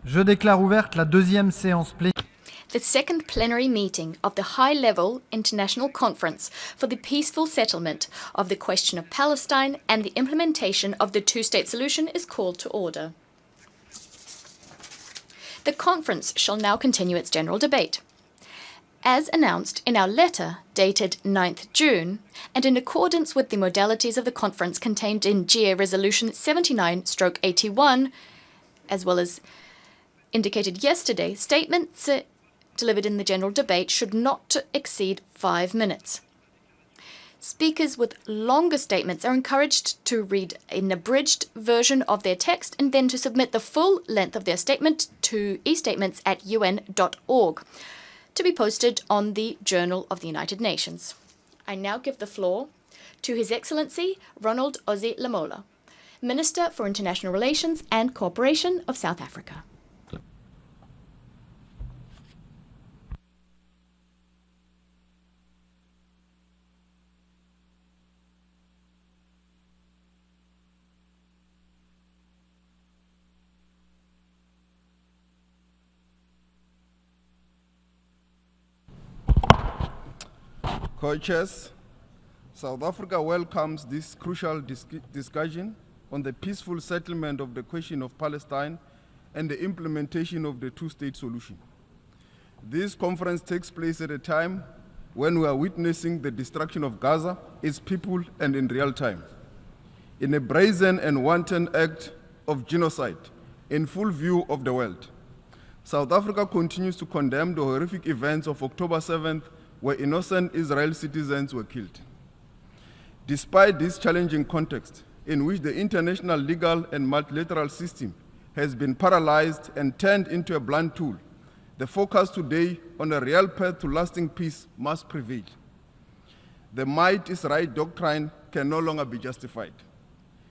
Je déclare ouverte la deuxième séance plénière. The second plenary meeting of the high-level International Conference for the Peaceful Settlement of the Question of Palestine and the Implementation of the Two-State Solution is called to order. The conference shall now continue its general debate. As announced in our letter dated 9th June, and in accordance with the modalities of the conference contained in GA Resolution 79/81, as well as indicated yesterday, statements delivered in the general debate should not exceed 5 minutes. Speakers with longer statements are encouraged to read an abridged version of their text and then to submit the full length of their statement to estatements@un.org to be posted on the Journal of the United Nations. I now give the floor to His Excellency Ronald Ozzy Lamola, Minister for International Relations and Cooperation of South Africa. Co-chairs, South Africa welcomes this crucial discussion on the peaceful settlement of the question of Palestine and the implementation of the two-state solution. This conference takes place at a time when we are witnessing the destruction of Gaza, its people, and in real time. In a brazen and wanton act of genocide in full view of the world, South Africa continues to condemn the horrific events of October 7th, where innocent Israeli citizens were killed. Despite this challenging context, in which the international legal and multilateral system has been paralyzed and turned into a blunt tool, the focus today on a real path to lasting peace must prevail. The might is right doctrine can no longer be justified.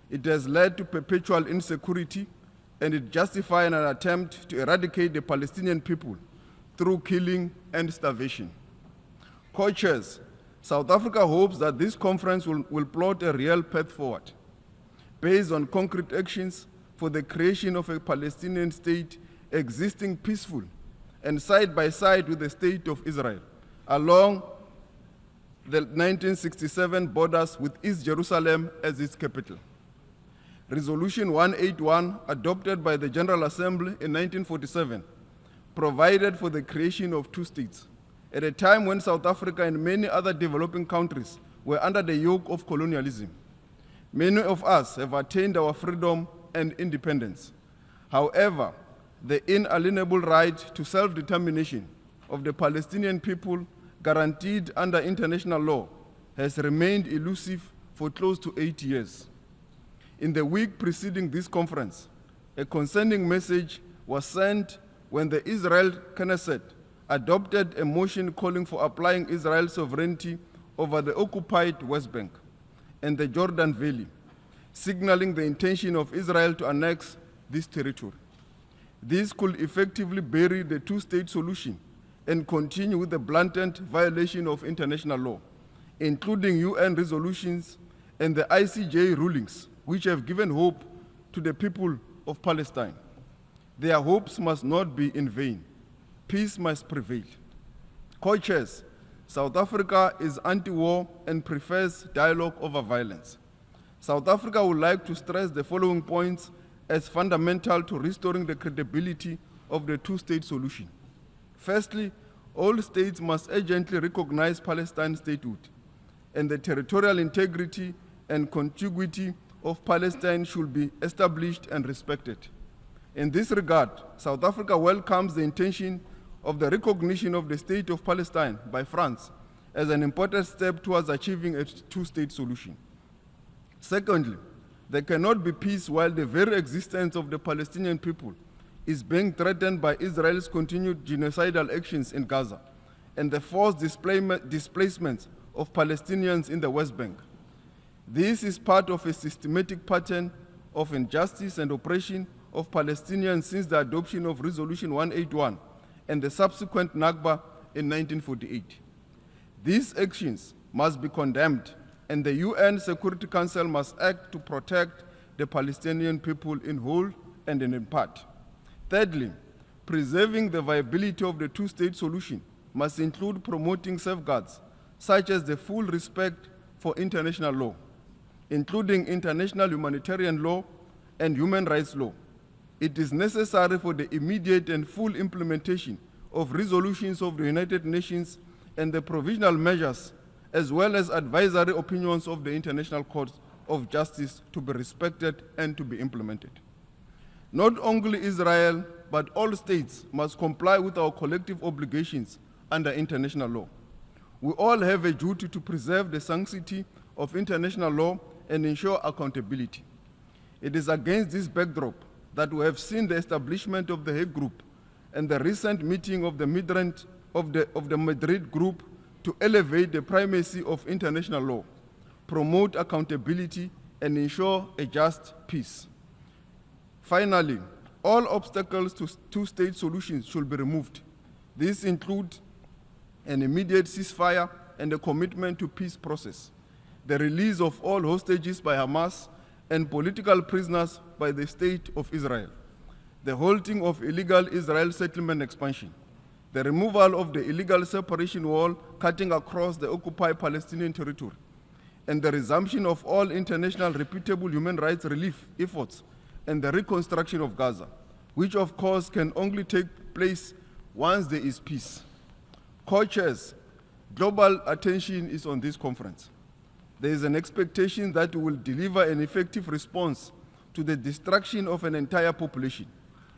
It has led to perpetual insecurity, and it justifies an attempt to eradicate the Palestinian people through killing and starvation. Co-chairs, South Africa hopes that this conference will plot a real path forward, based on concrete actions for the creation of a Palestinian state existing peaceful and side by side with the state of Israel, along the 1967 borders with East Jerusalem as its capital. Resolution 181, adopted by the General Assembly in 1947, provided for the creation of two states, at a time when South Africa and many other developing countries were under the yoke of colonialism. Many of us have attained our freedom and independence. However, the inalienable right to self-determination of the Palestinian people, guaranteed under international law, has remained elusive for close to 8 years. In the week preceding this conference, a concerning message was sent when the Israel Knesset adopted a motion calling for applying Israel's sovereignty over the occupied West Bank and the Jordan Valley, signaling the intention of Israel to annex this territory. This could effectively bury the two-state solution and continue with the blatant violation of international law, including UN resolutions and the ICJ rulings, which have given hope to the people of Palestine. Their hopes must not be in vain. Peace must prevail. Co-chairs, South Africa is anti-war and prefers dialogue over violence. South Africa would like to stress the following points as fundamental to restoring the credibility of the two-state solution. Firstly, all states must urgently recognize Palestine's statehood, and the territorial integrity and contiguity of Palestine should be established and respected. In this regard, South Africa welcomes the intention of the recognition of the state of Palestine by France as an important step towards achieving a two-state solution. Secondly, there cannot be peace while the very existence of the Palestinian people is being threatened by Israel's continued genocidal actions in Gaza and the forced displacement of Palestinians in the West Bank. This is part of a systematic pattern of injustice and oppression of Palestinians since the adoption of Resolution 181 and the subsequent Nakba in 1948. These actions must be condemned, and the UN Security Council must act to protect the Palestinian people in whole and in part. Thirdly, preserving the viability of the two-state solution must include promoting safeguards, such as the full respect for international law, including international humanitarian law and human rights law. It is necessary for the immediate and full implementation of resolutions of the United Nations and the provisional measures, as well as advisory opinions of the International Court of Justice, to be respected and to be implemented. Not only Israel, but all states must comply with our collective obligations under international law. We all have a duty to preserve the sanctity of international law and ensure accountability. It is against this backdrop that we have seen the establishment of the Hague Group and the recent meeting of the Madrid Group to elevate the primacy of international law, promote accountability, and ensure a just peace. Finally, all obstacles to two-state solutions should be removed. These include an immediate ceasefire and a commitment to peace process, the release of all hostages by Hamas and political prisoners by the State of Israel, the halting of illegal Israel settlement expansion, the removal of the illegal separation wall cutting across the occupied Palestinian territory, and the resumption of all international reputable human rights relief efforts and the reconstruction of Gaza, which of course can only take place once there is peace. Co-chairs, global attention is on this conference. There is an expectation that we will deliver an effective response to the destruction of an entire population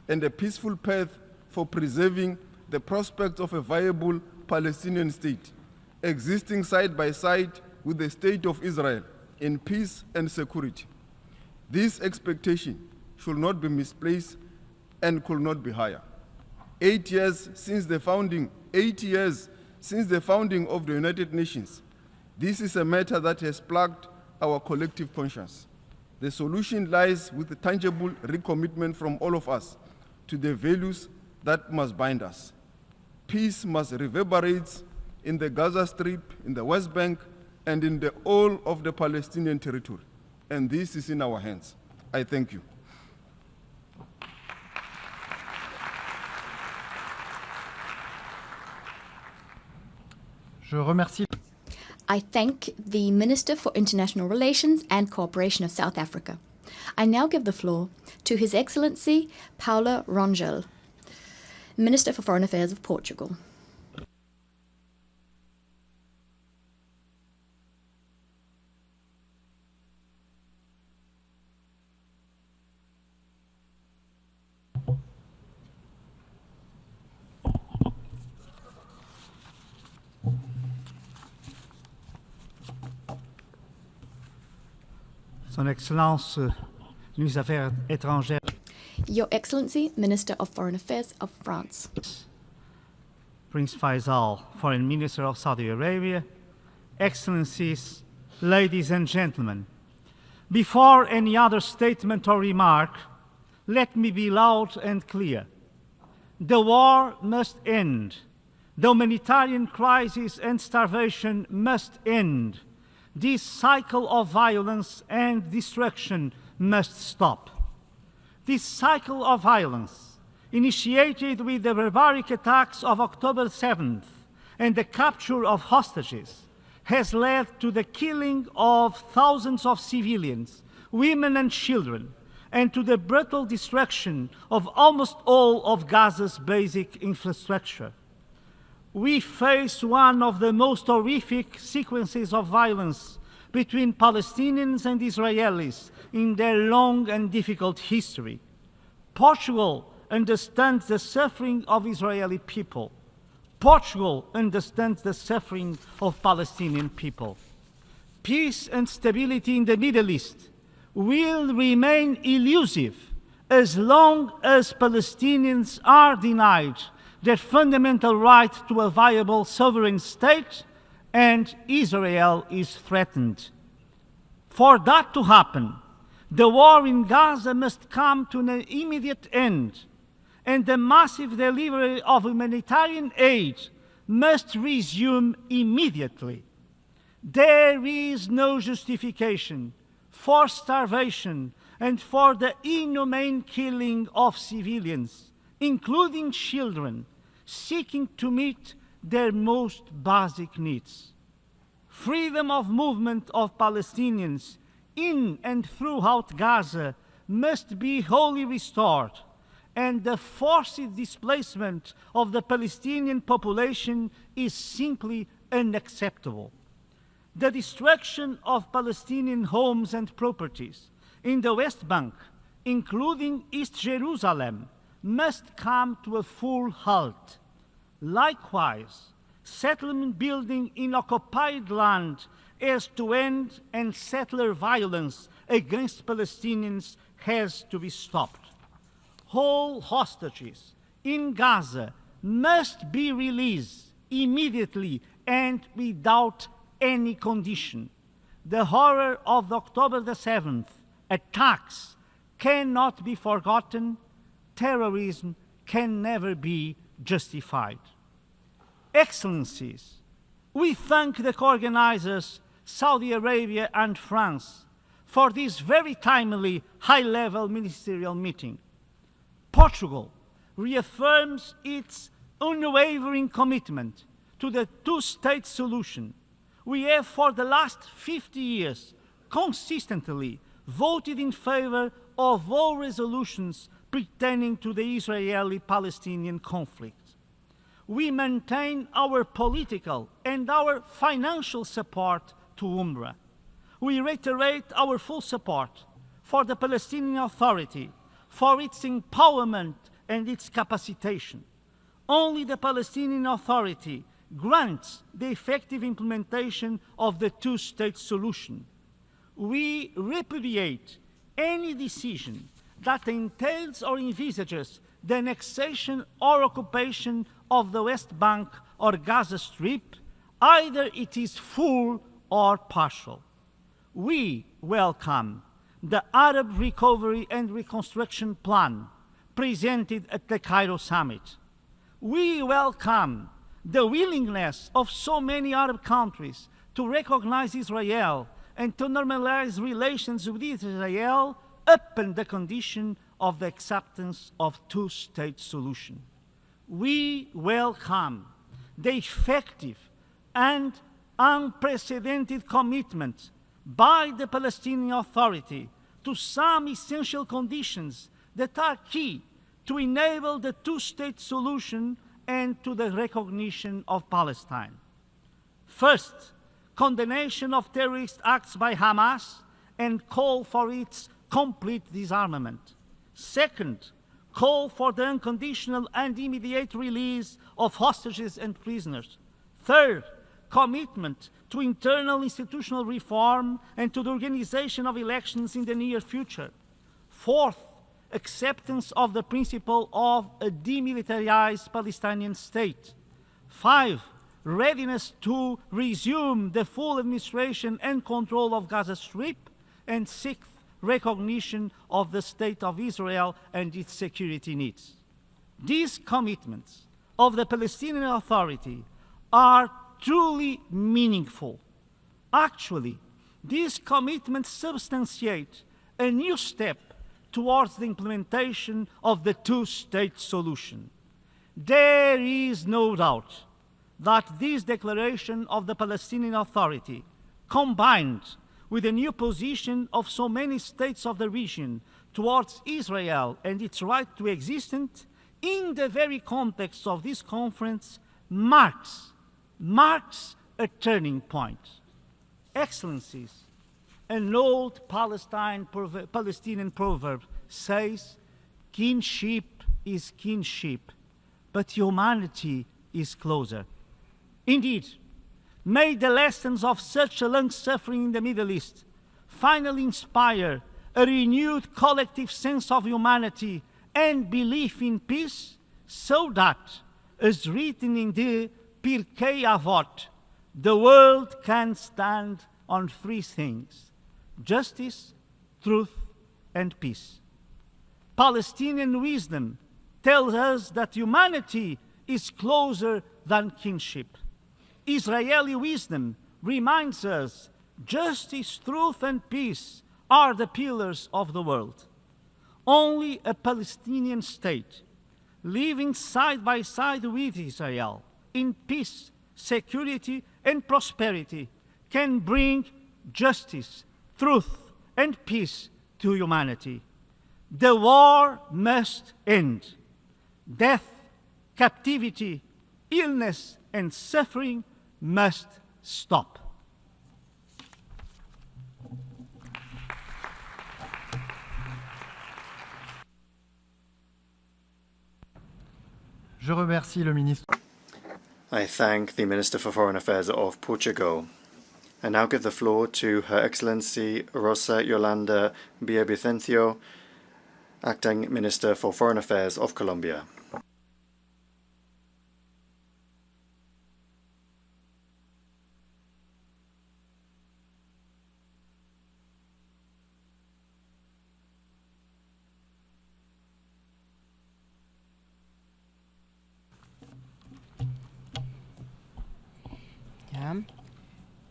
and a peaceful path for preserving the prospect of a viable Palestinian state, existing side by side with the State of Israel in peace and security. This expectation should not be misplaced and could not be higher. 8 years since the founding of the United Nations, this is a matter that has plagued our collective conscience. The solution lies with the tangible recommitment from all of us to the values that must bind us. Peace must reverberate in the Gaza Strip, in the West Bank, and in the whole of the Palestinian territory. And this is in our hands. I thank you. Je remercie. I thank the Minister for International Relations and Cooperation of South Africa. I now give the floor to His Excellency Paulo Rangel, Minister for Foreign Affairs of Portugal. Son Excellence, Ministre des Affaires étrangères. Your Excellency, Minister of Foreign Affairs of France. Prince Faisal, Foreign Minister of Saudi Arabia. Excellencies, ladies and gentlemen. Before any other statement or remark, let me be loud and clear. The war must end. The humanitarian crisis and starvation must end. This cycle of violence and destruction must stop. This cycle of violence, initiated with the barbaric attacks of October 7th and the capture of hostages, has led to the killing of thousands of civilians, women and children, and to the brutal destruction of almost all of Gaza's basic infrastructure. We face one of the most horrific sequences of violence between Palestinians and Israelis in their long and difficult history. Portugal understands the suffering of Israeli people. Portugal understands the suffering of Palestinian people. Peace and stability in the Middle East will remain elusive as long as Palestinians are denied their fundamental right to a viable sovereign state and Israel is threatened. For that to happen, the war in Gaza must come to an immediate end, and the massive delivery of humanitarian aid must resume immediately. There is no justification for starvation and for the inhumane killing of civilians, including children, seeking to meet their most basic needs. Freedom of movement of Palestinians in and throughout Gaza must be wholly restored, and the forced displacement of the Palestinian population is simply unacceptable. The destruction of Palestinian homes and properties in the West Bank, including East Jerusalem, must come to a full halt. Likewise, settlement building in occupied land has to end, and settler violence against Palestinians has to be stopped. All hostages in Gaza must be released immediately and without any condition. The horror of the October the 7th attacks cannot be forgotten. Terrorism can never be justified. Excellencies, we thank the co-organizers, Saudi Arabia and France, for this very timely high-level ministerial meeting. Portugal reaffirms its unwavering commitment to the two-state solution. We have for the last 50 years consistently voted in favor of all resolutions pertaining to the Israeli-Palestinian conflict. We maintain our political and our financial support to UNRWA. We reiterate our full support for the Palestinian Authority, for its empowerment and its capacitation. Only the Palestinian Authority grants the effective implementation of the two-state solution. We repudiate any decision that entails or envisages the annexation or occupation of the West Bank or Gaza Strip, either it is full or partial. We welcome the Arab Recovery and Reconstruction Plan presented at the Cairo Summit. We welcome the willingness of so many Arab countries to recognize Israel and to normalize relations with Israel upon the condition of the acceptance of two-state solution. We welcome the effective and unprecedented commitment by the Palestinian Authority to some essential conditions that are key to enable the two-state solution and to the recognition of Palestine. First, condemnation of terrorist acts by Hamas and call for its complete disarmament. Second, call for the unconditional and immediate release of hostages and prisoners. Third, commitment to internal institutional reform and to the organization of elections in the near future. Fourth, acceptance of the principle of a demilitarized Palestinian state. 5, readiness to resume the full administration and control of Gaza Strip. And 6th, recognition of the State of Israel and its security needs. These commitments of the Palestinian Authority are truly meaningful. Actually, these commitments substantiate a new step towards the implementation of the two-state solution. There is no doubt that this declaration of the Palestinian Authority, combined with the new position of so many states of the region towards Israel and its right to existence, in the very context of this conference, marks a turning point. Excellencies, an old Palestinian proverb says, kinship is kinship, but humanity is closer. Indeed, may the lessons of such a long suffering in the Middle East finally inspire a renewed collective sense of humanity and belief in peace, so that, as written in the Pirkei Avot, the world can stand on 3 things: justice, truth, and peace. Palestinian wisdom tells us that humanity is closer than kinship. Israeli wisdom reminds us justice, truth, and peace are the pillars of the world. Only a Palestinian state living side by side with Israel in peace, security, and prosperity can bring justice, truth, and peace to humanity. The war must end. Death, captivity, illness, and suffering must stop. Je remercie le ministre. I thank the Minister for Foreign Affairs of Portugal. I now give the floor to Her Excellency Rosa Yolanda Villavicencio, Acting Minister for Foreign Affairs of Colombia.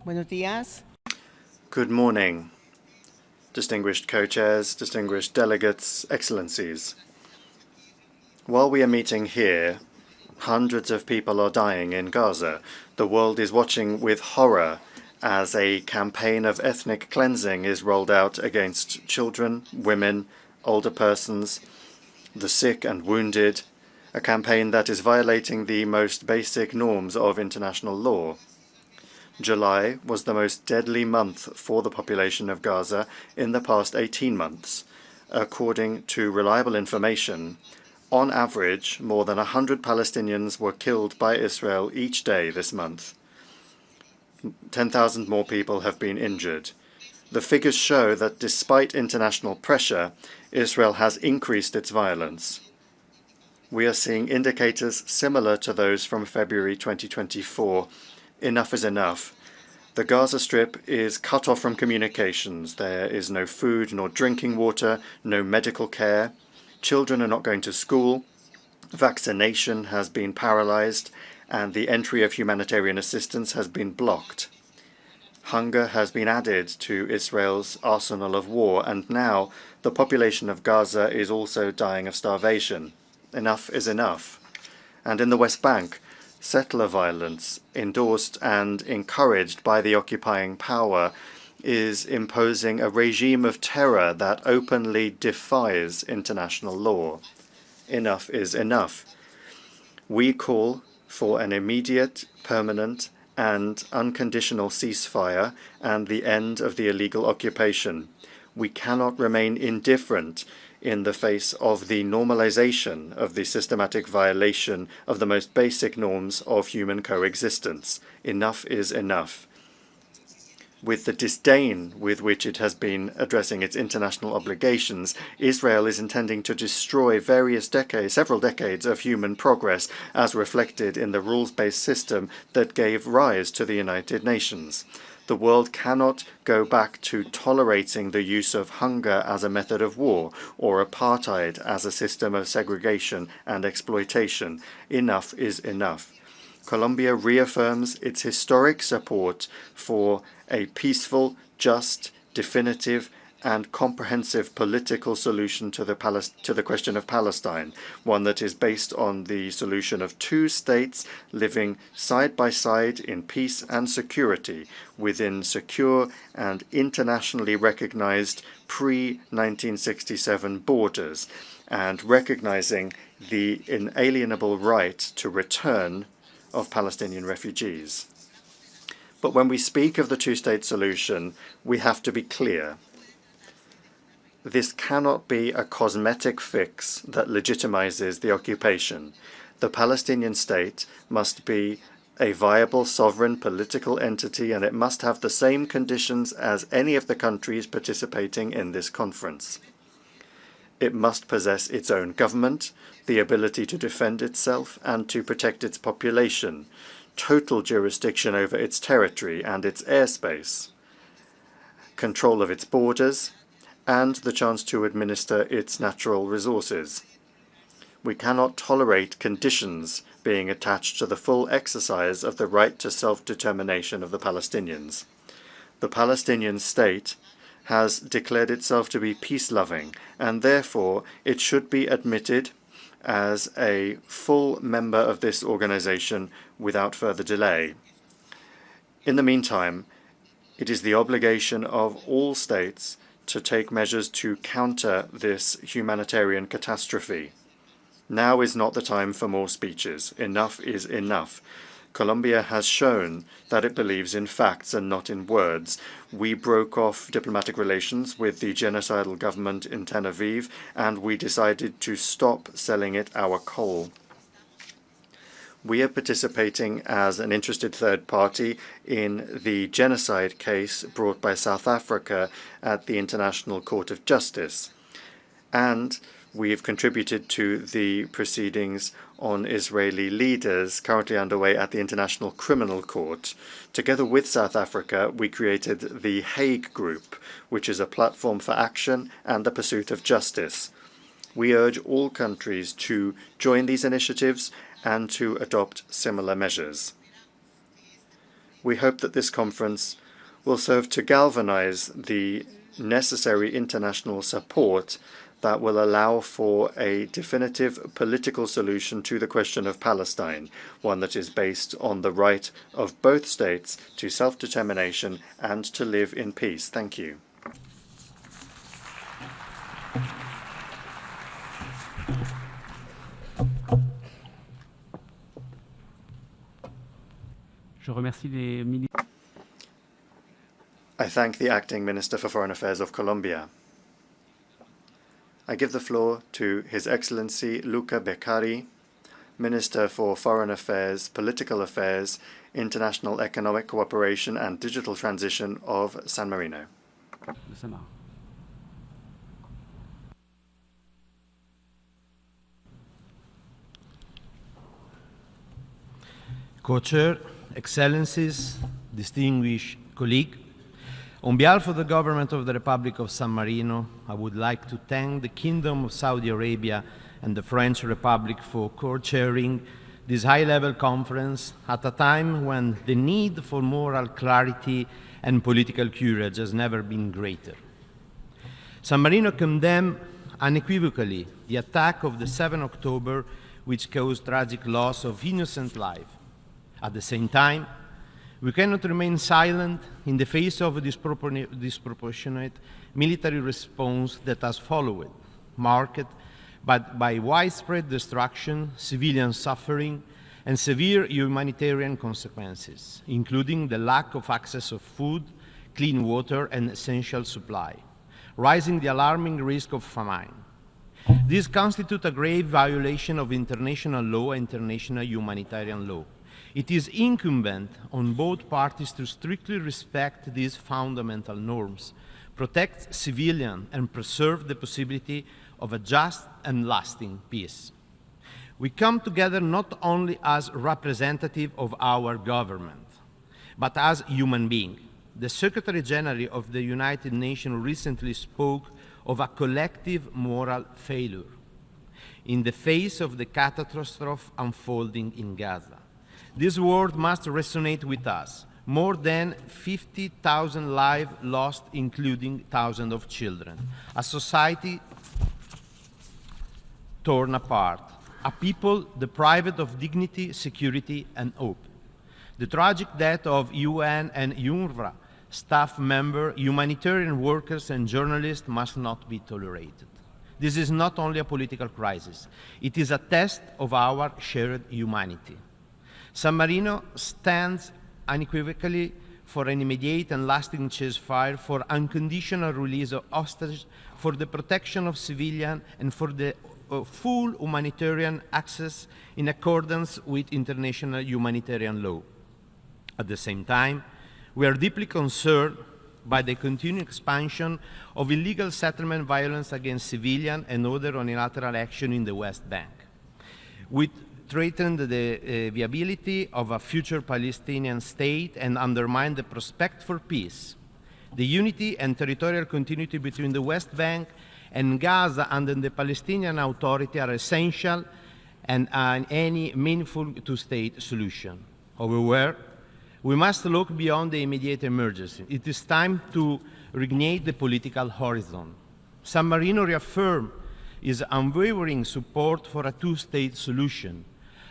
Buenos días. Good morning, distinguished co-chairs, distinguished delegates, excellencies. While we are meeting here, hundreds of people are dying in Gaza. The world is watching with horror as a campaign of ethnic cleansing is rolled out against children, women, older persons, the sick and wounded, a campaign that is violating the most basic norms of international law. July was the most deadly month for the population of Gaza in the past 18 months. According to reliable information, on average, more than 100 Palestinians were killed by Israel each day this month. 10,000 more people have been injured. The figures show that despite international pressure, Israel has increased its violence. We are seeing indicators similar to those from February 2024. Enough is enough. The Gaza Strip is cut off from communications. There is no food nor drinking water, no medical care. Children are not going to school. Vaccination has been paralyzed, and the entry of humanitarian assistance has been blocked. Hunger has been added to Israel's arsenal of war, and now the population of Gaza is also dying of starvation. Enough is enough. And in the West Bank, settler violence, endorsed and encouraged by the occupying power, is imposing a regime of terror that openly defies international law. Enough is enough. We call for an immediate, permanent, and unconditional ceasefire and the end of the illegal occupation. We cannot remain indifferent in the face of the normalization of the systematic violation of the most basic norms of human coexistence. Enough is enough. With the disdain with which it has been addressing its international obligations, Israel is intending to destroy several decades of human progress, as reflected in the rules-based system that gave rise to the United Nations. The world cannot go back to tolerating the use of hunger as a method of war or apartheid as a system of segregation and exploitation. Enough is enough. Colombia reaffirms its historic support for a peaceful, just, definitive, and comprehensive political solution to the question of Palestine, one that is based on the solution of two states living side by side in peace and security within secure and internationally recognized pre-1967 borders, and recognizing the inalienable right to return of Palestinian refugees. But when we speak of the two-state solution, we have to be clear. This cannot be a cosmetic fix that legitimizes the occupation. The Palestinian state must be a viable sovereign political entity, and it must have the same conditions as any of the countries participating in this conference. It must possess its own government, the ability to defend itself and to protect its population, total jurisdiction over its territory and its airspace, control of its borders, and the chance to administer its natural resources. We cannot tolerate conditions being attached to the full exercise of the right to self-determination of the Palestinians. The Palestinian state has declared itself to be peace-loving, and therefore it should be admitted as a full member of this organization without further delay. In the meantime, it is the obligation of all states to take measures to counter this humanitarian catastrophe. Now is not the time for more speeches. Enough is enough. Colombia has shown that it believes in facts and not in words. We broke off diplomatic relations with the genocidal government in Tel Aviv, and we decided to stop selling it our coal. We are participating as an interested third party in the genocide case brought by South Africa at the International Court of Justice. And we have contributed to the proceedings on Israeli leaders currently underway at the International Criminal Court. Together with South Africa, we created the Hague Group, which is a platform for action and the pursuit of justice. We urge all countries to join these initiatives and to adopt similar measures. We hope that this conference will serve to galvanize the necessary international support that will allow for a definitive political solution to the question of Palestine, one that is based on the right of both states to self-determination and to live in peace. Thank you. I thank the Acting Minister for Foreign Affairs of Colombia. I give the floor to His Excellency Luca Beccari, Minister for Foreign Affairs, Political Affairs, International Economic Cooperation and Digital Transition of San Marino. Co-Chair, Excellencies, distinguished colleagues, on behalf of the Government of the Republic of San Marino, I would like to thank the Kingdom of Saudi Arabia and the French Republic for co-chairing this high-level conference at a time when the need for moral clarity and political courage has never been greater. San Marino condemned unequivocally the attack of the 7th October, which caused tragic loss of innocent life. At the same time, we cannot remain silent in the face of a disproportionate military response that has followed, marked by widespread destruction, civilian suffering, and severe humanitarian consequences, including the lack of access of food, clean water, and essential supply, raising the alarming risk of famine. This constitutes a grave violation of international law and international humanitarian law. It is incumbent on both parties to strictly respect these fundamental norms, protect civilians, and preserve the possibility of a just and lasting peace. We come together not only as representatives of our government, but as human beings. The Secretary General of the United Nations recently spoke of a collective moral failure in the face of the catastrophe unfolding in Gaza. This word must resonate with us. More than 50,000 lives lost, including thousands of children. A society torn apart. A people deprived of dignity, security, and hope. The tragic death of UN and UNRWA staff members, humanitarian workers, and journalists must not be tolerated. This is not only a political crisis. It is a test of our shared humanity. San Marino stands unequivocally for an immediate and lasting ceasefire, for unconditional release of hostages, for the protection of civilians, and for the full humanitarian access in accordance with international humanitarian law. At the same time, we are deeply concerned by the continued expansion of illegal settlement violence against civilians and other unilateral action in the West Bank, which threaten the viability of a future Palestinian state and undermine the prospect for peace. The unity and territorial continuity between the West Bank and Gaza under the Palestinian Authority are essential and any meaningful two-state solution. However, we must look beyond the immediate emergency. It is time to reignite the political horizon. San Marino reaffirmed is unwavering support for a two-state solution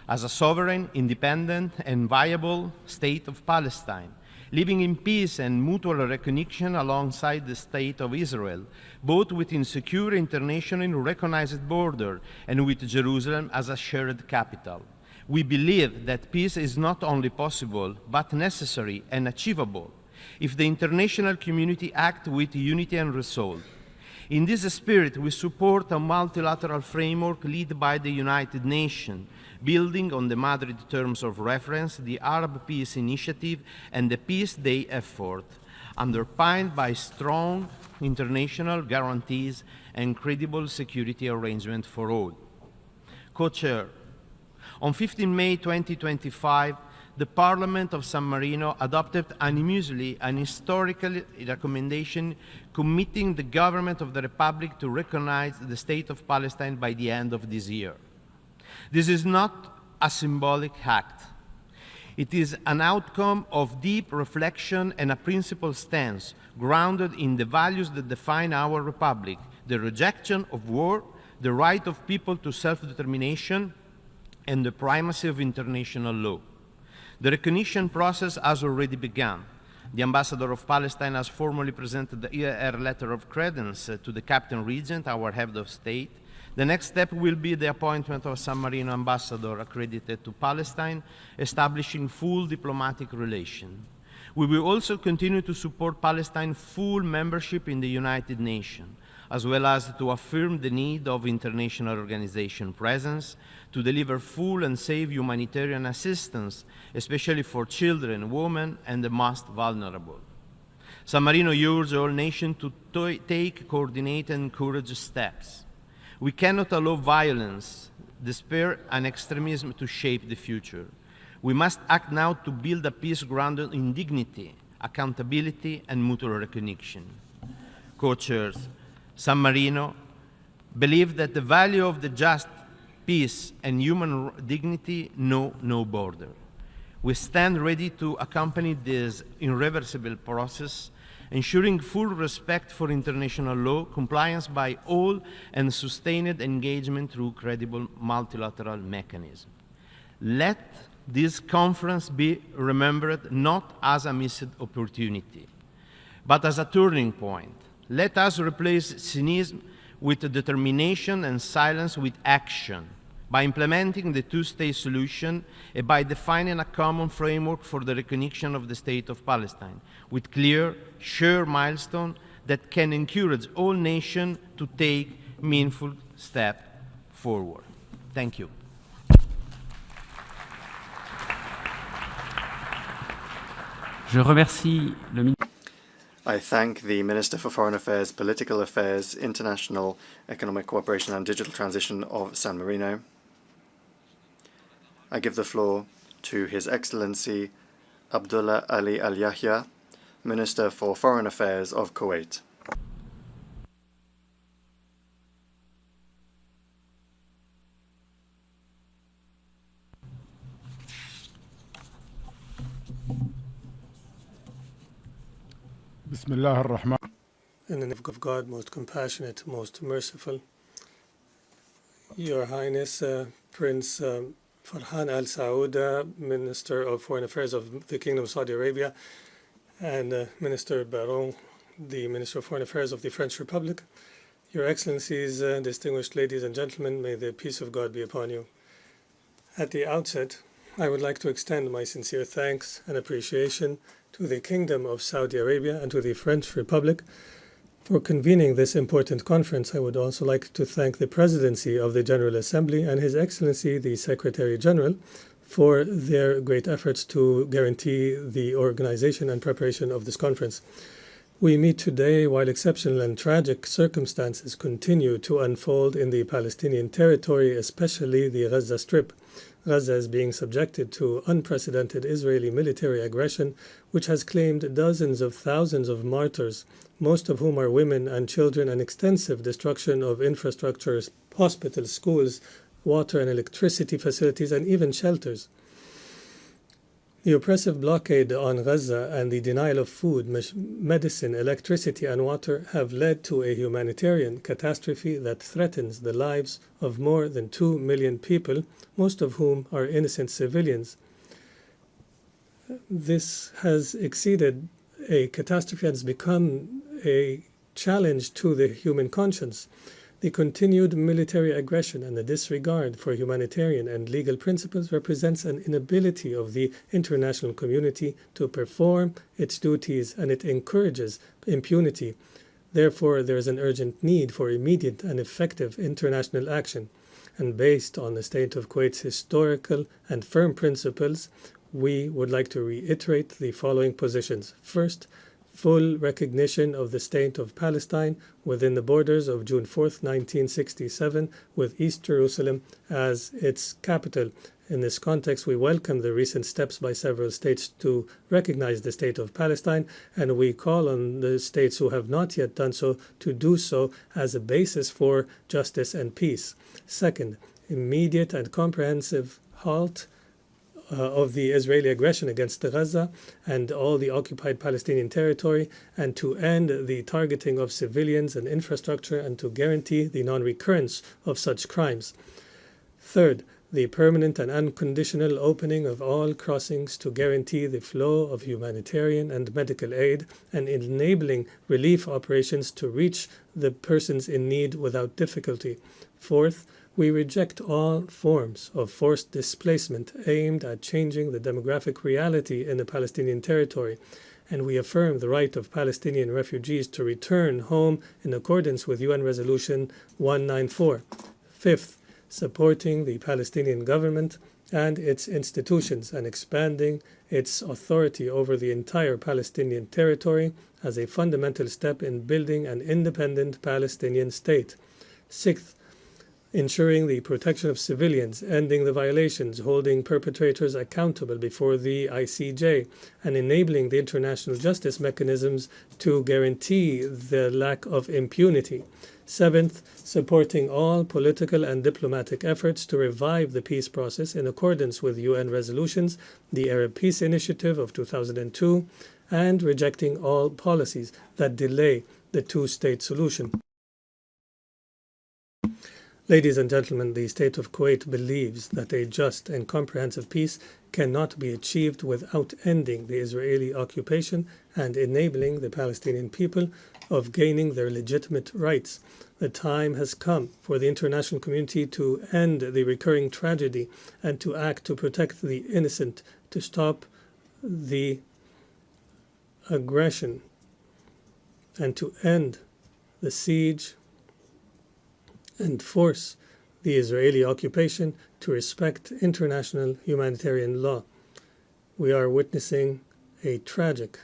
as a sovereign, independent, and viable state of Palestine, living in peace and mutual recognition alongside the State of Israel, both within secure internationally recognized border and with Jerusalem as a shared capital. We believe that peace is not only possible, but necessary and achievable if the international community acts with unity and resolve. In this spirit, we support a multilateral framework led by the United Nations, building on the Madrid terms of reference, the Arab Peace Initiative, and the Peace Day effort, underpinned by strong international guarantees and credible security arrangements for all. Co-Chair, on 15 May 2025, the Parliament of San Marino adopted unanimously an historical recommendation committing the government of the Republic to recognize the State of Palestine by the end of this year. This is not a symbolic act. It is an outcome of deep reflection and a principled stance grounded in the values that define our Republic: the rejection of war, the right of people to self-determination, and the primacy of international law. The recognition process has already begun. The Ambassador of Palestine has formally presented her letter of credence to the Captain Regent, our head of state. The next step will be the appointment of a San Marino ambassador accredited to Palestine, establishing full diplomatic relations. We will also continue to support Palestine's full membership in the United Nations, as well as to affirm the need of international organization presence to deliver full and safe humanitarian assistance, especially for children, women, and the most vulnerable. San Marino urges all nations to take coordinated and courageous steps. We cannot allow violence, despair, and extremism to shape the future. We must act now to build a peace grounded in dignity, accountability, and mutual recognition. Co-chairs, San Marino believe that the value of the just peace and human dignity know no border. We stand ready to accompany this irreversible process, ensuring full respect for international law, compliance by all, and sustained engagement through credible multilateral mechanisms. Let this conference be remembered not as a missed opportunity, but as a turning point. Let us replace cynicism with determination and silence with action, by implementing the two-state solution and by defining a common framework for the recognition of the State of Palestine, with clear, shared milestones that can encourage all nations to take meaningful steps forward. Thank you. Je remercie le ministre. I thank the Minister for Foreign Affairs, Political Affairs, International Economic Cooperation and Digital Transition of San Marino. I give the floor to His Excellency Abdullah Ali Al Yahya, Minister for Foreign Affairs of Kuwait. Bismillah ar-Rahman. In the name of God, most compassionate, most merciful. Your Highness, Prince Farhan Al Saud, Minister of Foreign Affairs of the Kingdom of Saudi Arabia, and Minister Baron, the Minister of Foreign Affairs of the French Republic. Your Excellencies, distinguished ladies and gentlemen, may the peace of God be upon you. At the outset, I would like to extend my sincere thanks and appreciation to the Kingdom of Saudi Arabia and to the French Republic for convening this important conference. I would also like to thank the Presidency of the General Assembly and His Excellency the Secretary General for their great efforts to guarantee the organization and preparation of this conference. We meet today while exceptional and tragic circumstances continue to unfold in the Palestinian territory, especially the Gaza Strip. Gaza is being subjected to unprecedented Israeli military aggression, which has claimed dozens of thousands of martyrs, most of whom are women and children, and extensive destruction of infrastructures, hospitals, schools, water and electricity facilities, and even shelters. The oppressive blockade on Gaza and the denial of food, medicine, electricity, and water have led to a humanitarian catastrophe that threatens the lives of more than 2 million people, most of whom are innocent civilians. This has exceeded a catastrophe and has become a challenge to the human conscience. The continued military aggression and the disregard for humanitarian and legal principles represents an inability of the international community to perform its duties, and it encourages impunity. Therefore, there is an urgent need for immediate and effective international action. And based on the state of Kuwait's historical and firm principles, we would like to reiterate the following positions. First, full recognition of the State of Palestine within the borders of June 4th, 1967, with East Jerusalem as its capital. In this context, we welcome the recent steps by several states to recognize the State of Palestine, and we call on the states who have not yet done so to do so as a basis for justice and peace. Second, immediate and comprehensive halt of the Israeli aggression against Gaza and all the occupied Palestinian territory, and to end the targeting of civilians and infrastructure and to guarantee the non-recurrence of such crimes. Third, the permanent and unconditional opening of all crossings to guarantee the flow of humanitarian and medical aid and enabling relief operations to reach the persons in need without difficulty. Fourth, we reject all forms of forced displacement aimed at changing the demographic reality in the Palestinian territory, and we affirm the right of Palestinian refugees to return home in accordance with UN Resolution 194. Fifth, supporting the Palestinian government and its institutions and expanding its authority over the entire Palestinian territory as a fundamental step in building an independent Palestinian state. Sixth, ensuring the protection of civilians, ending the violations, holding perpetrators accountable before the ICJ, and enabling the international justice mechanisms to guarantee the lack of impunity. Seventh, supporting all political and diplomatic efforts to revive the peace process in accordance with UN resolutions, the Arab Peace Initiative of 2002, and rejecting all policies that delay the two-state solution. Ladies and gentlemen, the State of Kuwait believes that a just and comprehensive peace cannot be achieved without ending the Israeli occupation and enabling the Palestinian people of gaining their legitimate rights. The time has come for the international community to end the recurring tragedy and to act to protect the innocent, to stop the aggression, and to end the siege and force the Israeli occupation to respect international humanitarian law. We are witnessing a tragic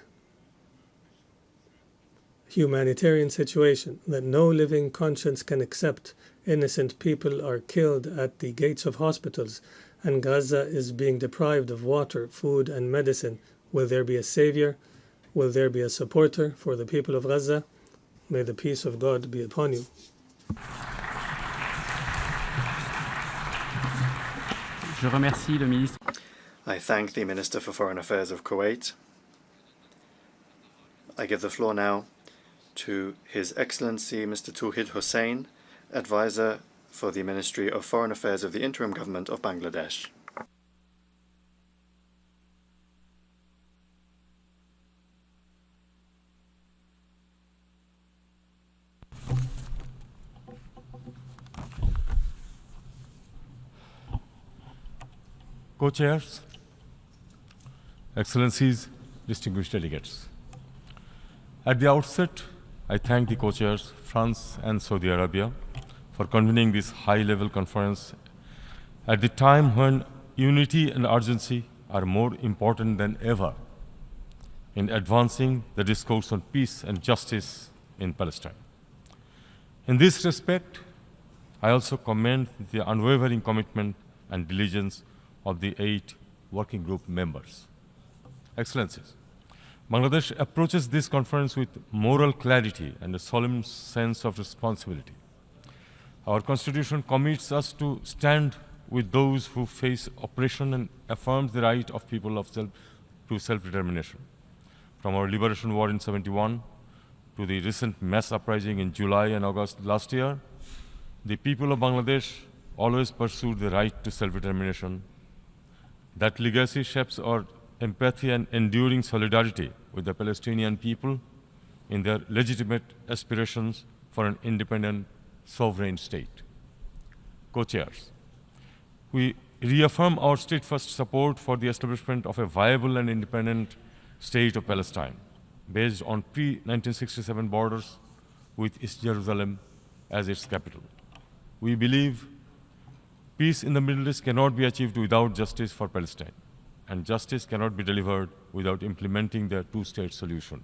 humanitarian situation that no living conscience can accept. Innocent people are killed at the gates of hospitals, and Gaza is being deprived of water, food, and medicine. Will there be a savior? Will there be a supporter for the people of Gaza? May the peace of God be upon you. Je remercie le ministre. I thank the Minister for Foreign Affairs of Kuwait. I give the floor now to His Excellency Mr. Tauhid Hussain, Advisor for the Ministry of Foreign Affairs of the Interim Government of Bangladesh. Co-chairs, Excellencies, distinguished delegates. At the outset, I thank the co-chairs, France and Saudi Arabia, for convening this high-level conference at the time when unity and urgency are more important than ever in advancing the discourse on peace and justice in Palestine. In this respect, I also commend the unwavering commitment and diligence of the 8 working group members. Excellencies, Bangladesh approaches this conference with moral clarity and a solemn sense of responsibility. Our Constitution commits us to stand with those who face oppression and affirms the right of people to self-determination. From our liberation war in 71 to the recent mass uprising in July and August last year, the people of Bangladesh always pursued the right to self-determination. That legacy shapes our empathy and enduring solidarity with the Palestinian people in their legitimate aspirations for an independent, sovereign state. Co-chairs, we reaffirm our steadfast support for the establishment of a viable and independent state of Palestine, based on pre-1967 borders with East Jerusalem as its capital. We believe peace in the Middle East cannot be achieved without justice for Palestine, and justice cannot be delivered without implementing the two-state solution,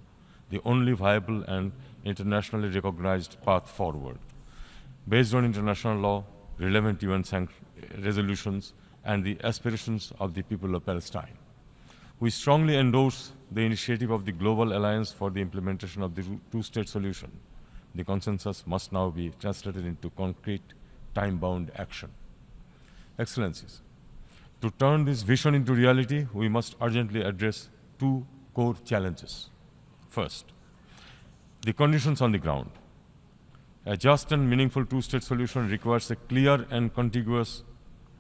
the only viable and internationally recognized path forward, based on international law, relevant UN resolutions, and the aspirations of the people of Palestine. We strongly endorse the initiative of the Global Alliance for the implementation of the two-state solution. The consensus must now be translated into concrete, time-bound action. Excellencies, to turn this vision into reality, we must urgently address two core challenges. First, the conditions on the ground. A just and meaningful two-state solution requires a clear and contiguous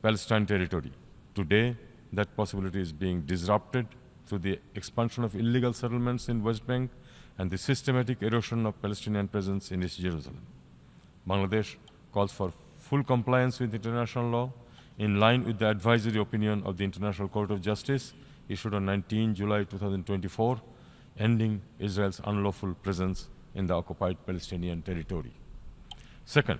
Palestine territory. Today, that possibility is being disrupted through the expansion of illegal settlements in West Bank and the systematic erosion of Palestinian presence in East Jerusalem. Bangladesh calls for full compliance with international law in line with the advisory opinion of the International Court of Justice issued on 19 July 2024, ending Israel's unlawful presence in the occupied Palestinian territory. Second,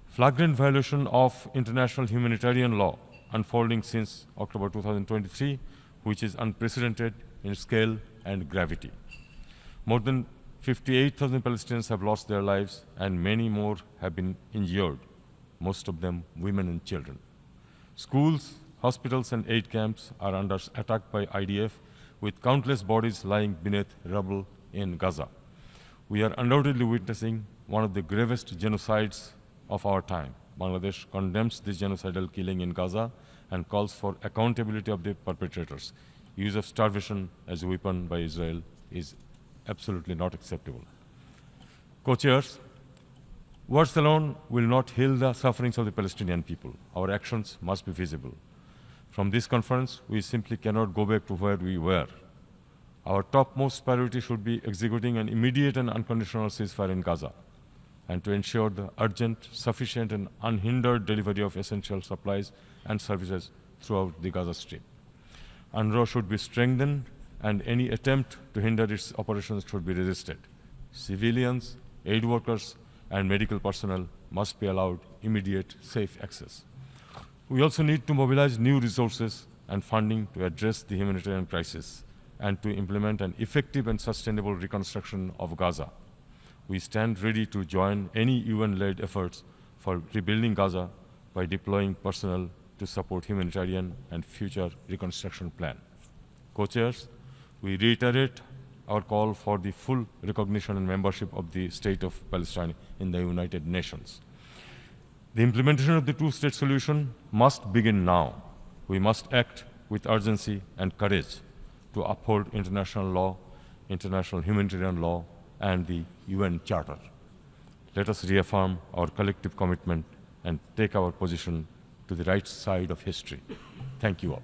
flagrant violation of international humanitarian law unfolding since October 2023, which is unprecedented in scale and gravity. More than 58,000 Palestinians have lost their lives and many more have been injured, most of them women and children. Schools, hospitals, and aid camps are under attack by IDF, with countless bodies lying beneath rubble in Gaza. We are undoubtedly witnessing one of the gravest genocides of our time. Bangladesh condemns this genocidal killing in Gaza and calls for accountability of the perpetrators. Use of starvation as a weapon by Israel is absolutely not acceptable. Co-chairs, words alone will not heal the sufferings of the Palestinian people. Our actions must be visible. From this conference, we simply cannot go back to where we were. Our topmost priority should be executing an immediate and unconditional ceasefire in Gaza, and to ensure the urgent, sufficient, and unhindered delivery of essential supplies and services throughout the Gaza Strip. UNRWA should be strengthened, and any attempt to hinder its operations should be resisted. Civilians, aid workers, and medical personnel must be allowed immediate, safe access. We also need to mobilize new resources and funding to address the humanitarian crisis and to implement an effective and sustainable reconstruction of Gaza. We stand ready to join any UN-led efforts for rebuilding Gaza by deploying personnel to support humanitarian and future reconstruction plan. Co-chairs, we reiterate our call for the full recognition and membership of the State of Palestine in the United Nations. The implementation of the two-state solution must begin now. We must act with urgency and courage to uphold international law, international humanitarian law, and the UN Charter. Let us reaffirm our collective commitment and take our position to the right side of history. Thank you all.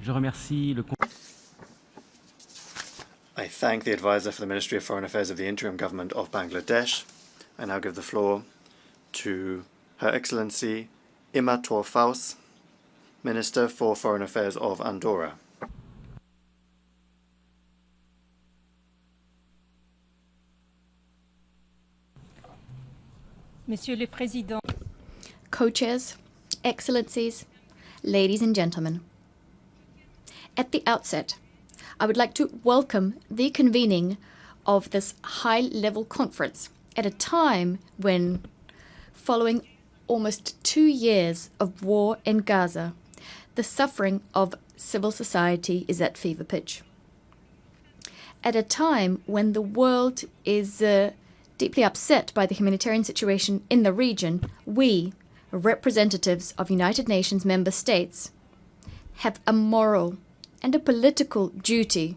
Je remercie le I thank the advisor for the Ministry of Foreign Affairs of the Interim Government of Bangladesh. I now give the floor to Her Excellency Ima Torfaus, Minister for Foreign Affairs of Andorra. Monsieur le Président, Co-chairs, Excellencies, ladies and gentlemen. At the outset, I would like to welcome the convening of this high-level conference at a time when, following almost 2 years of war in Gaza, the suffering of civil society is at fever pitch. At a time when the world is Deeply upset by the humanitarian situation in the region, we, representatives of United Nations member states, have a moral and a political duty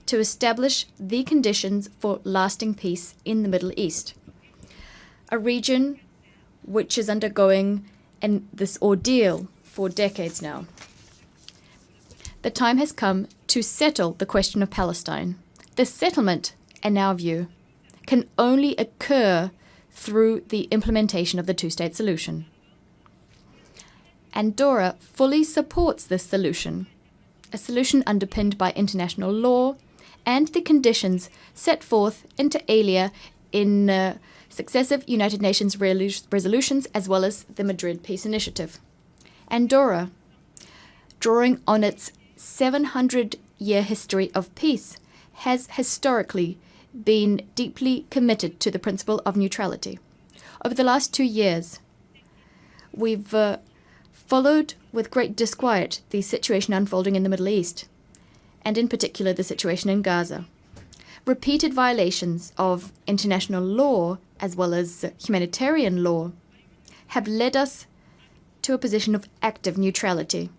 to establish the conditions for lasting peace in the Middle East, a region which is undergoing this ordeal for decades now. The time has come to settle the question of Palestine. This settlement, in our view, can only occur through the implementation of the two-state solution. Andorra fully supports this solution, a solution underpinned by international law and the conditions set forth inter alia in successive United Nations resolutions as well as the Madrid Peace Initiative. Andorra, drawing on its 700-year history of peace, has historically been deeply committed to the principle of neutrality. Over the last 2 years, we've followed with great disquiet the situation unfolding in the Middle East, and in particular the situation in Gaza. Repeated violations of international law as well as humanitarian law have led us to a position of active neutrality.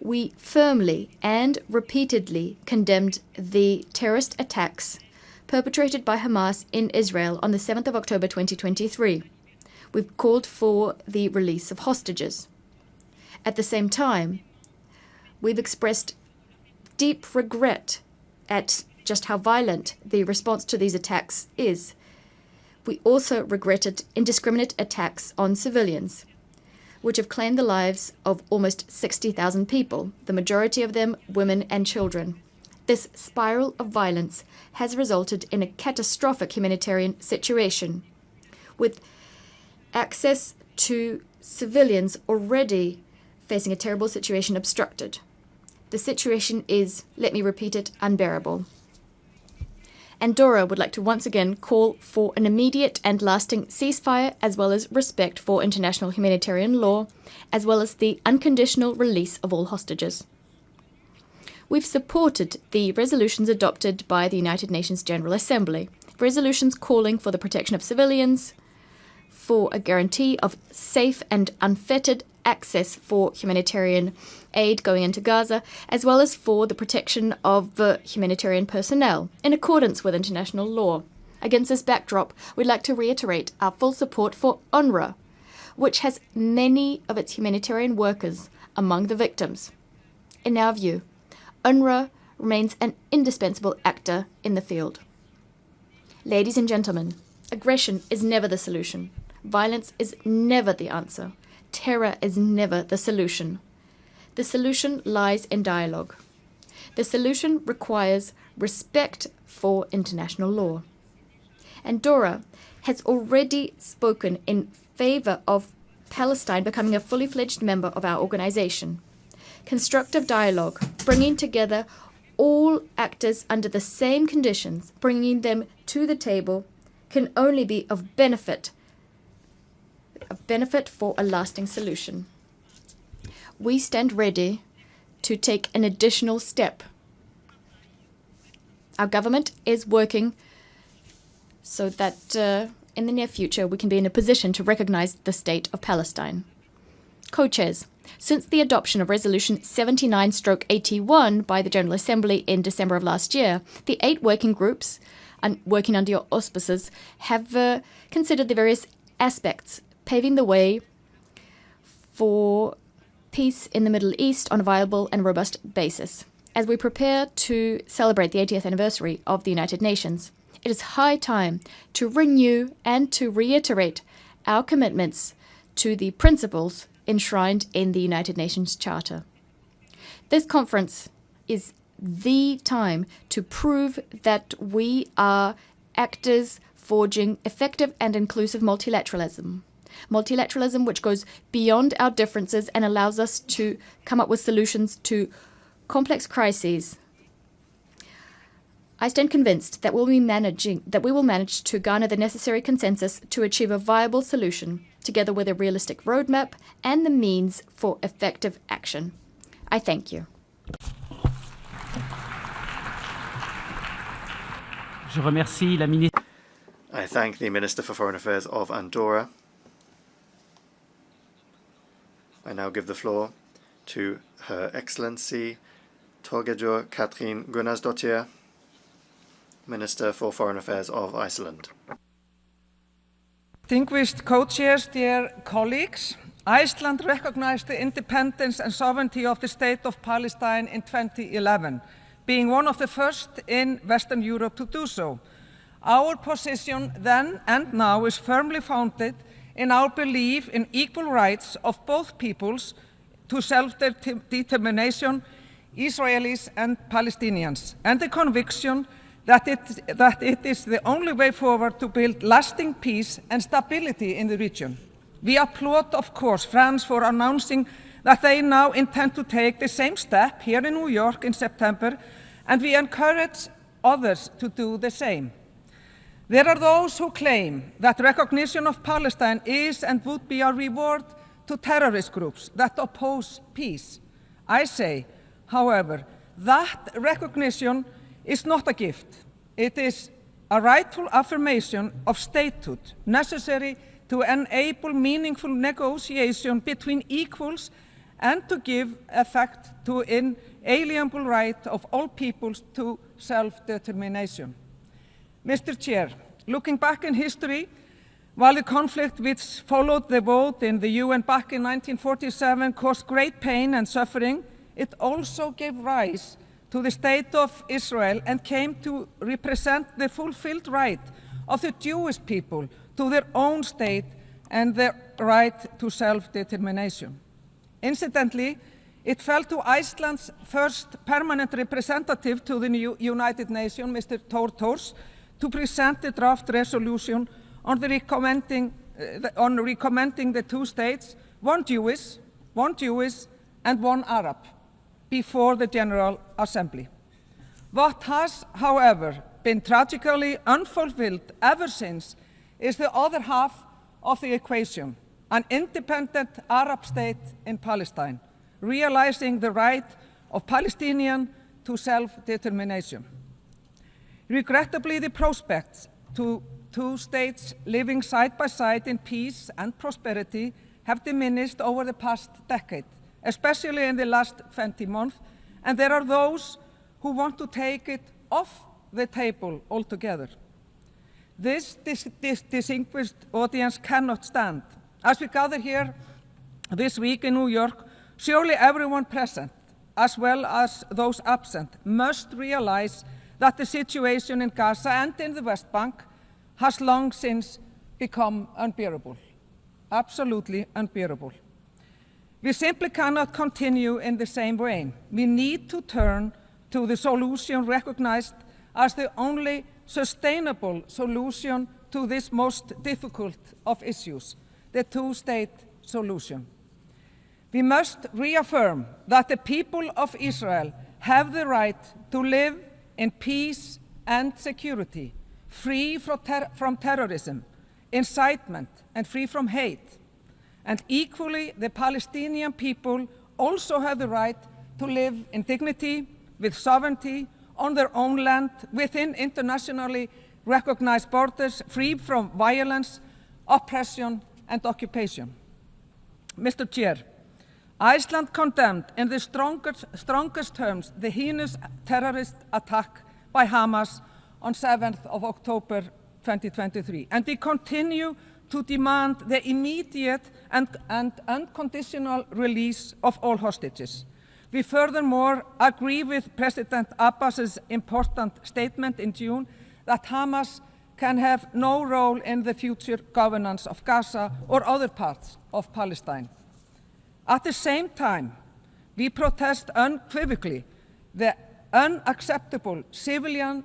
We firmly and repeatedly condemned the terrorist attacks perpetrated by Hamas in Israel on the 7th of October 2023. We've called for the release of hostages. At the same time, we've expressed deep regret at just how violent the response to these attacks is. We also regretted indiscriminate attacks on civilians, which have claimed the lives of almost 60,000 people, the majority of them women and children. This spiral of violence has resulted in a catastrophic humanitarian situation, with access to civilians already facing a terrible situation obstructed. The situation is, let me repeat it, unbearable. Andorra would like to once again call for an immediate and lasting ceasefire, as well as respect for international humanitarian law, as well as the unconditional release of all hostages. We've supported the resolutions adopted by the United Nations General Assembly, resolutions calling for the protection of civilians, for a guarantee of safe and unfettered access for humanitarian aid going into Gaza, as well as for the protection of humanitarian personnel in accordance with international law. Against this backdrop, we'd like to reiterate our full support for UNRWA, which has many of its humanitarian workers among the victims. In our view, UNRWA remains an indispensable actor in the field. Ladies and gentlemen, aggression is never the solution. Violence is never the answer. Terror is never the solution. The solution lies in dialogue. The solution requires respect for international law. Andorra has already spoken in favor of Palestine becoming a fully fledged member of our organization. Constructive dialogue, bringing together all actors under the same conditions, bringing them to the table, can only be of benefit for a lasting solution. We stand ready to take an additional step. Our government is working so that in the near future we can be in a position to recognize the state of Palestine. Co-chairs, since the adoption of Resolution 79/81 by the General Assembly in December of last year, the 8 working groups working under your auspices have considered the various aspects paving the way for peace in the Middle East on a viable and robust basis. As we prepare to celebrate the 80th anniversary of the United Nations, it is high time to renew and to reiterate our commitments to the principles enshrined in the United Nations Charter. This conference is the time to prove that we are actors forging effective and inclusive multilateralism. Multilateralism which goes beyond our differences and allows us to come up with solutions to complex crises. I stand convinced that we will manage to garner the necessary consensus to achieve a viable solution, together with a realistic roadmap and the means for effective action. I thank you. Je remercie la ministre. I thank the Minister for Foreign Affairs of Andorra. I now give the floor to Her Excellency Torgerdur Katrín Gunnarsdóttir, Minister for Foreign Affairs of Iceland. Distinguished co-chairs, dear colleagues, Iceland recognized the independence and sovereignty of the State of Palestine in 2011, being one of the first in Western Europe to do so. Our position then and now is firmly founded in our belief in equal rights of both peoples to self-determination, Israelis and Palestinians, and the conviction that it is the only way forward to build lasting peace and stability in the region. We applaud, of course, France for announcing that they now intend to take the same step here in New York in September, and we encourage others to do the same. There are those who claim that recognition of Palestine is and would be a reward to terrorist groups that oppose peace. I say, however, that recognition is not a gift. It is a rightful affirmation of statehood necessary to enable meaningful negotiation between equals and to give effect to inalienable right of all peoples to self-determination. Mr. Chair, looking back in history, while the conflict which followed the vote in the UN back in 1947 caused great pain and suffering, it also gave rise to the State of Israel and came to represent the fulfilled right of the Jewish people to their own state and their right to self-determination. Incidentally, it fell to Iceland's first permanent representative to the United Nations, Mr. Thors, to present the draft resolution on recommending the two states, one Jewish and one Arab, before the General Assembly. What has, however, been tragically unfulfilled ever since is the other half of the equation, an independent Arab state in Palestine, realizing the right of Palestinians to self-determination. Regrettably, the prospects to two states living side by side in peace and prosperity have diminished over the past decade, especially in the last 20 months, and there are those who want to take it off the table altogether. This distinguished audience cannot stand. As we gather here this week in New York, surely everyone present, as well as those absent, must realize that the situation in Gaza and in the West Bank has long since become unbearable, absolutely unbearable. We simply cannot continue in the same way. We need to turn to the solution recognized as the only sustainable solution to this most difficult of issues, the two-state solution. We must reaffirm that the people of Israel have the right to live in peace and security, free from terrorism, incitement, and free from hate. And equally, the Palestinian people also have the right to live in dignity, with sovereignty, on their own land, within internationally recognized borders, free from violence, oppression, and occupation. Mr. Chair, Iceland condemned in the strongest terms the heinous terrorist attack by Hamas on 7th of October 2023, and we continue to demand the immediate and unconditional release of all hostages. We furthermore agree with President Abbas's important statement in June that Hamas can have no role in the future governance of Gaza or other parts of Palestine. At the same time, we protest unequivocally the unacceptable civilian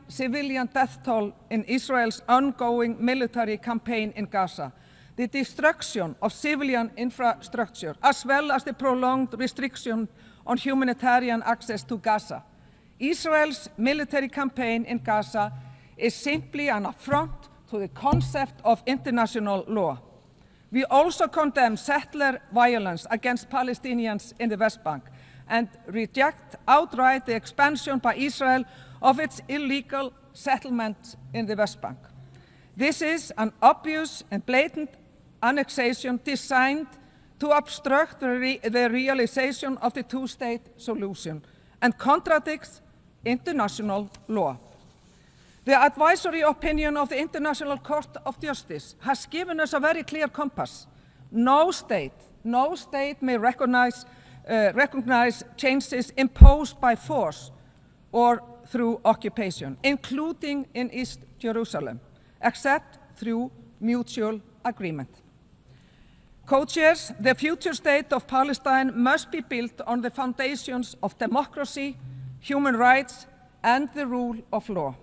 death toll in Israel's ongoing military campaign in Gaza, the destruction of civilian infrastructure, as well as the prolonged restriction on humanitarian access to Gaza. Israel's military campaign in Gaza is simply an affront to the concept of international law. We also condemn settler violence against Palestinians in the West Bank and reject outright the expansion by Israel of its illegal settlements in the West Bank. This is an obvious and blatant annexation designed to obstruct the realization of the two-state solution and contradicts international law. The advisory opinion of the International Court of Justice has given us a very clear compass. No state may recognize changes imposed by force or through occupation, including in East Jerusalem, except through mutual agreement. Co-chairs, the future state of Palestine must be built on the foundations of democracy, human rights, and the rule of law.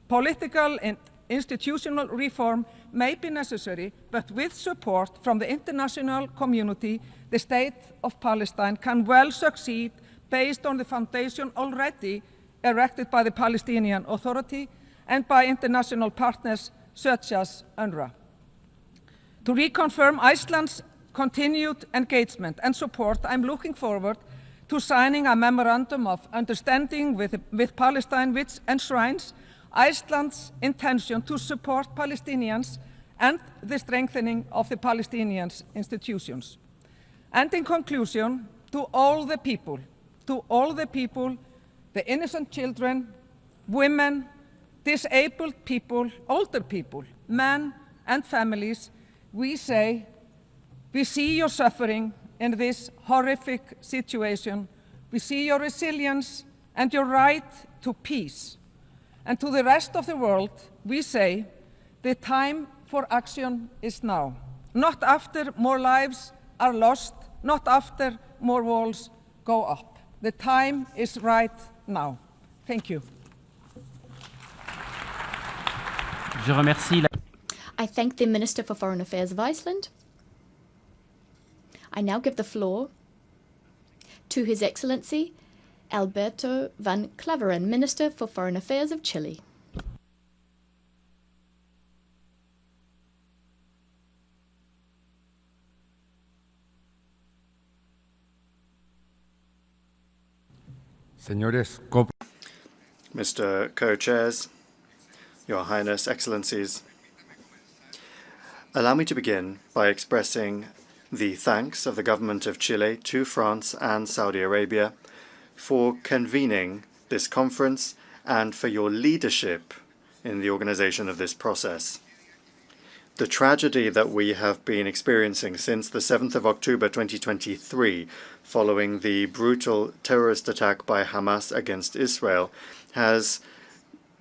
Political and institutional reform may be necessary, but with support from the international community, the state of Palestine can well succeed based on the foundation already erected by the Palestinian Authority and by international partners such as UNRWA. To reconfirm Iceland's continued engagement and support, I'm looking forward to signing a memorandum of understanding with Palestine, which enshrines Iceland's intention to support Palestinians and the strengthening of the Palestinian institutions. And in conclusion, to all the people, the innocent children, women, disabled people, older people, men and families, we say, we see your suffering in this horrific situation. We see your resilience and your right to peace. And to the rest of the world, we say, the time for action is now. Not after more lives are lost, not after more walls go up. The time is right now. Thank you. Je remercie I thank the Minister for Foreign Affairs of Iceland. I now give the floor to His Excellency Alberto van Claveren, Minister for Foreign Affairs of Chile. Mr. Co-Chairs, Your Highness, Excellencies, allow me to begin by expressing the thanks of the government of Chile to France and Saudi Arabia for convening this conference and for your leadership in the organization of this process. The tragedy that we have been experiencing since the 7th of October 2023, following the brutal terrorist attack by Hamas against Israel, has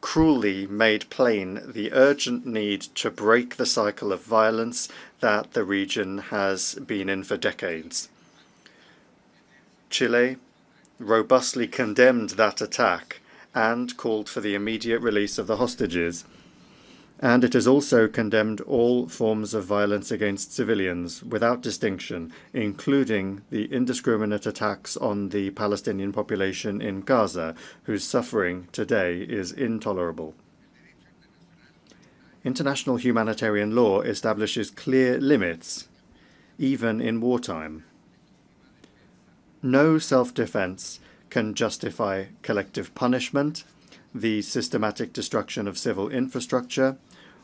cruelly made plain the urgent need to break the cycle of violence that the region has been in for decades. Chile robustly condemned that attack and called for the immediate release of the hostages. And it has also condemned all forms of violence against civilians without distinction, including the indiscriminate attacks on the Palestinian population in Gaza, whose suffering today is intolerable. International humanitarian law establishes clear limits, even in wartime. No self-defense can justify collective punishment, the systematic destruction of civil infrastructure,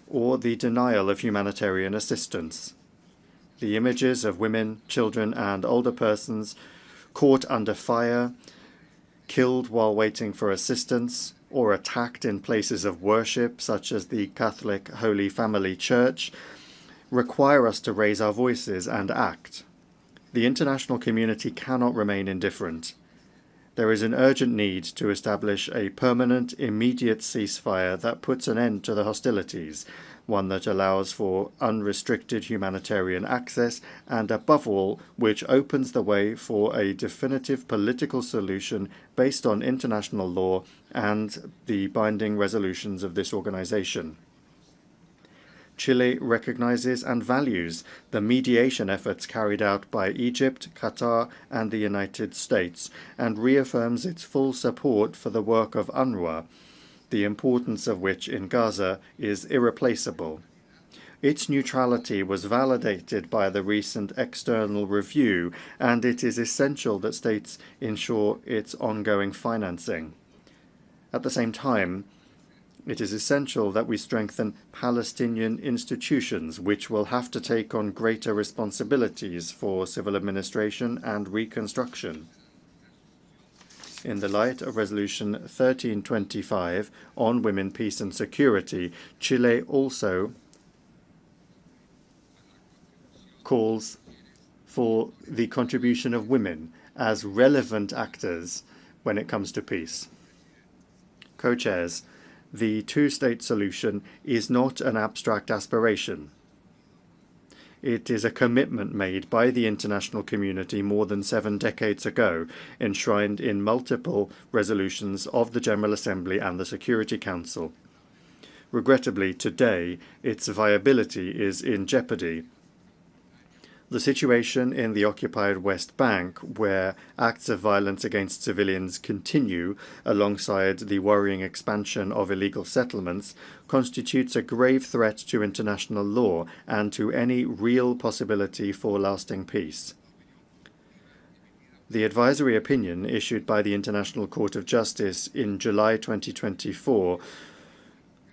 or the denial of humanitarian assistance. The images of women, children, and older persons caught under fire, killed while waiting for assistance, or attacked in places of worship, such as the Catholic Holy Family Church, require us to raise our voices and act. The international community cannot remain indifferent. There is an urgent need to establish a permanent, immediate ceasefire that puts an end to the hostilities, one that allows for unrestricted humanitarian access, and above all, which opens the way for a definitive political solution based on international law and the binding resolutions of this organization. Chile recognizes and values the mediation efforts carried out by Egypt, Qatar, and the United States, and reaffirms its full support for the work of UNRWA, the importance of which in Gaza is irreplaceable. Its neutrality was validated by the recent external review, and it is essential that states ensure its ongoing financing. At the same time, It is essential that we strengthen Palestinian institutions, which will have to take on greater responsibilities for civil administration and reconstruction. In the light of Resolution 1325 on women, peace and security, Chile also calls for the contribution of women as relevant actors when it comes to peace. Co-chairs, the two-state solution is not an abstract aspiration. It is a commitment made by the international community more than 7 decades ago, enshrined in multiple resolutions of the General Assembly and the Security Council. Regrettably, today, its viability is in jeopardy. The situation in the occupied West Bank, where acts of violence against civilians continue alongside the worrying expansion of illegal settlements, constitutes a grave threat to international law and to any real possibility for lasting peace. The advisory opinion issued by the International Court of Justice in July 2024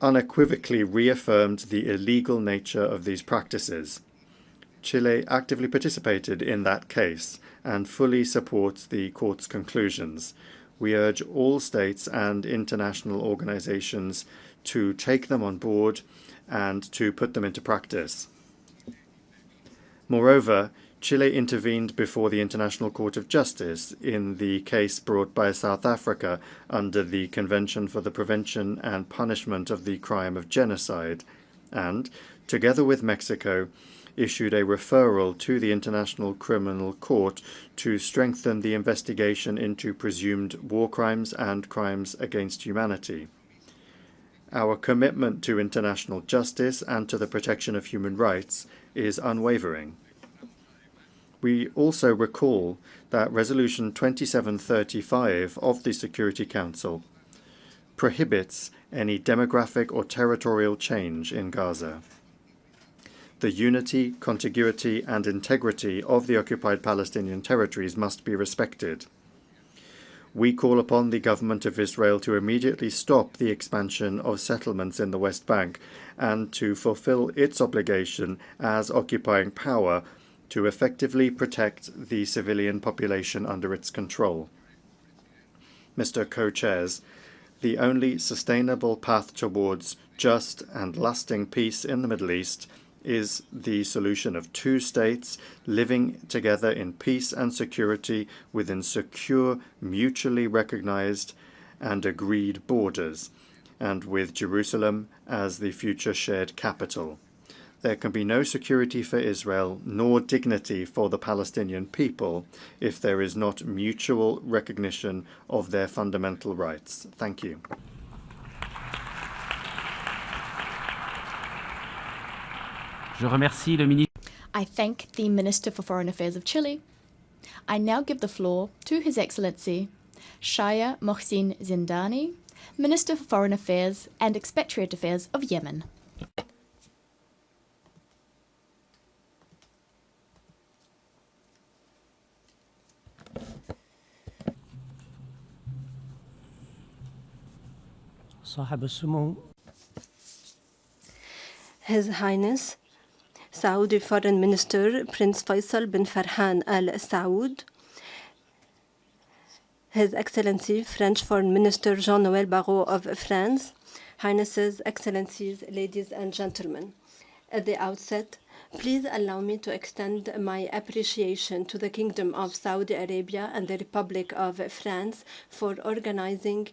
unequivocally reaffirmed the illegal nature of these practices. Chile actively participated in that case and fully supports the court's conclusions. We urge all states and international organizations to take them on board and to put them into practice. Moreover, Chile intervened before the International Court of Justice in the case brought by South Africa under the Convention for the Prevention and Punishment of the Crime of Genocide, and, together with Mexico, issued a referral to the International Criminal Court to strengthen the investigation into presumed war crimes and crimes against humanity. Our commitment to international justice and to the protection of human rights is unwavering. We also recall that Resolution 2735 of the Security Council prohibits any demographic or territorial change in Gaza. The unity, contiguity, and integrity of the occupied Palestinian territories must be respected. We call upon the government of Israel to immediately stop the expansion of settlements in the West Bank and to fulfill its obligation as occupying power to effectively protect the civilian population under its control. Mr. Co-Chairs, the only sustainable path towards just and lasting peace in the Middle East is the solution of two states living together in peace and security within secure, mutually recognized and agreed borders, and with Jerusalem as the future shared capital. There can be no security for Israel nor dignity for the Palestinian people if there is not mutual recognition of their fundamental rights. Thank you. I thank the Minister for Foreign Affairs of Chile. I now give the floor to His Excellency Shaya Mohsin Zindani, Minister for Foreign Affairs and Expatriate Affairs of Yemen. His Highness Saudi Foreign Minister Prince Faisal bin Farhan Al Saud, His Excellency French Foreign Minister Jean-Noël Barrot of France, Highnesses, Excellencies, ladies and gentlemen. At the outset, please allow me to extend my appreciation to the Kingdom of Saudi Arabia and the Republic of France for organizing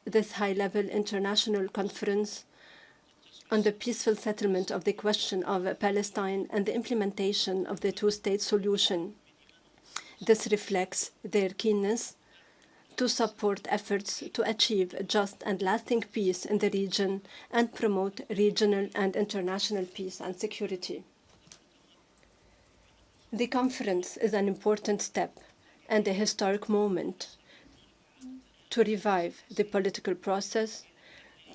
this high-level international conference on the peaceful settlement of the question of Palestine and the implementation of the two-state solution. This reflects their keenness to support efforts to achieve just and lasting peace in the region and promote regional and international peace and security. The conference is an important step and a historic moment to revive the political process,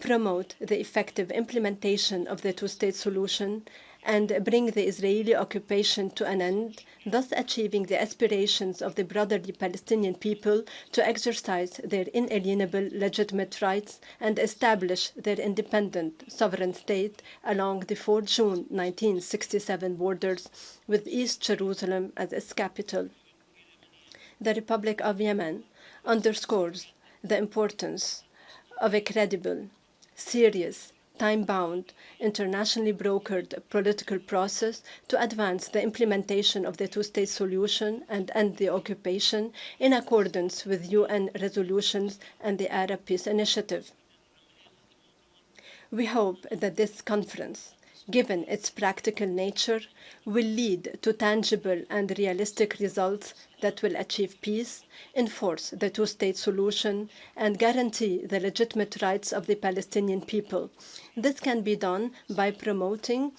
promote the effective implementation of the two-state solution, and bring the Israeli occupation to an end, thus achieving the aspirations of the brotherly Palestinian people to exercise their inalienable legitimate rights and establish their independent sovereign state along the 4 June 1967 borders with East Jerusalem as its capital. The Republic of Yemen underscores the importance of a credible, serious, time-bound, internationally brokered political process to advance the implementation of the two-state solution and end the occupation in accordance with UN resolutions and the Arab Peace Initiative. We hope that this conference, given its practical nature, will lead to tangible and realistic results that will achieve peace, enforce the two-state solution, and guarantee the legitimate rights of the Palestinian people. This can be done by promoting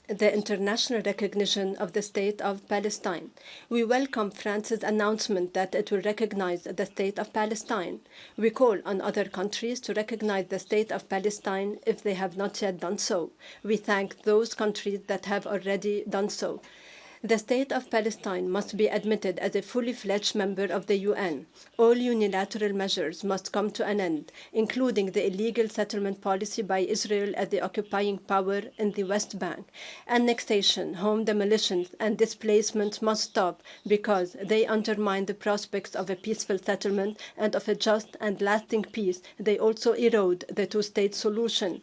the international recognition of the State of Palestine. We welcome France's announcement that it will recognize the State of Palestine. We call on other countries to recognize the State of Palestine if they have not yet done so. We thank those countries that have already done so. The State of Palestine must be admitted as a fully fledged member of the UN. All unilateral measures must come to an end, including the illegal settlement policy by Israel as the occupying power in the West Bank. Annexation, home demolitions, and displacement must stop because they undermine the prospects of a peaceful settlement and of a just and lasting peace. They also erode the two-state solution.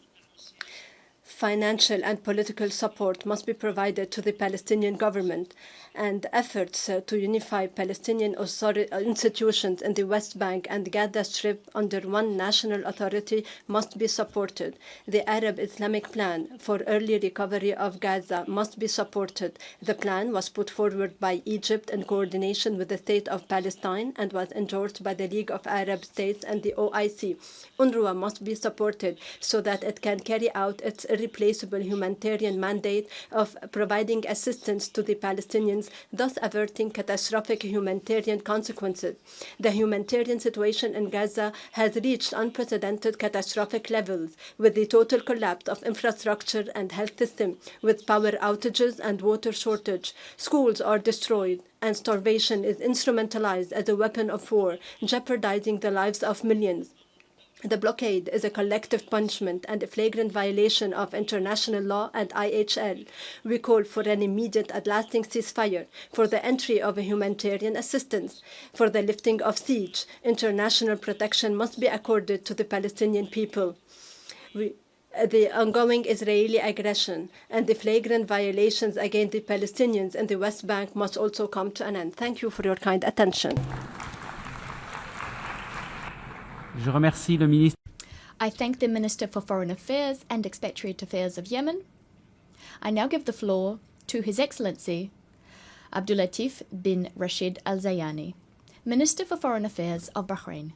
Financial and political support must be provided to the Palestinian government, and efforts to unify Palestinian institutions in the West Bank and Gaza Strip under one national authority must be supported. The Arab Islamic Plan for early recovery of Gaza must be supported. The plan was put forward by Egypt in coordination with the State of Palestine and was endorsed by the League of Arab States and the OIC. UNRWA must be supported so that it can carry out its irreplaceable humanitarian mandate of providing assistance to the Palestinians, thus averting catastrophic humanitarian consequences. The humanitarian situation in Gaza has reached unprecedented catastrophic levels, with the total collapse of infrastructure and health system, with power outages and water shortage. Schools are destroyed, and starvation is instrumentalized as a weapon of war, jeopardizing the lives of millions. The blockade is a collective punishment and a flagrant violation of international law and IHL. We call for an immediate and lasting ceasefire, for the entry of humanitarian assistance, for the lifting of siege. International protection must be accorded to the Palestinian people. The ongoing Israeli aggression and the flagrant violations against the Palestinians in the West Bank must also come to an end. Thank you for your kind attention. Je remercie le ministre. I thank the Minister for Foreign Affairs and Expatriate Affairs of Yemen. I now give the floor to His Excellency Abdulatif bin Rashid Al Zayani, Minister for Foreign Affairs of Bahrain.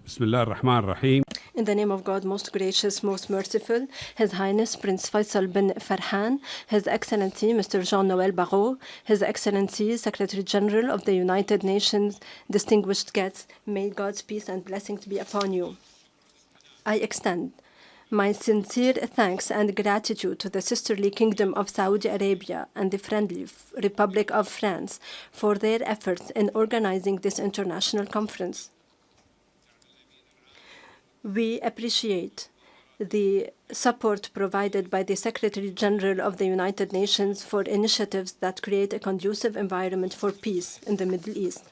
Bismillah ar-Rahman ar-Rahim. In the name of God, most gracious, most merciful, His Highness Prince Faisal bin Farhan, His Excellency Mr. Jean-Noël Barrot, His Excellency Secretary General of the United Nations, distinguished guests, may God's peace and blessings be upon you. I extend my sincere thanks and gratitude to the sisterly Kingdom of Saudi Arabia and the friendly Republic of France for their efforts in organizing this international conference. We appreciate the support provided by the Secretary General of the United Nations for initiatives that create a conducive environment for peace in the Middle East.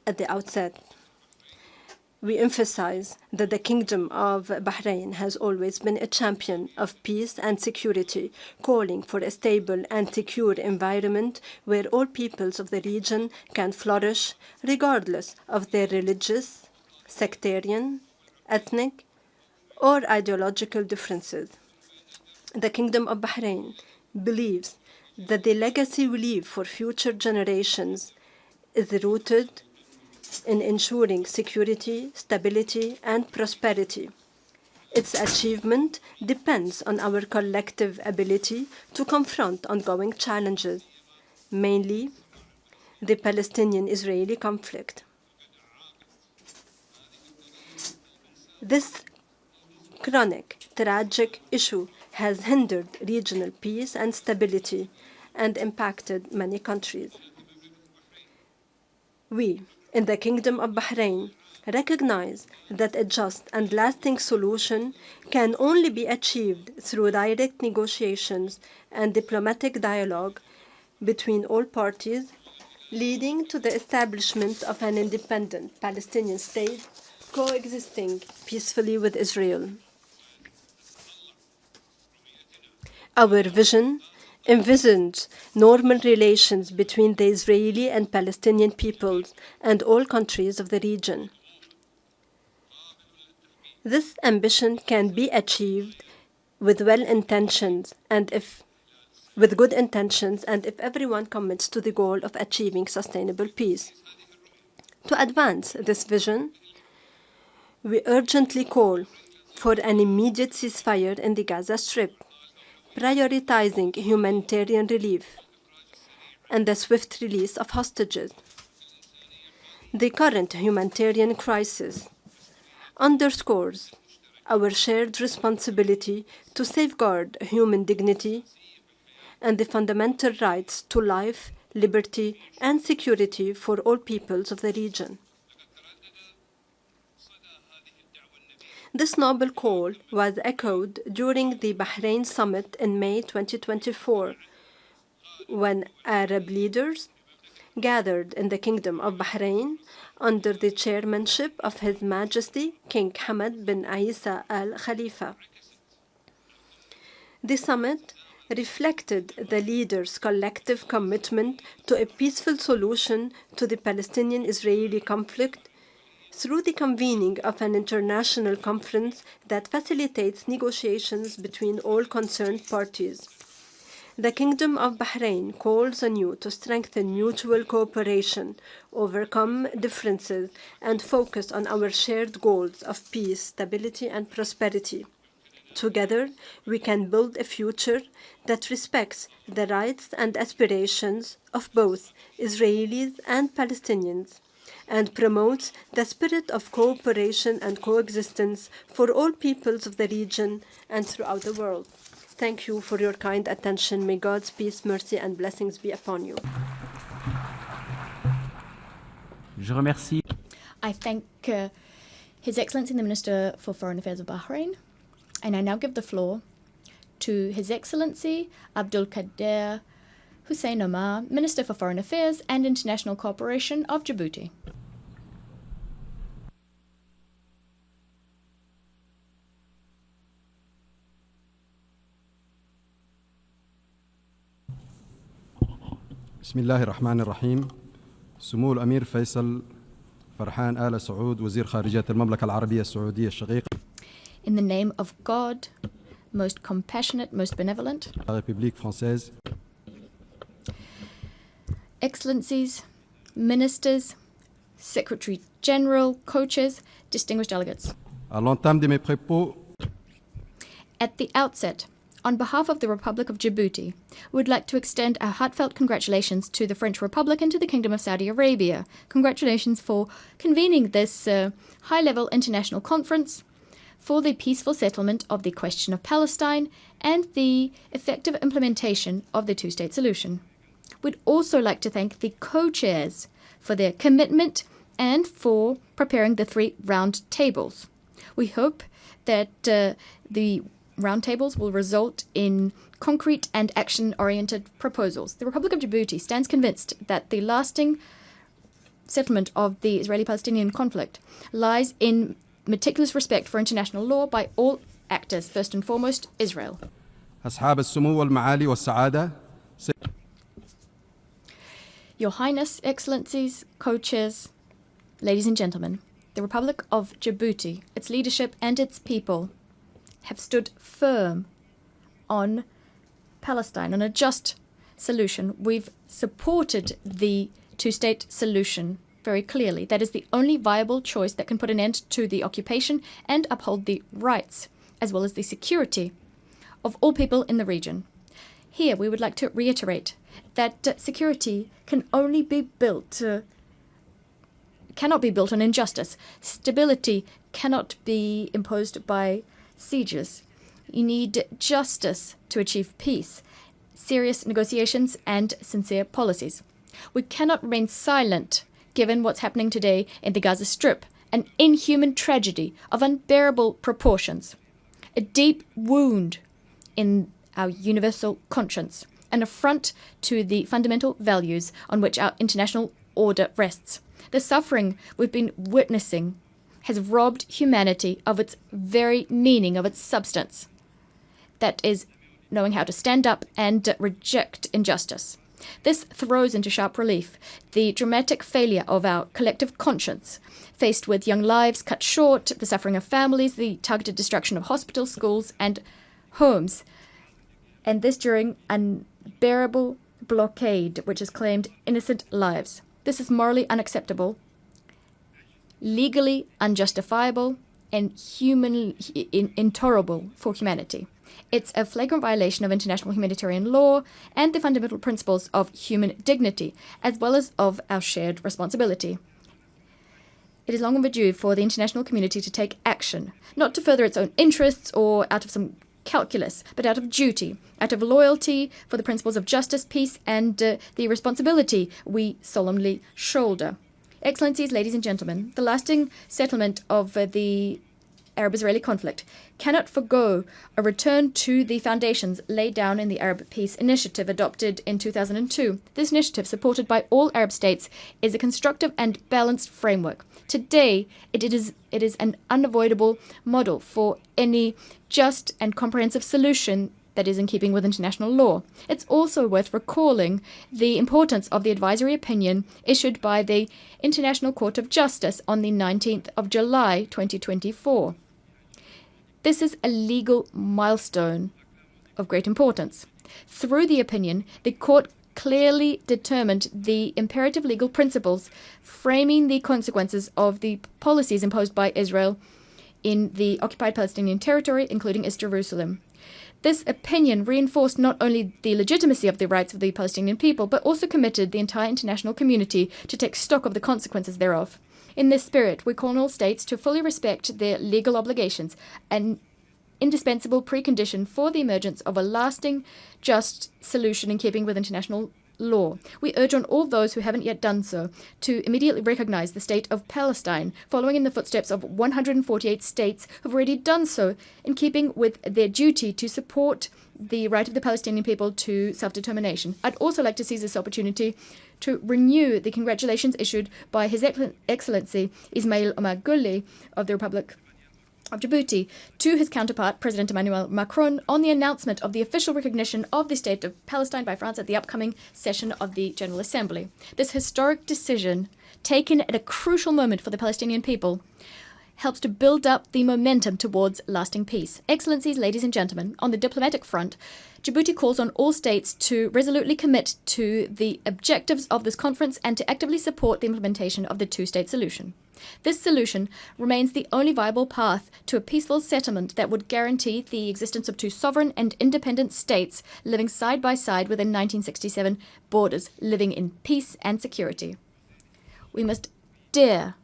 At the outset, we emphasize that the Kingdom of Bahrain has always been a champion of peace and security, calling for a stable and secure environment where all peoples of the region can flourish regardless of their religious, sectarian, ethnic, or ideological differences. The Kingdom of Bahrain believes that the legacy we leave for future generations is rooted in ensuring security, stability, and prosperity. Its achievement depends on our collective ability to confront ongoing challenges, mainly the Palestinian-Israeli conflict. This chronic, tragic issue has hindered regional peace and stability and impacted many countries. We, in the Kingdom of Bahrain, recognize that a just and lasting solution can only be achieved through direct negotiations and diplomatic dialogue between all parties, leading to the establishment of an independent Palestinian state coexisting peacefully with Israel. Our vision envisions normal relations between the Israeli and Palestinian peoples and all countries of the region. This ambition can be achieved with good intentions and if everyone commits to the goal of achieving sustainable peace. To advance this vision, we urgently call for an immediate ceasefire in the Gaza Strip, prioritizing humanitarian relief and the swift release of hostages. The current humanitarian crisis underscores our shared responsibility to safeguard human dignity and the fundamental rights to life, liberty, and security for all peoples of the region. This noble call was echoed during the Bahrain summit in May 2024, when Arab leaders gathered in the Kingdom of Bahrain under the chairmanship of His Majesty King Hamad bin Isa Al Khalifa. The summit reflected the leaders' collective commitment to a peaceful solution to the Palestinian-Israeli conflict through the convening of an international conference that facilitates negotiations between all concerned parties. The Kingdom of Bahrain calls on you to strengthen mutual cooperation, overcome differences, and focus on our shared goals of peace, stability, and prosperity. Together, we can build a future that respects the rights and aspirations of both Israelis and Palestinians, and promotes the spirit of cooperation and coexistence for all peoples of the region and throughout the world. Thank you for your kind attention. May God's peace, mercy, and blessings be upon you. Je remercie. I thank His Excellency the Minister for Foreign Affairs of Bahrain, and I now give the floor to His Excellency Abdul Qadir Hussein Omar, Minister for Foreign Affairs and International Cooperation of Djibouti. بسم الله الرحمن الرحيم. سمو الأمير فيصل فرحان آل سعود وزير خارجية المملكة العربية السعودية الشقيقة. In the name of God, most compassionate, most benevolent, La République française. Excellencies, Ministers, Secretary General, co-chairs, distinguished delegates. À l'entame de mes propos, At the outset, on behalf of the Republic of Djibouti, we would like to extend our heartfelt congratulations to the French Republic and to the Kingdom of Saudi Arabia. Congratulations for convening this high-level international conference for the peaceful settlement of the question of Palestine and the effective implementation of the two-state solution. We'd also like to thank the co-chairs for their commitment and for preparing the 3 round tables. We hope that the roundtables will result in concrete and action-oriented proposals. The Republic of Djibouti stands convinced that the lasting settlement of the Israeli-Palestinian conflict lies in meticulous respect for international law by all actors, first and foremost, Israel. أصحاب السمو والمعالي والسعادة. Your Highness, Excellencies, co-chairs, ladies and gentlemen, the Republic of Djibouti, its leadership and its people have stood firm on Palestine on a just solution. We've supported the two-state solution very clearly. That is the only viable choice that can put an end to the occupation and uphold the rights, as well as the security of all people in the region. Here, we would like to reiterate that security can only be built, cannot be built on injustice. Stability cannot be imposed by sieges. You need justice to achieve peace, serious negotiations, and sincere policies. We cannot remain silent given what's happening today in the Gaza Strip, an inhuman tragedy of unbearable proportions, a deep wound in our universal conscience, an affront to the fundamental values on which our international order rests. The suffering we've been witnessing has robbed humanity of its very meaning, of its substance. That is, knowing how to stand up and reject injustice. This throws into sharp relief the dramatic failure of our collective conscience, faced with young lives cut short, the suffering of families, the targeted destruction of hospitals, schools, and homes, and this during an unbearable blockade which has claimed innocent lives. This is morally unacceptable, legally unjustifiable, and humanly intolerable for humanity. It's a flagrant violation of international humanitarian law and the fundamental principles of human dignity, as well as of our shared responsibility. It is long overdue for the international community to take action, not to further its own interests or out of some calculus, but out of duty, out of loyalty for the principles of justice, peace, and the responsibility we solemnly shoulder. Excellencies, ladies and gentlemen, the lasting settlement of the Arab-Israeli conflict cannot forgo a return to the foundations laid down in the Arab Peace Initiative adopted in 2002. This initiative, supported by all Arab states, is a constructive and balanced framework. Today, it is an unavoidable model for any just and comprehensive solution that is in keeping with international law. It's also worth recalling the importance of the advisory opinion issued by the International Court of Justice on the 19th of July 2024. This is a legal milestone of great importance. Through the opinion, the court clearly determined the imperative legal principles framing the consequences of the policies imposed by Israel in the occupied Palestinian territory, including East Jerusalem. This opinion reinforced not only the legitimacy of the rights of the Palestinian people, but also committed the entire international community to take stock of the consequences thereof. In this spirit, we call on all states to fully respect their legal obligations, an indispensable precondition for the emergence of a lasting, just solution in keeping with international law. We urge on all those who haven't yet done so to immediately recognize the state of Palestine, following in the footsteps of 148 states who have already done so, in keeping with their duty to support the right of the Palestinian people to self-determination. I'd also like to seize this opportunity to renew the congratulations issued by His Excellency Ismail Omar Guelleh of the Republic of Djibouti to his counterpart, President Emmanuel Macron, on the announcement of the official recognition of the State of Palestine by France at the upcoming session of the General Assembly. This historic decision, taken at a crucial moment for the Palestinian people, helps to build up the momentum towards lasting peace. Excellencies, ladies and gentlemen, on the diplomatic front, Djibouti calls on all states to resolutely commit to the objectives of this conference and to actively support the implementation of the two-state solution. This solution remains the only viable path to a peaceful settlement that would guarantee the existence of two sovereign and independent states living side by side within 1967 borders, living in peace and security. We must dare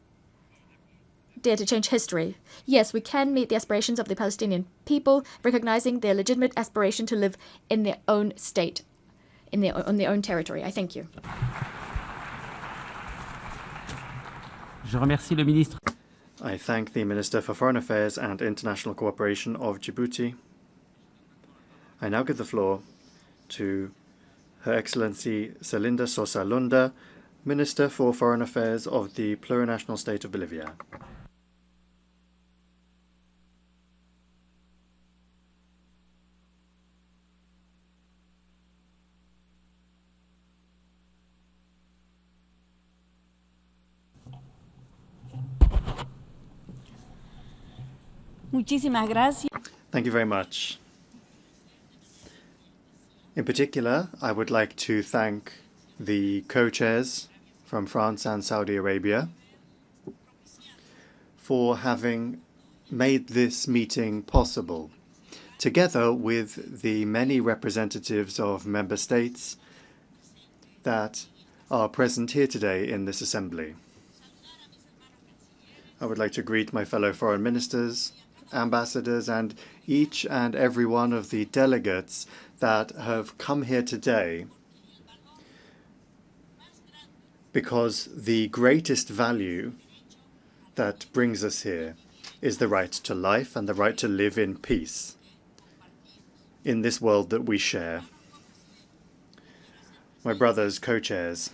to change history. Yes, we can meet the aspirations of the Palestinian people, recognizing their legitimate aspiration to live in their own state, on their own territory. I thank you. Je remercie le ministre. I thank the Minister for Foreign Affairs and International Cooperation of Djibouti. I now give the floor to Her Excellency Selinda Sosa Lunda, Minister for Foreign Affairs of the Plurinational State of Bolivia. Muchísimas gracias. Thank you very much. In particular, I would like to thank the co-chairs from France and Saudi Arabia for having made this meeting possible, together with the many representatives of member states that are present here today in this assembly. I would like to greet my fellow foreign ministers, ambassadors, and each and every one of the delegates that have come here today, because the greatest value that brings us here is the right to life and the right to live in peace in this world that we share. My brothers, co-chairs,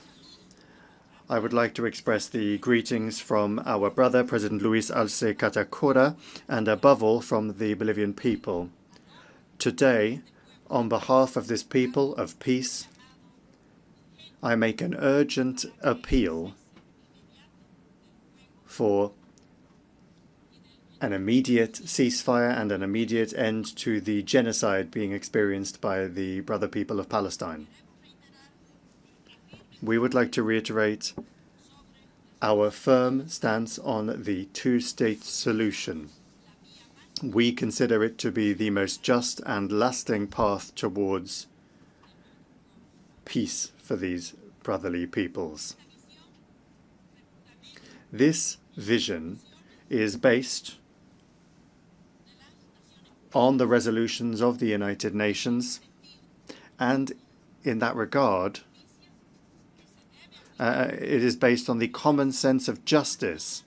I would like to express the greetings from our brother, President Luis Arce Catacora, and above all from the Bolivian people. Today, on behalf of this people of peace, I make an urgent appeal for an immediate ceasefire and an immediate end to the genocide being experienced by the brother people of Palestine. We would like to reiterate our firm stance on the two-state solution. We consider it to be the most just and lasting path towards peace for these brotherly peoples. This vision is based on the resolutions of the United Nations, and in that regard, it is based on the common sense of justice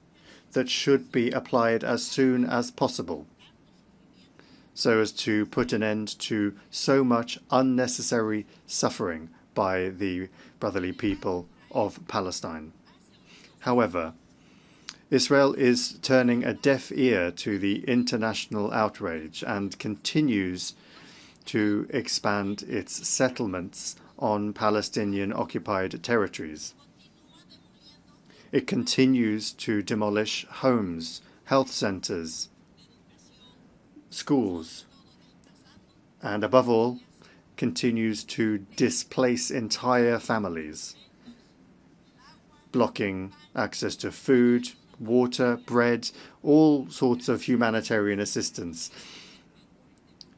that should be applied as soon as possible, so as to put an end to so much unnecessary suffering by the brotherly people of Palestine. However, Israel is turning a deaf ear to the international outrage and continues to expand its settlements on Palestinian-occupied territories. It continues to demolish homes, health centers, schools, and above all, continues to displace entire families, blocking access to food, water, bread, all sorts of humanitarian assistance.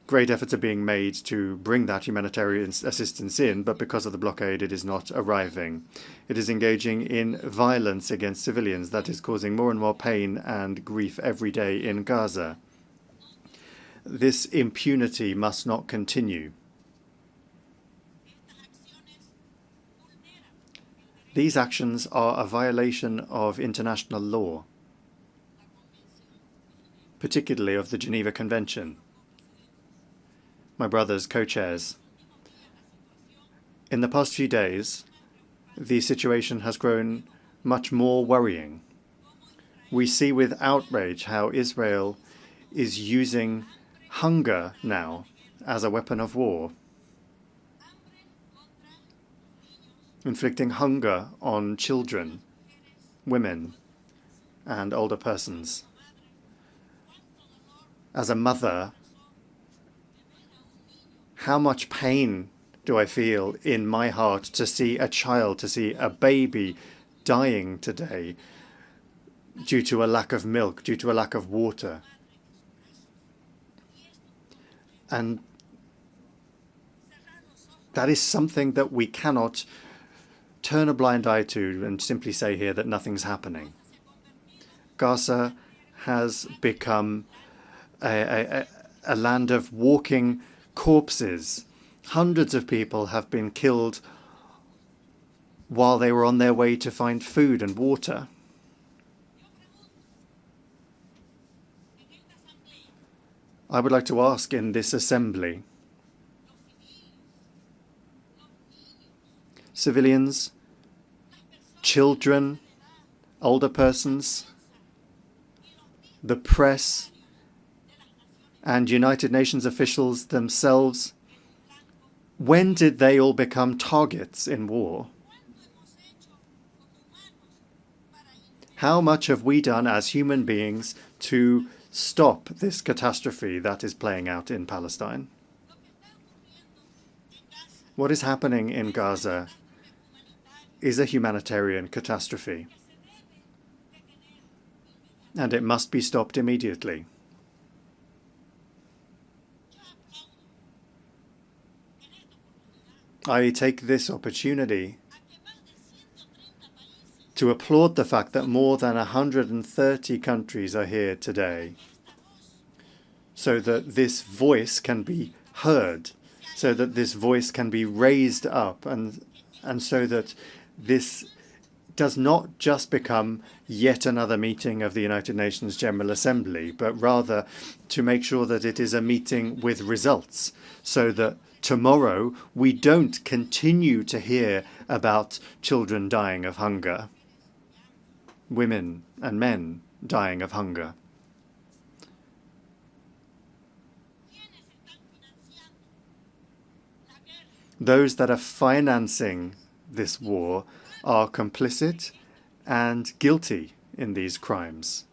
Great efforts are being made to bring that humanitarian assistance in, but because of the blockade, it is not arriving. It is engaging in violence against civilians that is causing more and more pain and grief every day in Gaza. This impunity must not continue. These actions are a violation of international law, particularly of the Geneva Convention. My brothers, co-chairs, in the past few days, the situation has grown much more worrying. We see with outrage how Israel is using hunger now as a weapon of war, inflicting hunger on children, women, and older persons. As a mother, how much pain do I feel in my heart to see a child, to see a baby dying today due to a lack of milk, due to a lack of water. And that is something that we cannot turn a blind eye to and simply say here that nothing's happening. Gaza has become a land of walking corpses. Hundreds of people have been killed while they were on their way to find food and water. I would like to ask in this assembly, civilians, children, older persons, the press, and United Nations officials themselves, when did they all become targets in war? How much have we done as human beings to stop this catastrophe that is playing out in Palestine? What is happening in Gaza is a humanitarian catastrophe, and it must be stopped immediately. I take this opportunity to applaud the fact that more than 130 countries are here today, so that this voice can be heard, so that this voice can be raised up, and so that this does not just become yet another meeting of the United Nations General Assembly, but rather to make sure that it is a meeting with results, so that tomorrow we don't continue to hear about children dying of hunger, women and men dying of hunger. Those that are financing this war are complicit and guilty in these crimes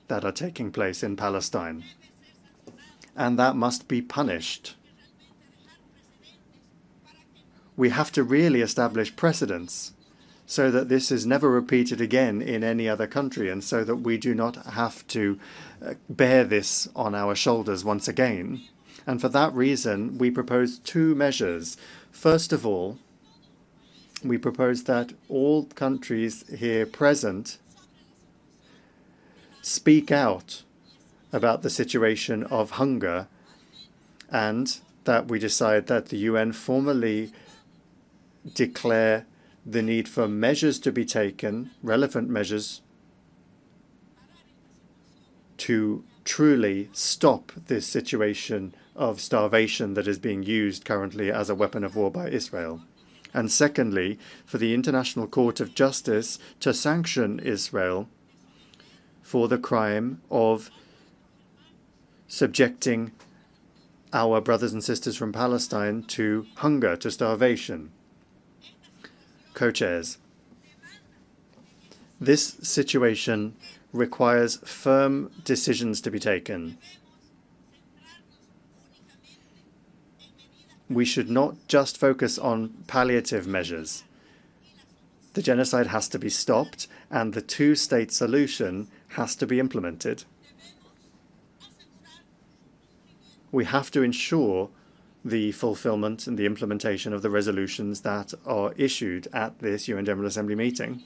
that are taking place in Palestine, and that must be punished. We have to really establish precedents so that this is never repeated again in any other country, and so that we do not have to bear this on our shoulders once again. And for that reason, we propose two measures. First of all, we propose that all countries here present speak out about the situation of hunger, and that we decide that the UN formally declare the need for measures to be taken, relevant measures, to truly stop this situation of starvation that is being used currently as a weapon of war by Israel. And secondly, for the International Court of Justice to sanction Israel for the crime of subjecting our brothers and sisters from Palestine to hunger, to starvation. Co-chairs, this situation requires firm decisions to be taken. We should not just focus on palliative measures. The genocide has to be stopped, and the two-state solution has to be implemented. We have to ensure the fulfillment and the implementation of the resolutions that are issued at this UN General Assembly meeting.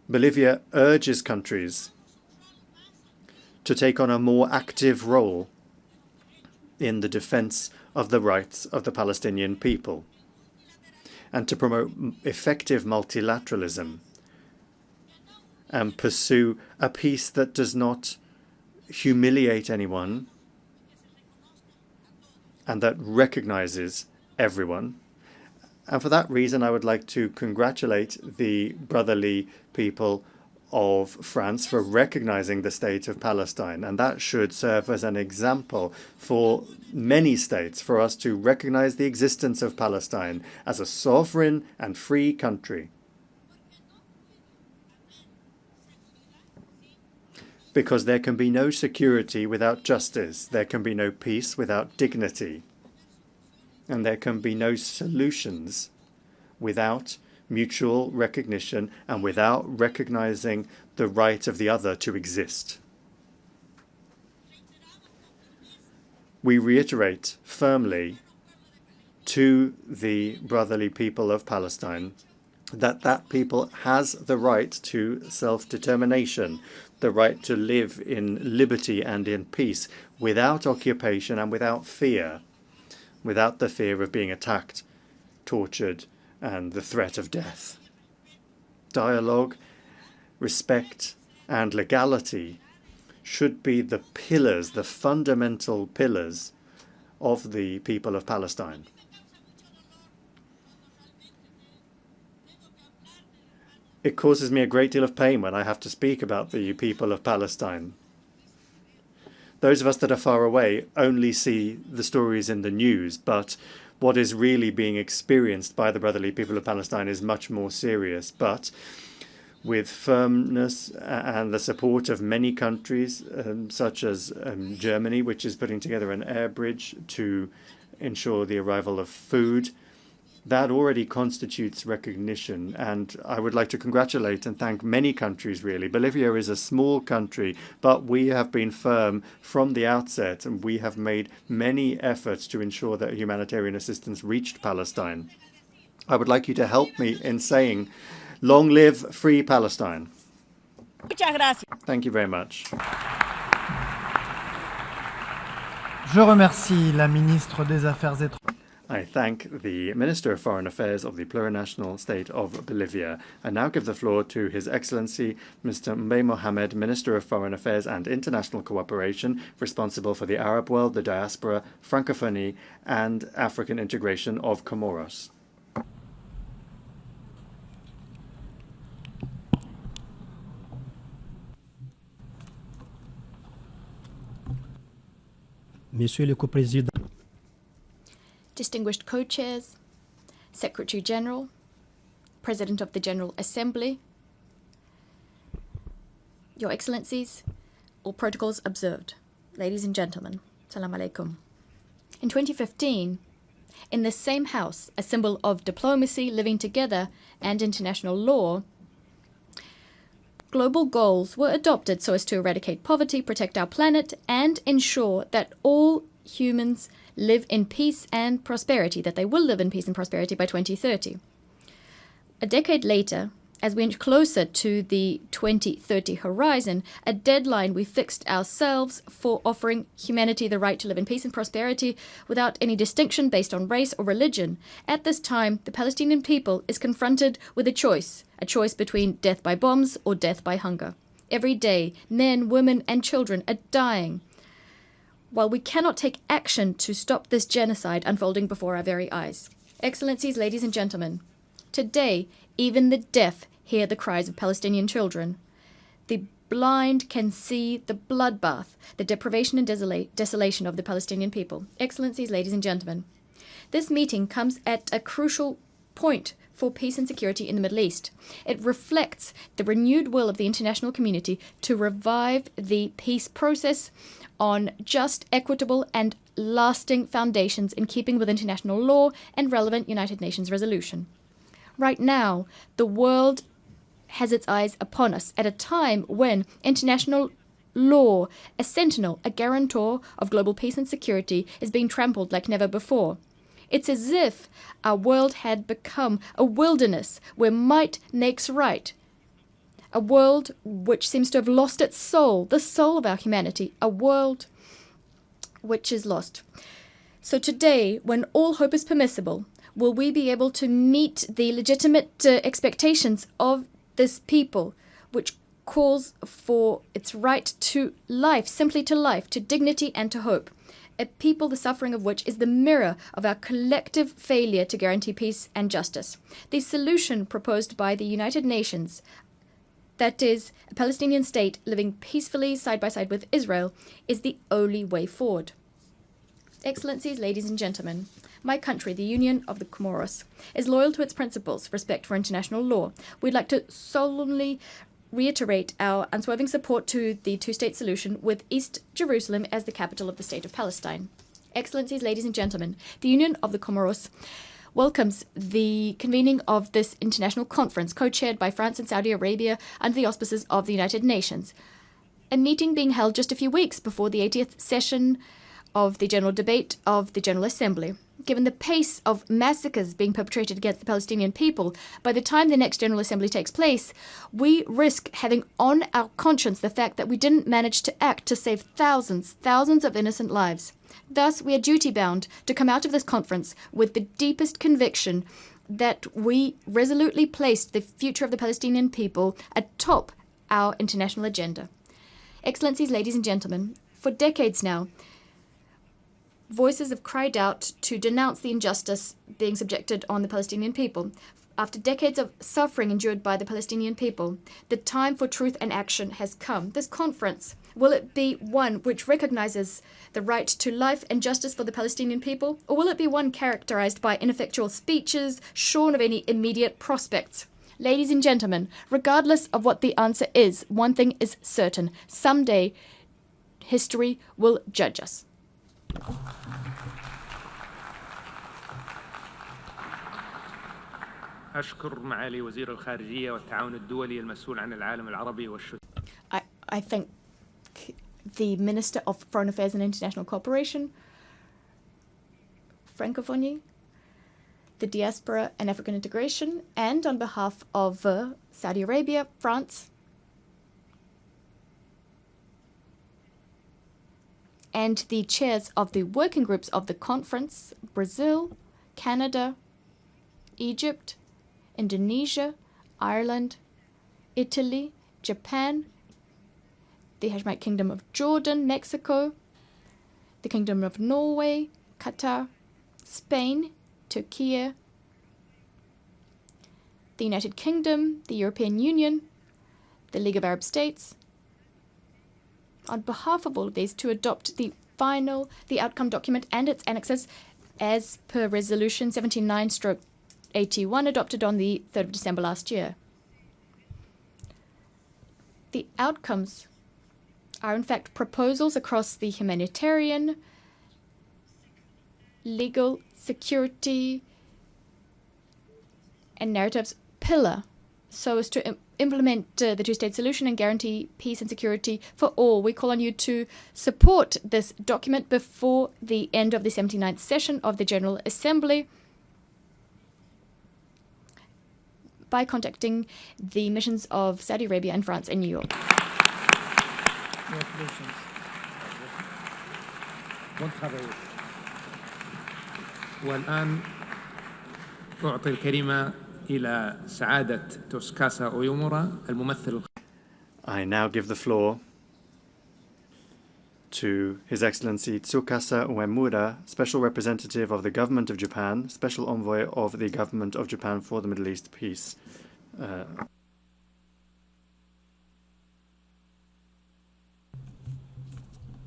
Bolivia urges countries to take on a more active role in the defense of the rights of the Palestinian people, and to promote effective multilateralism and pursue a peace that does not humiliate anyone and that recognizes everyone. And for that reason, I would like to congratulate the brotherly people of France for recognizing the state of Palestine. And that should serve as an example for many states, for us to recognize the existence of Palestine as a sovereign and free country. Because there can be no security without justice, there can be no peace without dignity, and there can be no solutions without mutual recognition and without recognizing the right of the other to exist. We reiterate firmly to the brotherly people of Palestine that that people has the right to self-determination, the right to live in liberty and in peace, without occupation and without fear, without the fear of being attacked, tortured, and the threat of death. Dialogue, respect, and legality should be the pillars, the fundamental pillars of the people of Palestine. It causes me a great deal of pain when I have to speak about the people of Palestine. Those of us that are far away only see the stories in the news, but what is really being experienced by the brotherly people of Palestine is much more serious. But with firmness and the support of many countries, such as Germany, which is putting together an air bridge to ensure the arrival of food. That already constitutes recognition, and I would like to congratulate and thank many countries, really. Bolivia is a small country, but we have been firm from the outset, and we have made many efforts to ensure that humanitarian assistance reached Palestine. I would like you to help me in saying, long live free Palestine. Thank you very much. Je remercie la ministre des Affaires étrangères. I thank the Minister of Foreign Affairs of the plurinational state of Bolivia. I now give the floor to His Excellency Mr. Mbaye Mohamed, Minister of Foreign Affairs and International Cooperation, responsible for the Arab world, the diaspora, Francophonie, and African integration of Comoros. Monsieur le Co-Président, Distinguished co-chairs, Secretary General, President of the General Assembly, Your Excellencies, all protocols observed. Ladies and gentlemen, Salam alaikum. In 2015, in this same house, a symbol of diplomacy, living together, and international law, global goals were adopted so as to eradicate poverty, protect our planet, and ensure that all humans live in peace and prosperity, that they will live in peace and prosperity by 2030. A decade later, as we inch closer to the 2030 horizon, a deadline we fixed ourselves for offering humanity the right to live in peace and prosperity without any distinction based on race or religion. At this time, the Palestinian people is confronted with a choice between death by bombs or death by hunger. Every day, men, women, and children are dying, while we cannot take action to stop this genocide unfolding before our very eyes. Excellencies, ladies and gentlemen, today, even the deaf hear the cries of Palestinian children. The blind can see the bloodbath, the deprivation and desolation of the Palestinian people. Excellencies, ladies and gentlemen, this meeting comes at a crucial point for peace and security in the Middle East. It reflects the renewed will of the international community to revive the peace process on just, equitable, and lasting foundations in keeping with international law and relevant United Nations resolution. Right now, the world has its eyes upon us at a time when international law, a sentinel, a guarantor of global peace and security, is being trampled like never before. It's as if our world had become a wilderness where might makes right. A world which seems to have lost its soul, the soul of our humanity, a world which is lost. So today, when all hope is permissible, will we be able to meet the legitimate expectations of this people, which calls for its right to life, simply to life, to dignity and to hope. A people the suffering of which is the mirror of our collective failure to guarantee peace and justice. The solution proposed by the United Nations, that is, a Palestinian state living peacefully side by side with Israel, is the only way forward. Excellencies, ladies and gentlemen, my country, the Union of the Comoros, is loyal to its principles, respect for international law. We'd like to solemnly reiterate our unswerving support to the two-state solution with East Jerusalem as the capital of the state of Palestine. Excellencies, ladies and gentlemen, the Union of the Comoros welcomes the convening of this international conference, co-chaired by France and Saudi Arabia under the auspices of the United Nations. A meeting being held just a few weeks before the 80th session of the General Debate of the General Assembly. Given the pace of massacres being perpetrated against the Palestinian people, by the time the next General Assembly takes place, we risk having on our conscience the fact that we didn't manage to act to save thousands of innocent lives. Thus, we are duty-bound to come out of this conference with the deepest conviction that we resolutely placed the future of the Palestinian people atop our international agenda. Excellencies, ladies and gentlemen, for decades now, voices have cried out to denounce the injustice being subjected on the Palestinian people. After decades of suffering endured by the Palestinian people, the time for truth and action has come. This conference, will it be one which recognizes the right to life and justice for the Palestinian people, or will it be one characterized by ineffectual speeches, shorn of any immediate prospects? Ladies and gentlemen, regardless of what the answer is, one thing is certain. Someday, history will judge us. أشكر معالي وزير الخارجية والتعاون الدولي المسؤول عن العالم العربي والشتى. I thank the Minister of Foreign Affairs and International Cooperation, Francophonie, the Diaspora and African Integration, and on behalf of Saudi Arabia, France, and the chairs of the working groups of the conference, Brazil, Canada, Egypt, Indonesia, Ireland, Italy, Japan, the Hashemite Kingdom of Jordan, Mexico, the Kingdom of Norway, Qatar, Spain, Turkey, the United Kingdom, the European Union, the League of Arab States, on behalf of all of these, to adopt the outcome document and its annexes as per Resolution 79/81 adopted on the 3rd of December last year. The outcomes are in fact proposals across the humanitarian, legal, security, and narratives pillar, so as to implement the two-state solution and guarantee peace and security for all. We call on you to support this document before the end of the 79th session of the General Assembly by contacting the missions of Saudi Arabia and France in New York. Congratulations. Bon travail. والآن أعطي الكلمة إلى سعادة توسكاسا أويومورا الممثل. I now give the floor to His Excellency Tsukasa Uemura, Special Representative of the Government of Japan, Special Envoy of the Government of Japan for the Middle East Peace.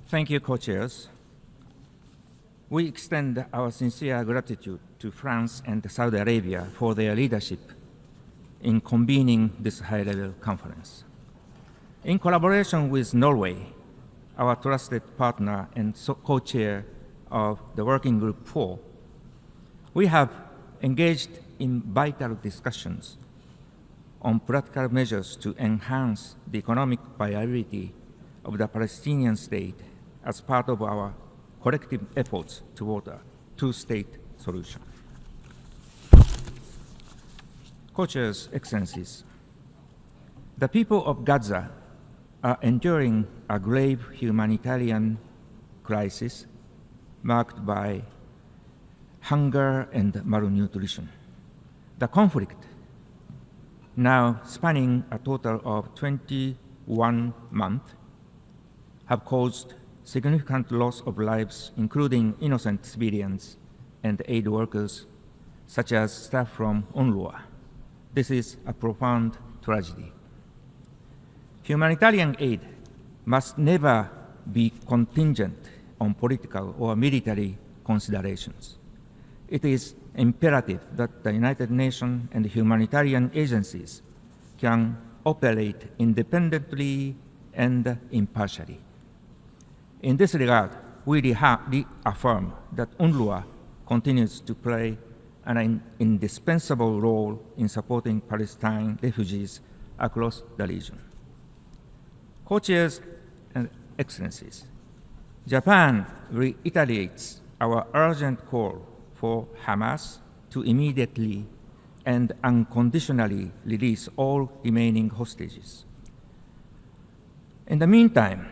Thank you, co-chairs. We extend our sincere gratitude to France and Saudi Arabia for their leadership in convening this high-level conference. In collaboration with Norway, our trusted partner and co-chair of the Working Group 4, we have engaged in vital discussions on practical measures to enhance the economic viability of the Palestinian state as part of our collective efforts toward a two-state solution. Co-chairs, Excellencies, the people of Gaza are enduring a grave humanitarian crisis marked by hunger and malnutrition. The conflict, now spanning a total of 21 months, have caused significant loss of lives, including innocent civilians and aid workers, such as staff from UNRWA. This is a profound tragedy. Humanitarian aid must never be contingent on political or military considerations. It is imperative that the United Nations and humanitarian agencies can operate independently and impartially. In this regard, we reaffirm that UNRWA continues to play an indispensable role in supporting Palestine refugees across the region. Co-chairs and Excellencies, Japan reiterates our urgent call for Hamas to immediately and unconditionally release all remaining hostages. In the meantime,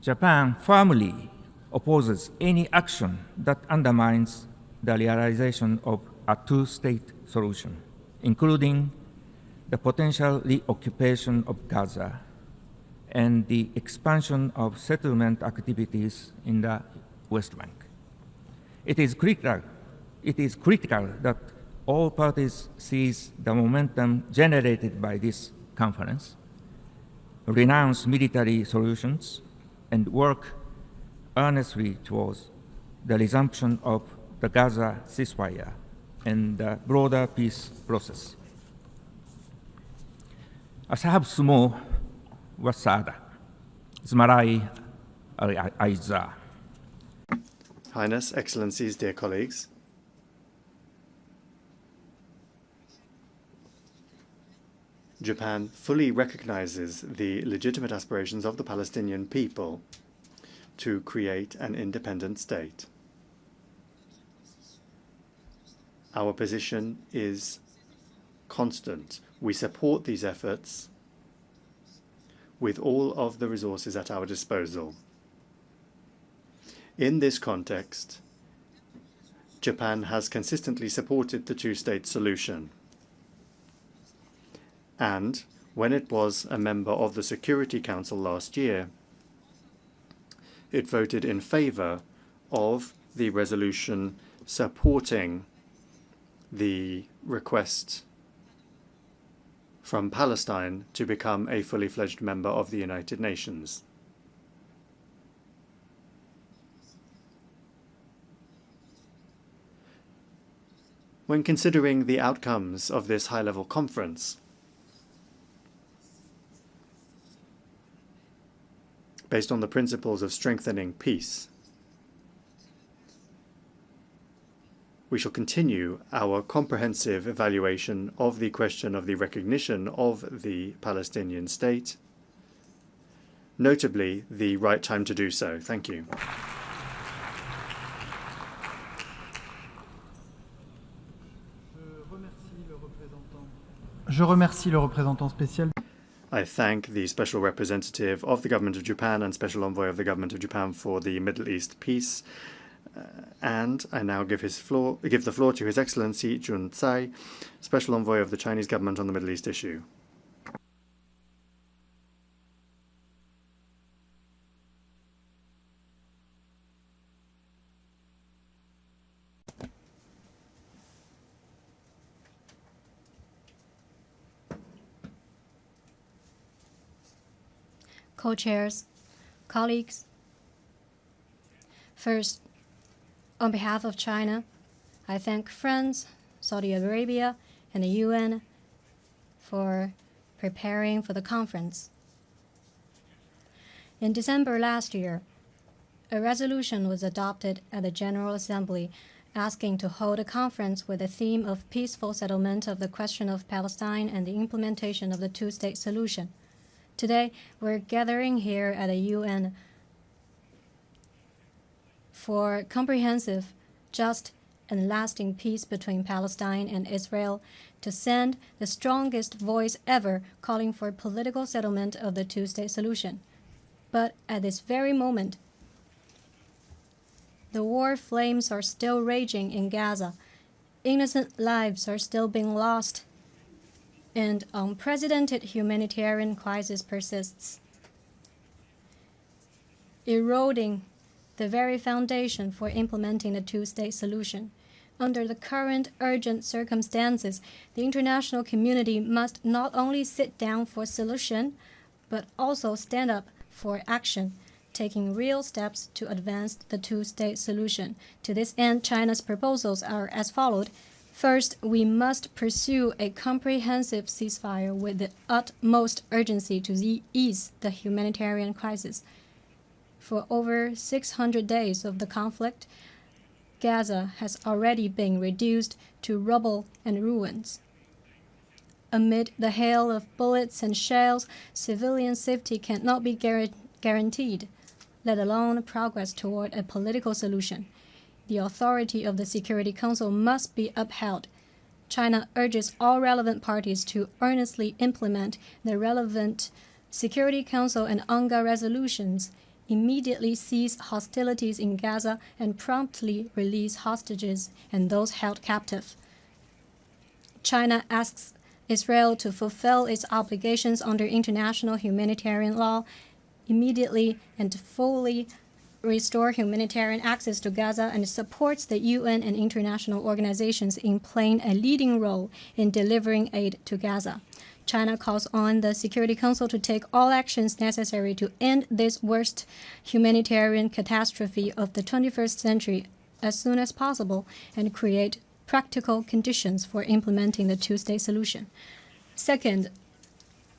Japan firmly opposes any action that undermines the realization of a two-state solution, including the potential reoccupation of Gaza and the expansion of settlement activities in the West Bank. It is critical that all parties seize the momentum generated by this conference, renounce military solutions, and work earnestly towards the resumption of the Gaza ceasefire and the broader peace process. أصحاب السمو والسعادة زملائي الأعزاء. Highness, Excellencies, dear colleagues, Japan fully recognizes the legitimate aspirations of the Palestinian people to create an independent state. Our position is constant. We support these efforts with all of the resources at our disposal. In this context, Japan has consistently supported the two-state solution. And when it was a member of the Security Council last year, it voted in favor of the resolution supporting the request from Palestine to become a fully fledged member of the United Nations. When considering the outcomes of this high-level conference, based on the principles of strengthening peace, we shall continue our comprehensive evaluation of the question of the recognition of the Palestinian state, notably the right time to do so. Thank you. Je remercie le représentant spécial. I thank the Special Representative of the Government of Japan and Special Envoy of the Government of Japan for the Middle East peace. And I now give the floor to His Excellency Jun Tsai, Special Envoy of the Chinese Government on the Middle East issue. Co-chairs, colleagues. First, on behalf of China, I thank France, Saudi Arabia, and the UN for preparing for the conference. In December last year, a resolution was adopted at the General Assembly asking to hold a conference with the theme of peaceful settlement of the question of Palestine and the implementation of the two-state solution. Today, we're gathering here at the UN for comprehensive, just, and lasting peace between Palestine and Israel, to send the strongest voice ever calling for political settlement of the two-state solution. But at this very moment, the war flames are still raging in Gaza, innocent lives are still being lost, and unprecedented humanitarian crisis persists, eroding the very foundation for implementing the two-state solution. Under the current urgent circumstances, the international community must not only sit down for solution, but also stand up for action, taking real steps to advance the two-state solution. To this end, China's proposals are as follows. First, we must pursue a comprehensive ceasefire with the utmost urgency to ease the humanitarian crisis. For over 600 days of the conflict, Gaza has already been reduced to rubble and ruins. Amid the hail of bullets and shells, civilian safety cannot be guaranteed, let alone progress toward a political solution. The authority of the Security Council must be upheld. China urges all relevant parties to earnestly implement the relevant Security Council and UNGA resolutions, immediately cease hostilities in Gaza, and promptly release hostages and those held captive. China asks Israel to fulfill its obligations under international humanitarian law, immediately and fully restore humanitarian access to Gaza, and supports the UN and international organizations in playing a leading role in delivering aid to Gaza. China calls on the Security Council to take all actions necessary to end this worst humanitarian catastrophe of the 21st century as soon as possible and create practical conditions for implementing the two-state solution. Second,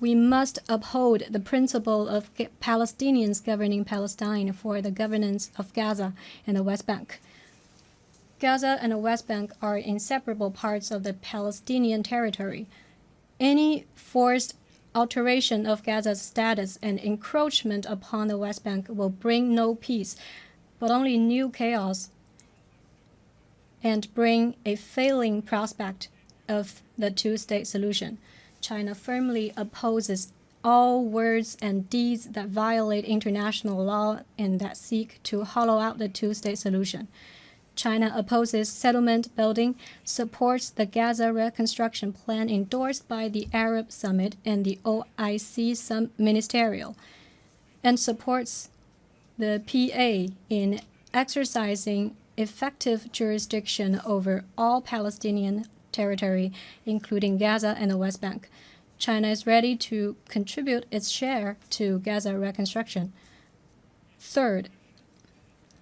We must uphold the principle of Palestinians governing Palestine for the governance of Gaza and the West Bank. Gaza and the West Bank are inseparable parts of the Palestinian territory. Any forced alteration of Gaza's status and encroachment upon the West Bank will bring no peace, but only new chaos, and bring a failing prospect of the two-state solution. China firmly opposes all words and deeds that violate international law and that seek to hollow out the two-state solution. China opposes settlement building, supports the Gaza reconstruction plan endorsed by the Arab Summit and the OIC Ministerial, and supports the PA in exercising effective jurisdiction over all Palestinian territory, including Gaza and the West Bank. China is ready to contribute its share to Gaza reconstruction. Third,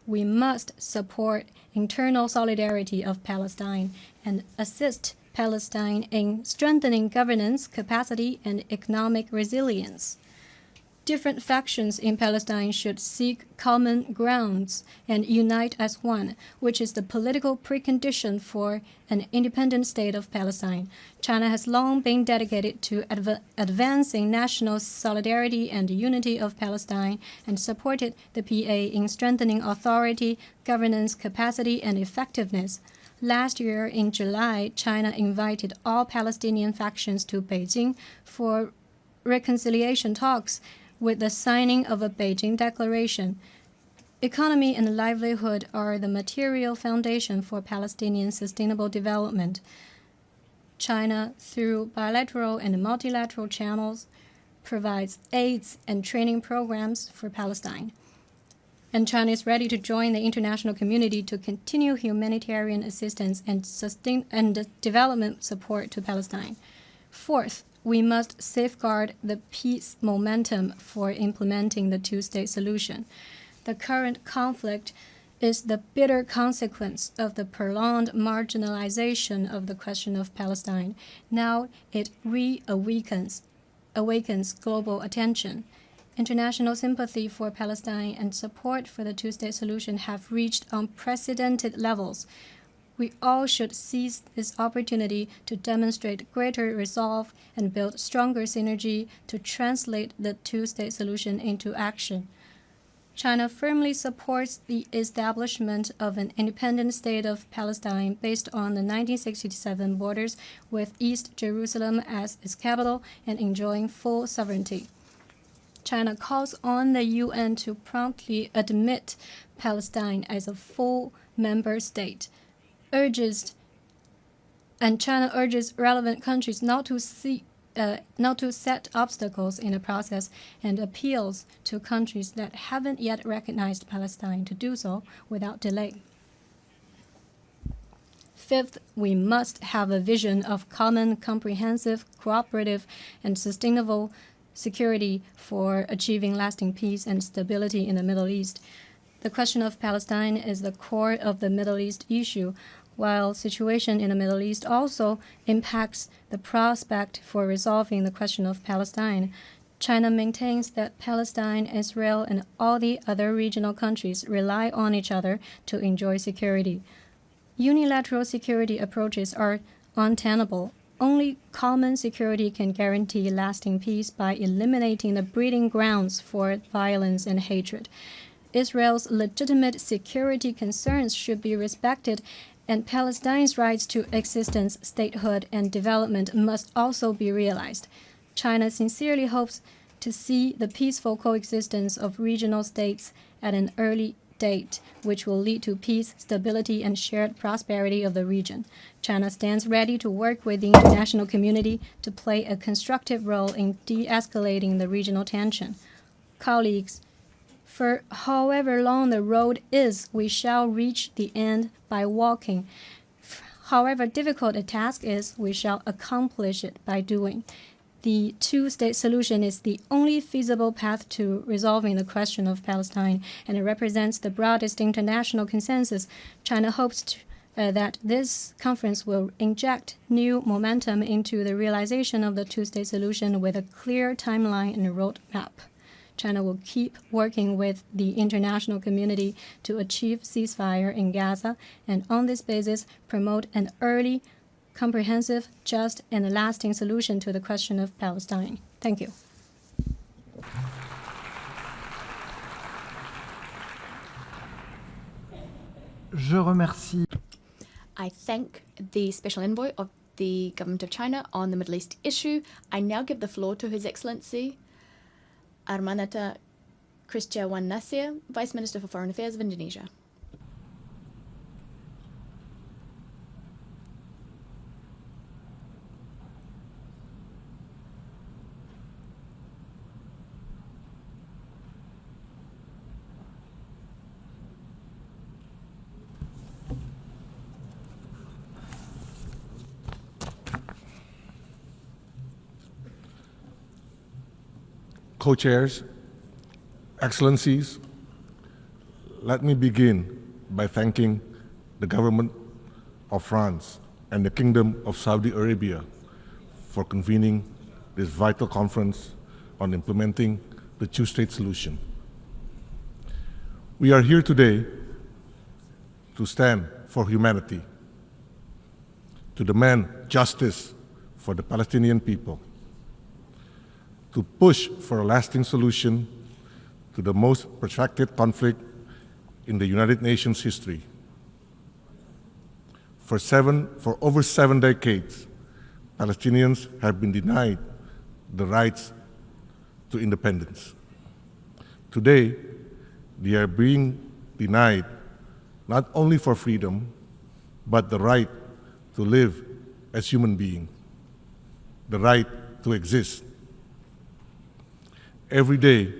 we must support internal solidarity of Palestine and assist Palestine in strengthening governance capacity and economic resilience. Different factions in Palestine should seek common grounds and unite as one, which is the political precondition for an independent state of Palestine. China has long been dedicated to advancing national solidarity and unity of Palestine and supported the PA in strengthening authority, governance capacity, and effectiveness. Last year, in July, China invited all Palestinian factions to Beijing for reconciliation talks with the signing of a Beijing Declaration. Economy and livelihood are the material foundation for Palestinian sustainable development. China, through bilateral and multilateral channels, provides aids and training programs for Palestine. And China is ready to join the international community to continue humanitarian assistance and development support to Palestine. Fourth, we must safeguard the peace momentum for implementing the two-state solution. The current conflict is the bitter consequence of the prolonged marginalization of the question of Palestine. Now it awakens global attention. International sympathy for Palestine and support for the two-state solution have reached unprecedented levels. We all should seize this opportunity to demonstrate greater resolve and build stronger synergy to translate the two-state solution into action. China firmly supports the establishment of an independent state of Palestine based on the 1967 borders, with East Jerusalem as its capital and enjoying full sovereignty. China calls on the UN to promptly admit Palestine as a full member state. China urges relevant countries not to set obstacles in the process, and appeals to countries that haven't yet recognized Palestine to do so without delay. Fifth, we must have a vision of common, comprehensive, cooperative, and sustainable security for achieving lasting peace and stability in the Middle East. The question of Palestine is the core of the Middle East issue, while situation in the Middle East also impacts the prospect for resolving the question of Palestine. China maintains that Palestine, Israel, and all the other regional countries rely on each other to enjoy security. Unilateral security approaches are untenable. Only common security can guarantee lasting peace by eliminating the breeding grounds for violence and hatred. Israel's legitimate security concerns should be respected, and Palestine's rights to existence, statehood, and development must also be realized. China sincerely hopes to see the peaceful coexistence of regional states at an early date, which will lead to peace, stability, and shared prosperity of the region. China stands ready to work with the international community to play a constructive role in de-escalating the regional tension. Colleagues, for however long the road is, we shall reach the end by walking. However difficult a task is, we shall accomplish it by doing. The two-state solution is the only feasible path to resolving the question of Palestine, and it represents the broadest international consensus. China hopes that this conference will inject new momentum into the realization of the two-state solution with a clear timeline and a roadmap. China will keep working with the international community to achieve ceasefire in Gaza and on this basis promote an early, comprehensive, just, and lasting solution to the question of Palestine. Thank you. Je remercie. I thank the Special Envoy of the Government of China on the Middle East issue. I now give the floor to His Excellency Armanata Christiawan Nasir, Vice Minister for Foreign Affairs of Indonesia. Co-chairs, Excellencies, let me begin by thanking the government of France and the Kingdom of Saudi Arabia for convening this vital conference on implementing the two-state solution. We are here today to stand for humanity, to demand justice for the Palestinian people, to push for a lasting solution to the most protracted conflict in the United Nations history. For over 7 decades, Palestinians have been denied the rights to independence. Today, they are being denied not only for freedom, but the right to live as human beings, the right to exist. Every day,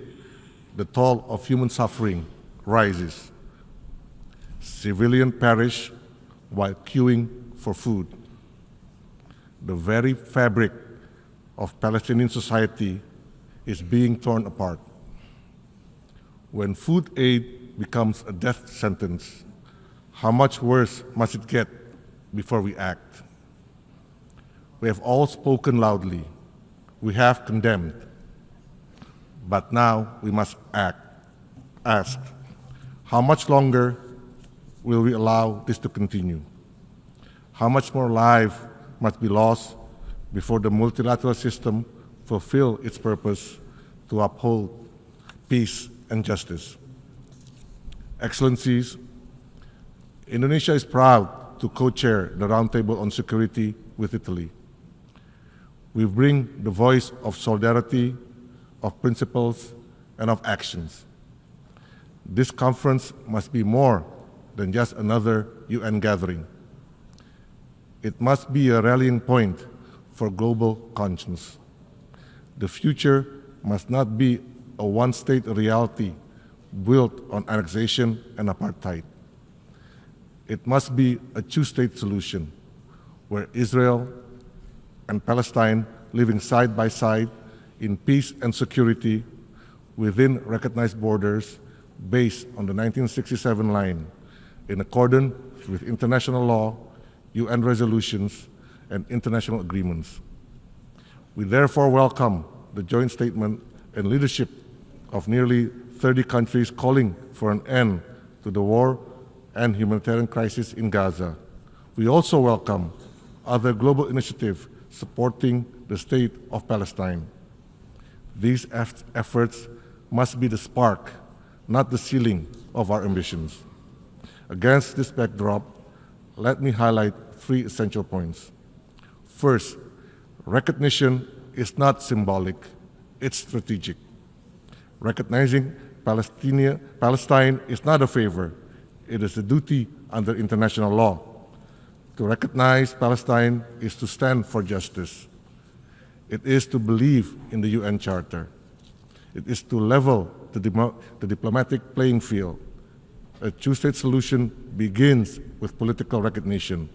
the toll of human suffering rises. Civilians perish while queuing for food. The very fabric of Palestinian society is being torn apart. When food aid becomes a death sentence, how much worse must it get before we act? We have all spoken loudly. We have condemned. But now we must ask, how much longer will we allow this to continue? How much more life must be lost before the multilateral system fulfill its purpose to uphold peace and justice? Excellencies, Indonesia is proud to co-chair the Roundtable on Security with Italy. We bring the voice of solidarity, of principles, and of actions. This conference must be more than just another UN gathering. It must be a rallying point for global conscience. The future must not be a one-state reality built on annexation and apartheid. It must be a two-state solution where Israel and Palestine living side by side in peace and security within recognized borders based on the 1967 line in accordance with international law, UN resolutions, and international agreements. We therefore welcome the joint statement and leadership of nearly 30 countries calling for an end to the war and humanitarian crisis in Gaza. We also welcome other global initiatives supporting the state of Palestine. These efforts must be the spark, not the ceiling of our ambitions. Against this backdrop, let me highlight 3 essential points. First, recognition is not symbolic, it's strategic. Recognizing Palestine is not a favor, it is a duty under international law. To recognize Palestine is to stand for justice. It is to believe in the UN Charter. It is to level the diplomatic playing field. A two-state solution begins with political recognition.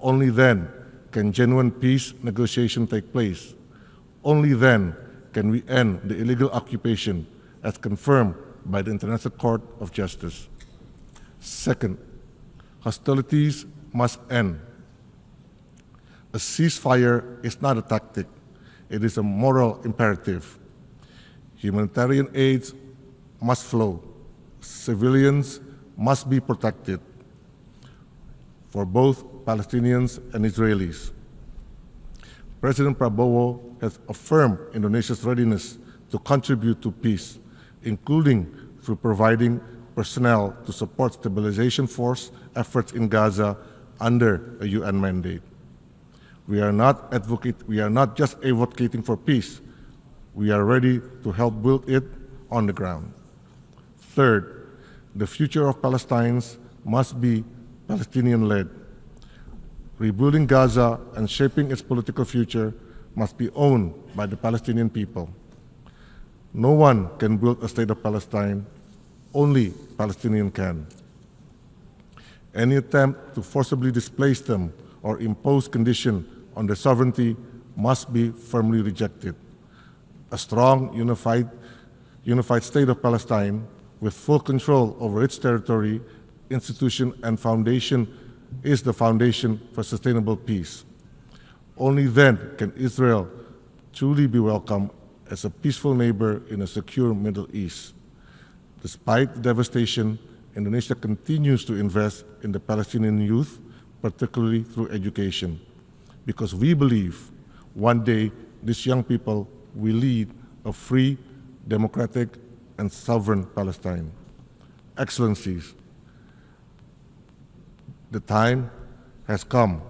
Only then can genuine peace negotiation take place. Only then can we end the illegal occupation as confirmed by the International Court of Justice. Second, Hostilities must end. A ceasefire is not a tactic, it is a moral imperative. Humanitarian aid must flow. Civilians must be protected for both Palestinians and Israelis. President Prabowo has affirmed Indonesia's readiness to contribute to peace, including through providing personnel to support stabilization force efforts in Gaza under a UN mandate. We are not just advocating for peace, we are ready to help build it on the ground. Third, the future of Palestine must be Palestinian-led. Rebuilding Gaza and shaping its political future must be owned by the Palestinian people. No one can build a state of Palestine, only Palestinians can. Any attempt to forcibly displace them or impose conditions on their sovereignty must be firmly rejected. A strong, unified state of Palestine with full control over its territory, institution, and foundation is the foundation for sustainable peace. Only then can Israel truly be welcomed as a peaceful neighbor in a secure Middle East. Despite the devastation, Indonesia continues to invest in the Palestinian youth, particularly through education, because we believe one day these young people will lead a free, democratic, and sovereign Palestine. Excellencies, the time has come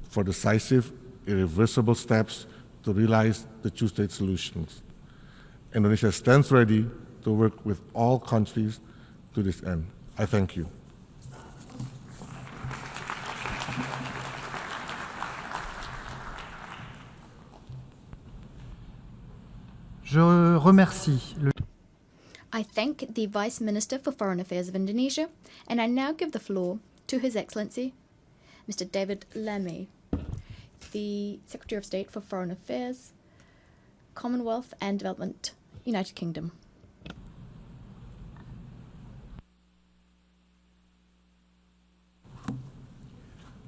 for decisive, irreversible steps to realize the two-state solutions. Indonesia stands ready to work with all countries to this end. I thank you. Je remercie le I thank the Vice Minister for Foreign Affairs of Indonesia, and I now give the floor to His Excellency, Mr. David Lammy, the Secretary of State for Foreign Affairs, Commonwealth and Development, United Kingdom.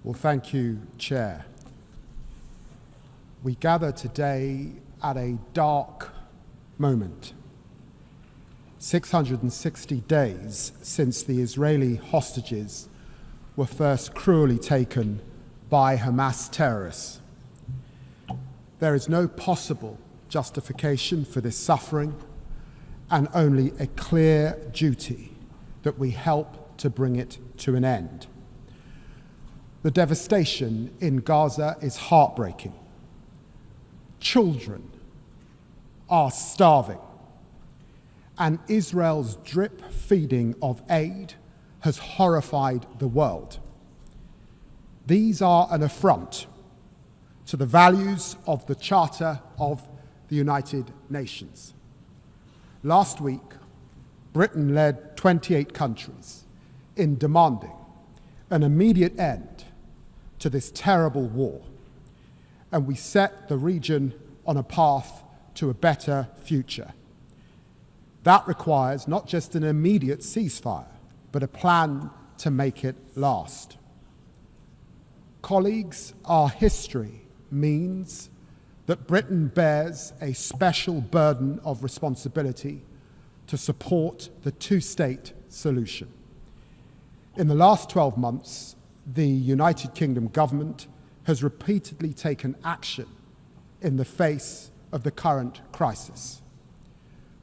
Well, thank you, Chair. We gather today at a dark moment. 660 days since the Israeli hostages were first cruelly taken by Hamas terrorists. There is no possible justification for this suffering and only a clear duty that we help to bring it to an end. The devastation in Gaza is heartbreaking. Children are starving, and Israel's drip feeding of aid has horrified the world. These are an affront to the values of the Charter of the United Nations. Last week, Britain led 28 countries in demanding an immediate end to this terrible war, and we set the region on a path to a better future. That requires not just an immediate ceasefire, but a plan to make it last. Colleagues, our history means that Britain bears a special burden of responsibility to support the two-state solution. In the last 12 months, the United Kingdom government has repeatedly taken action in the face of the current crisis.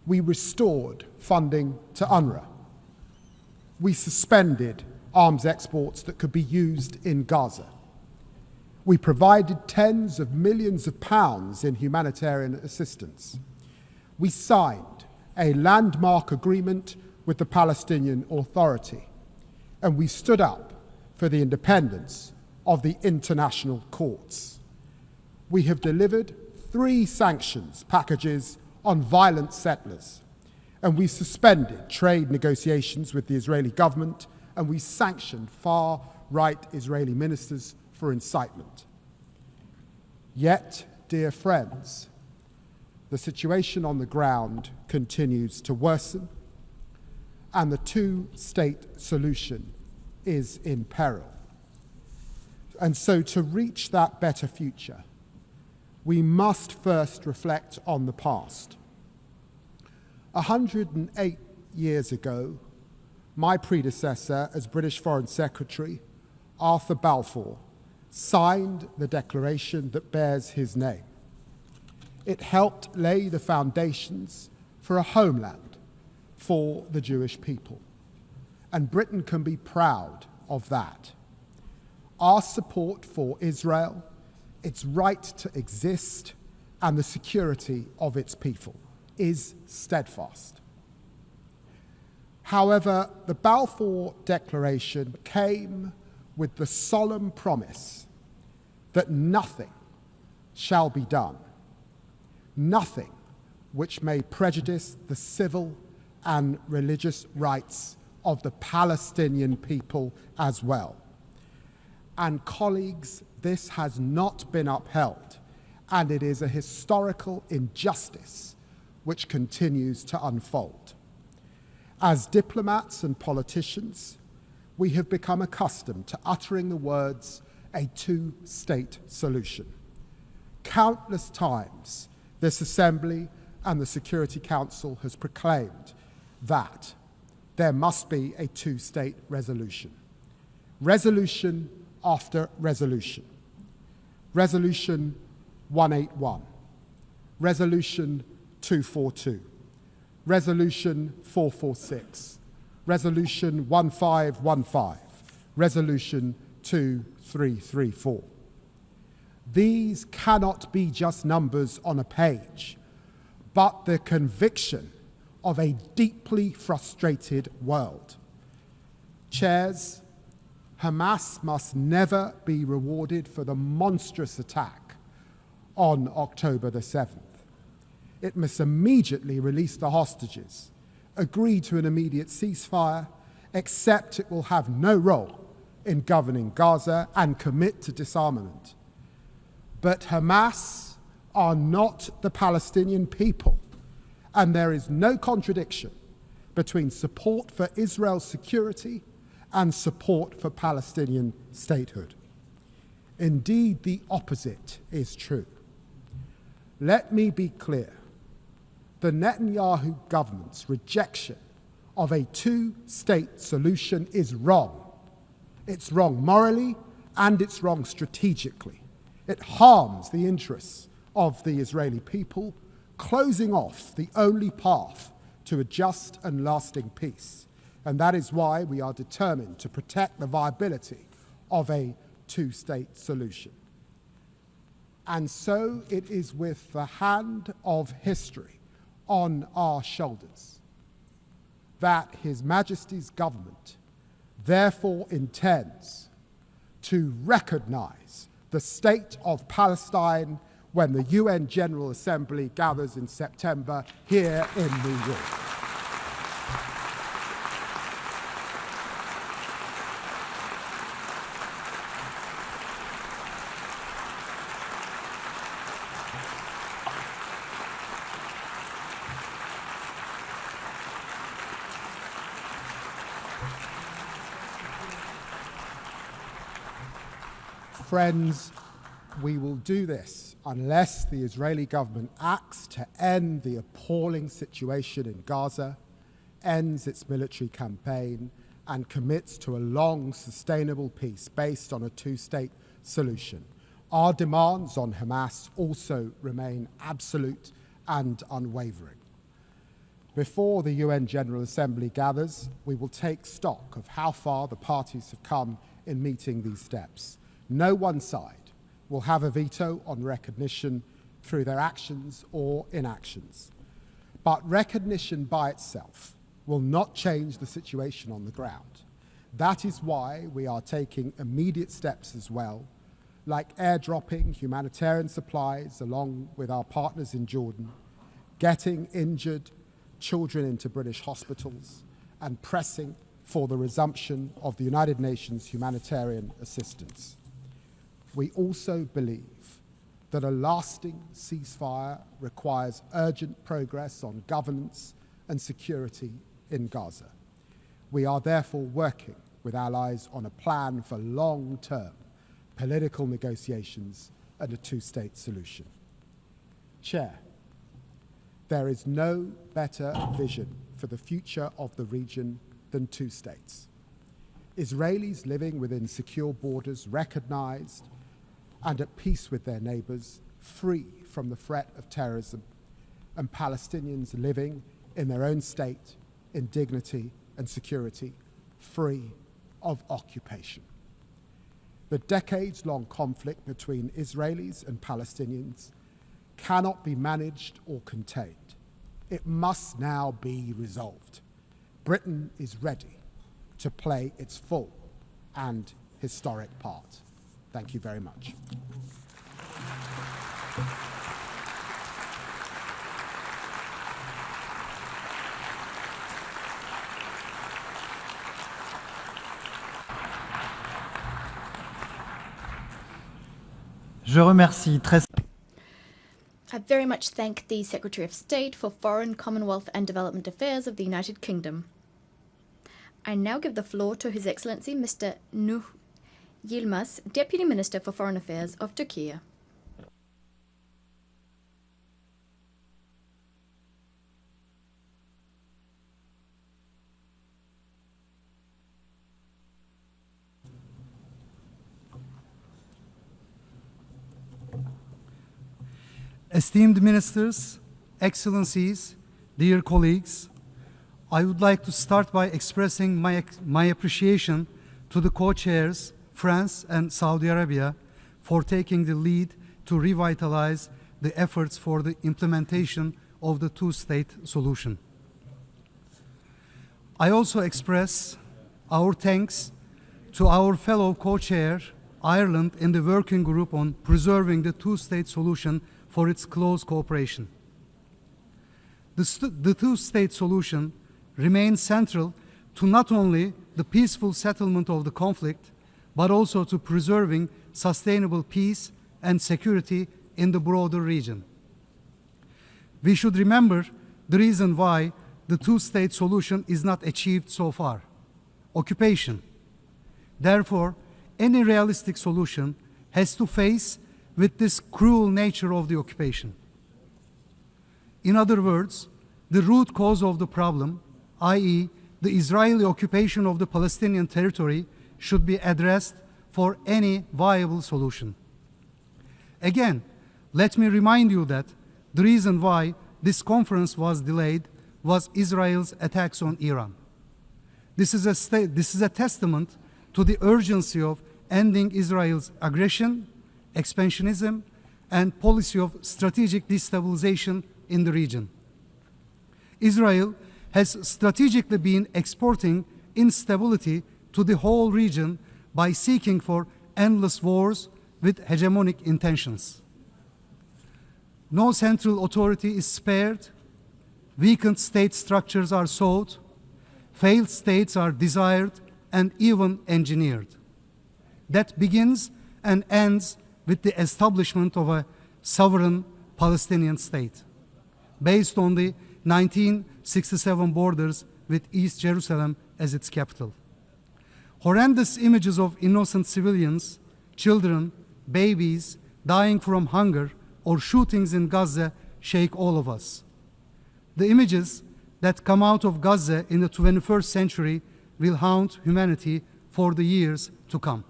We restored funding to UNRWA. We suspended arms exports that could be used in Gaza. We provided tens of millions of pounds in humanitarian assistance. We signed a landmark agreement with the Palestinian Authority, and we stood up for the independence of the international courts. We have delivered 3 sanctions packages on violent settlers, and we suspended trade negotiations with the Israeli government, and we sanctioned far-right Israeli ministers for incitement. Yet, dear friends, the situation on the ground continues to worsen, and the two-state solution is in peril. And so to reach that better future, we must first reflect on the past. 108 years ago, my predecessor as British Foreign Secretary, Arthur Balfour, signed the declaration that bears his name. It helped lay the foundations for a homeland for the Jewish people. And Britain can be proud of that. Our support for Israel, its right to exist, and the security of its people is steadfast. However, the Balfour Declaration came with the solemn promise that nothing shall be done, nothing which may prejudice the civil and religious rights of the Palestinian people as well. And colleagues, this has not been upheld, and it is a historical injustice which continues to unfold. As diplomats and politicians, we have become accustomed to uttering the words, a two-state solution. Countless times, this Assembly and the Security Council has proclaimed that there must be a two-state resolution. Resolution after resolution. Resolution 181, Resolution 242, Resolution 446, Resolution 1515, Resolution 2334. These cannot be just numbers on a page, but the conviction of a deeply frustrated world. Chairs, Hamas must never be rewarded for the monstrous attack on October the 7th. It must immediately release the hostages, agree to an immediate ceasefire, accept it will have no role in governing Gaza, and commit to disarmament. But Hamas are not the Palestinian people, and there is no contradiction between support for Israel's security and support for Palestinian statehood. Indeed, the opposite is true. Let me be clear. The Netanyahu government's rejection of a two-state solution is wrong. It's wrong morally and it's wrong strategically. It harms the interests of the Israeli people, closing off the only path to a just and lasting peace. And that is why we are determined to protect the viability of a two-state solution. And so it is with the hand of history on our shoulders that His Majesty's government therefore intends to recognize the state of Palestine when the UN General Assembly gathers in September here in New York. Friends, we will do this unless the Israeli government acts to end the appalling situation in Gaza, ends its military campaign, and commits to a long, sustainable peace based on a two-state solution. Our demands on Hamas also remain absolute and unwavering. Before the UN General Assembly gathers, we will take stock of how far the parties have come in meeting these steps. No one side will have a veto on recognition through their actions or inactions. But recognition by itself will not change the situation on the ground. That is why we are taking immediate steps as well, like airdropping humanitarian supplies along with our partners in Jordan, getting injured children into British hospitals, and pressing for the resumption of the United Nations humanitarian assistance. We also believe that a lasting ceasefire requires urgent progress on governance and security in Gaza. We are therefore working with allies on a plan for long-term political negotiations and a two-state solution. Chair, there is no better vision for the future of the region than two states. Israelis living within secure borders, recognized and at peace with their neighbors, free from the threat of terrorism, and Palestinians living in their own state in dignity and security, free of occupation. The decades-long conflict between Israelis and Palestinians cannot be managed or contained. It must now be resolved. Britain is ready to play its full and historic part. Thank you very much. Je remercie très... I very much thank the Secretary of State for Foreign, Commonwealth and Development Affairs of the United Kingdom. I now give the floor to His Excellency Mr. Nuh Yilmaz, Deputy Minister for Foreign Affairs of Turkey. Esteemed ministers, excellencies, dear colleagues, I would like to start by expressing my appreciation to the co-chairs, France and Saudi Arabia, for taking the lead to revitalize the efforts for the implementation of the two-state solution. I also express our thanks to our fellow co-chair, Ireland, in the working group on preserving the two-state solution for its close cooperation. The two-state solution remains central to not only the peaceful settlement of the conflict, but also to preserving sustainable peace and security in the broader region. We should remember the reason why the two-state solution is not achieved so far: occupation. Therefore, any realistic solution has to face with this cruel nature of the occupation. In other words, the root cause of the problem, i.e., the Israeli occupation of the Palestinian territory, should be addressed for any viable solution. Again, let me remind you that the reason why this conference was delayed was Israel's attacks on Iran. This is a testament to the urgency of ending Israel's aggression, expansionism, and policy of strategic destabilization in the region. Israel has strategically been exporting instability to the whole region by seeking for endless wars with hegemonic intentions. No central authority is spared, weakened state structures are sought, failed states are desired and even engineered. That begins and ends with the establishment of a sovereign Palestinian state, based on the 1967 borders with East Jerusalem as its capital. Horrendous images of innocent civilians, children, babies dying from hunger or shootings in Gaza shake all of us. The images that come out of Gaza in the 21st century will haunt humanity for the years to come.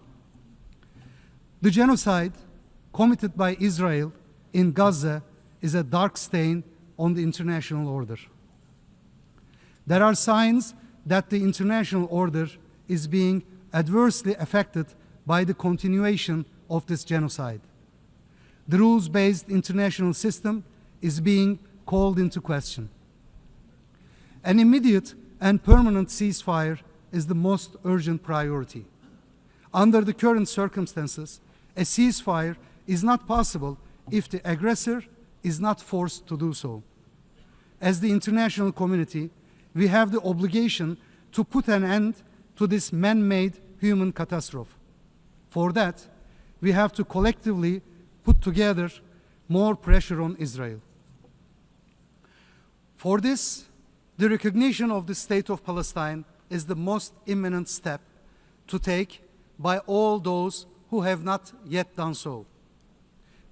The genocide committed by Israel in Gaza is a dark stain on the international order. There are signs that the international order is being adversely affected by the continuation of this genocide. The rules-based international system is being called into question. An immediate and permanent ceasefire is the most urgent priority. Under the current circumstances, a ceasefire is not possible if the aggressor is not forced to do so. As the international community, we have the obligation to put an end to this man-made human catastrophe. For that, we have to collectively put together more pressure on Israel. For this, the recognition of the state of Palestine is the most imminent step to take by all those who have not yet done so.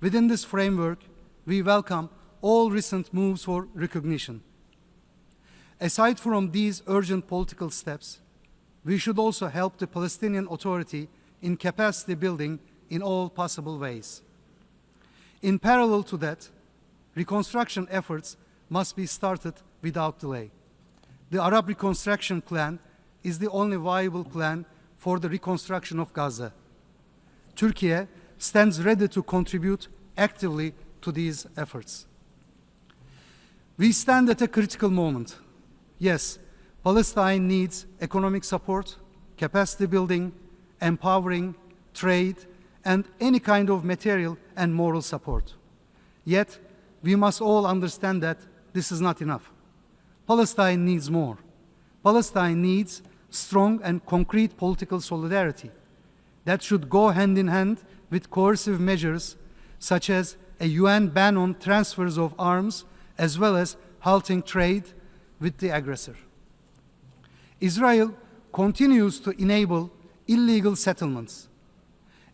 Within this framework, we welcome all recent moves for recognition. Aside from these urgent political steps, we should also help the Palestinian Authority in capacity building in all possible ways. In parallel to that, reconstruction efforts must be started without delay. The Arab Reconstruction Plan is the only viable plan for the reconstruction of Gaza. Turkey stands ready to contribute actively to these efforts. We stand at a critical moment. Yes, Palestine needs economic support, capacity building, empowering, trade, and any kind of material and moral support. Yet, we must all understand that this is not enough. Palestine needs more. Palestine needs strong and concrete political solidarity that should go hand in hand with coercive measures such as a UN ban on transfers of arms, as well as halting trade with the aggressor. Israel continues to enable illegal settlements.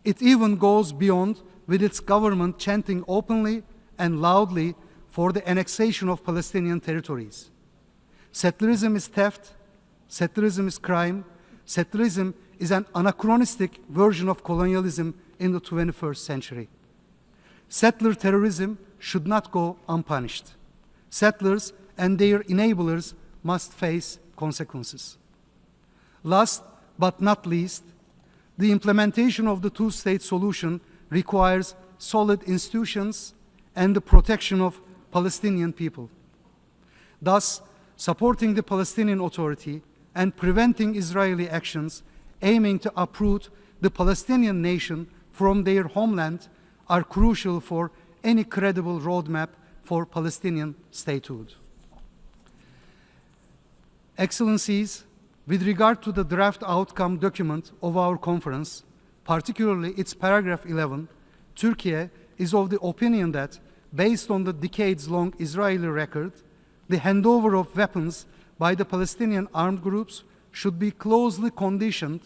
It even goes beyond, with its government chanting openly and loudly for the annexation of Palestinian territories. Settlerism is theft, settlerism is crime, settlerism is an anachronistic version of colonialism in the 21st century. Settler terrorism should not go unpunished. Settlers and their enablers must face consequences. Last but not least, the implementation of the two-state solution requires solid institutions and the protection of Palestinian people. Thus, supporting the Palestinian Authority and preventing Israeli actions aiming to uproot the Palestinian nation from their homeland are crucial for any credible roadmap for Palestinian statehood. Excellencies, with regard to the draft outcome document of our conference, particularly its paragraph 11, Turkey is of the opinion that, based on the decades-long Israeli record, the handover of weapons by the Palestinian armed groups should be closely conditioned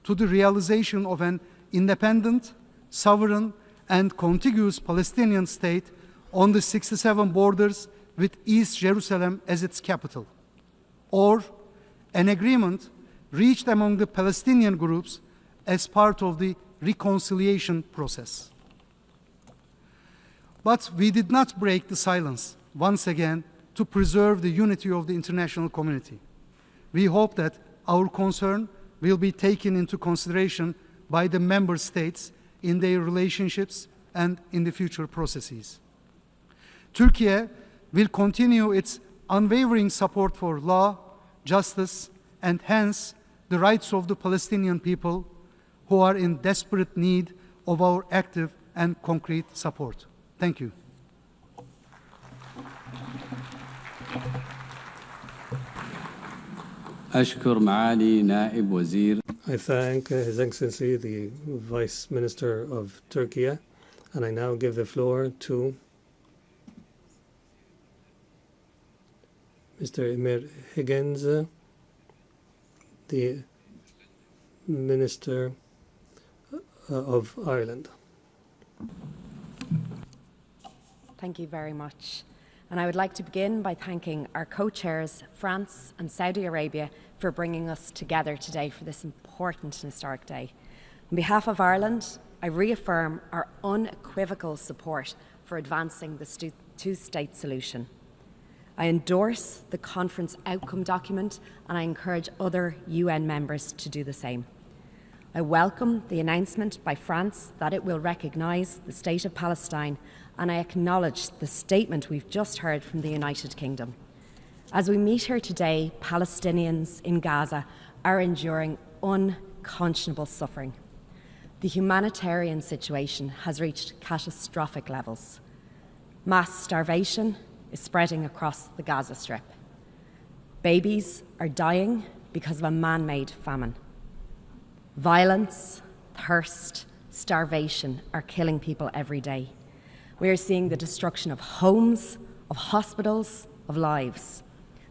to the realization of an independent, sovereign, and contiguous Palestinian state on the 67 borders with East Jerusalem as its capital, or an agreement reached among the Palestinian groups as part of the reconciliation process. But we did not break the silence, once again, to preserve the unity of the international community. We hope that our concern will be taken into consideration by the member states in their relationships and in the future processes. Turkey will continue its unwavering support for law, justice, and hence the rights of the Palestinian people who are in desperate need of our active and concrete support. Thank you. أشكر معالي نائب وزير. I thank His Excellency the Vice Minister of Turkey, and I now give the floor to Mr. Emir Higgins, the Minister of Ireland. Thank you very much. And I would like to begin by thanking our co-chairs, France and Saudi Arabia, for bringing us together today for this important and historic day. On behalf of Ireland, I reaffirm our unequivocal support for advancing the two-state solution. I endorse the conference outcome document, and I encourage other UN members to do the same. I welcome the announcement by France that it will recognise the State of Palestine, and I acknowledge the statement we've just heard from the United Kingdom. As we meet here today, Palestinians in Gaza are enduring unconscionable suffering. The humanitarian situation has reached catastrophic levels. Mass starvation is spreading across the Gaza Strip. Babies are dying because of a man-made famine. Violence, thirst, starvation are killing people every day. We are seeing the destruction of homes, of hospitals, of lives.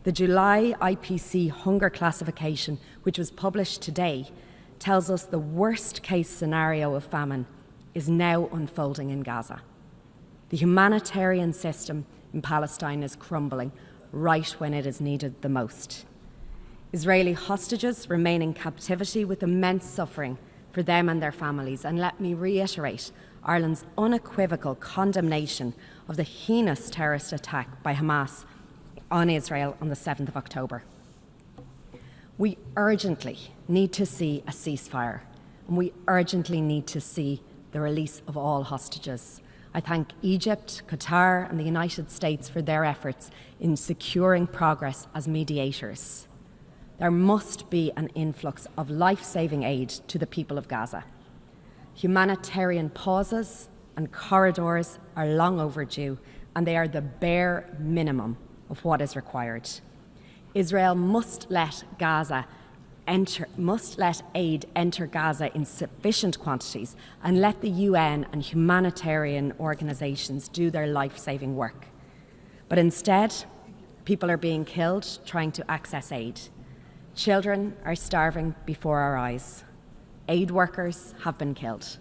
The July IPC hunger classification, which was published today, tells us the worst-case scenario of famine is now unfolding in Gaza. The humanitarian system in Palestine is crumbling right when it is needed the most. Israeli hostages remain in captivity with immense suffering for them and their families. And let me reiterate Ireland's unequivocal condemnation of the heinous terrorist attack by Hamas on Israel on the 7th of October. We urgently need to see a ceasefire, and we urgently need to see the release of all hostages. I thank Egypt, Qatar, and the United States for their efforts in securing progress as mediators. There must be an influx of life-saving aid to the people of Gaza. Humanitarian pauses and corridors are long overdue, and they are the bare minimum of what is required. Israel must let aid enter Gaza in sufficient quantities and let the UN and humanitarian organisations do their life-saving work. But instead, people are being killed trying to access aid. Children are starving before our eyes. Aid workers have been killed.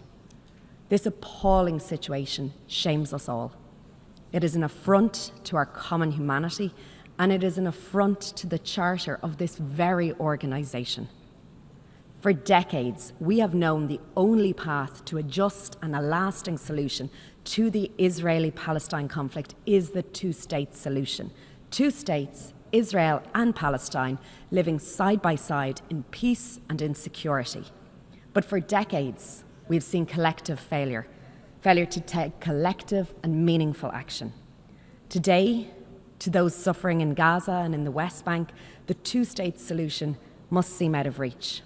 This appalling situation shames us all. It is an affront to our common humanity, and it is an affront to the charter of this very organisation. For decades, we have known the only path to a just and a lasting solution to the Israeli-Palestine conflict is the two-state solution. Two states, Israel and Palestine, living side by side in peace and in security. But for decades, we've seen collective failure to take collective and meaningful action. Today, to those suffering in Gaza and in the West Bank, the two-state solution must seem out of reach.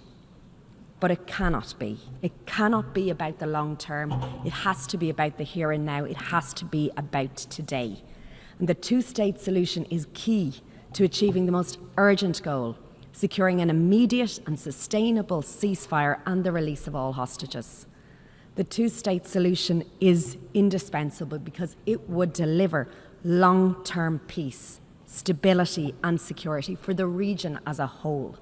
But it cannot be. It cannot be about the long term. It has to be about the here and now. It has to be about today. And the two-state solution is key to achieving the most urgent goal, securing an immediate and sustainable ceasefire and the release of all hostages. The two-state solution is indispensable because it would deliver long-term peace, stability and security for the region as a whole.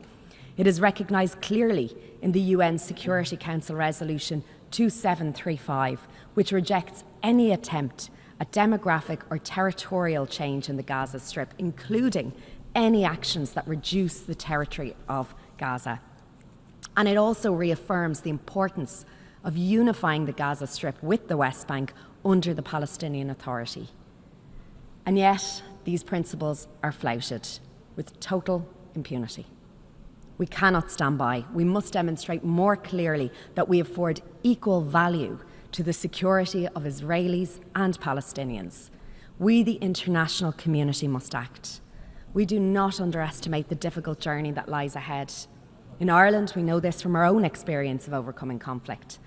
It is recognised clearly in the UN Security Council Resolution 2735, which rejects any attempt at demographic or territorial change in the Gaza Strip, including any actions that reduce the territory of Gaza. And it also reaffirms the importance of unifying the Gaza Strip with the West Bank under the Palestinian Authority. And yet, these principles are flouted with total impunity. We cannot stand by. We must demonstrate more clearly that we afford equal value to the security of Israelis and Palestinians. We, the international community, must act. We do not underestimate the difficult journey that lies ahead. In Ireland, we know this from our own experience of overcoming conflict.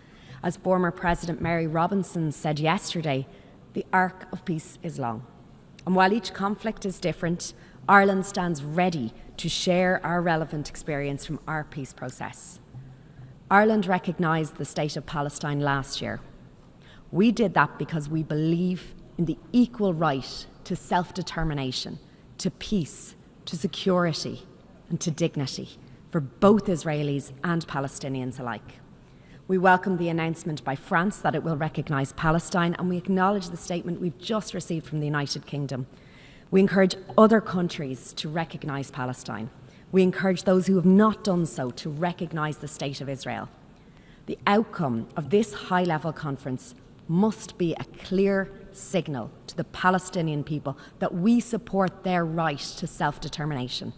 As former President Mary Robinson said yesterday, the arc of peace is long. And while each conflict is different, Ireland stands ready to share our relevant experience from our peace process. Ireland recognised the state of Palestine last year. We did that because we believe in the equal right to self-determination, to peace, to security, and to dignity for both Israelis and Palestinians alike. We welcome the announcement by France that it will recognise Palestine, and we acknowledge the statement we've just received from the United Kingdom. We encourage other countries to recognise Palestine. We encourage those who have not done so to recognise the State of Israel. The outcome of this high-level conference must be a clear signal to the Palestinian people that we support their right to self-determination,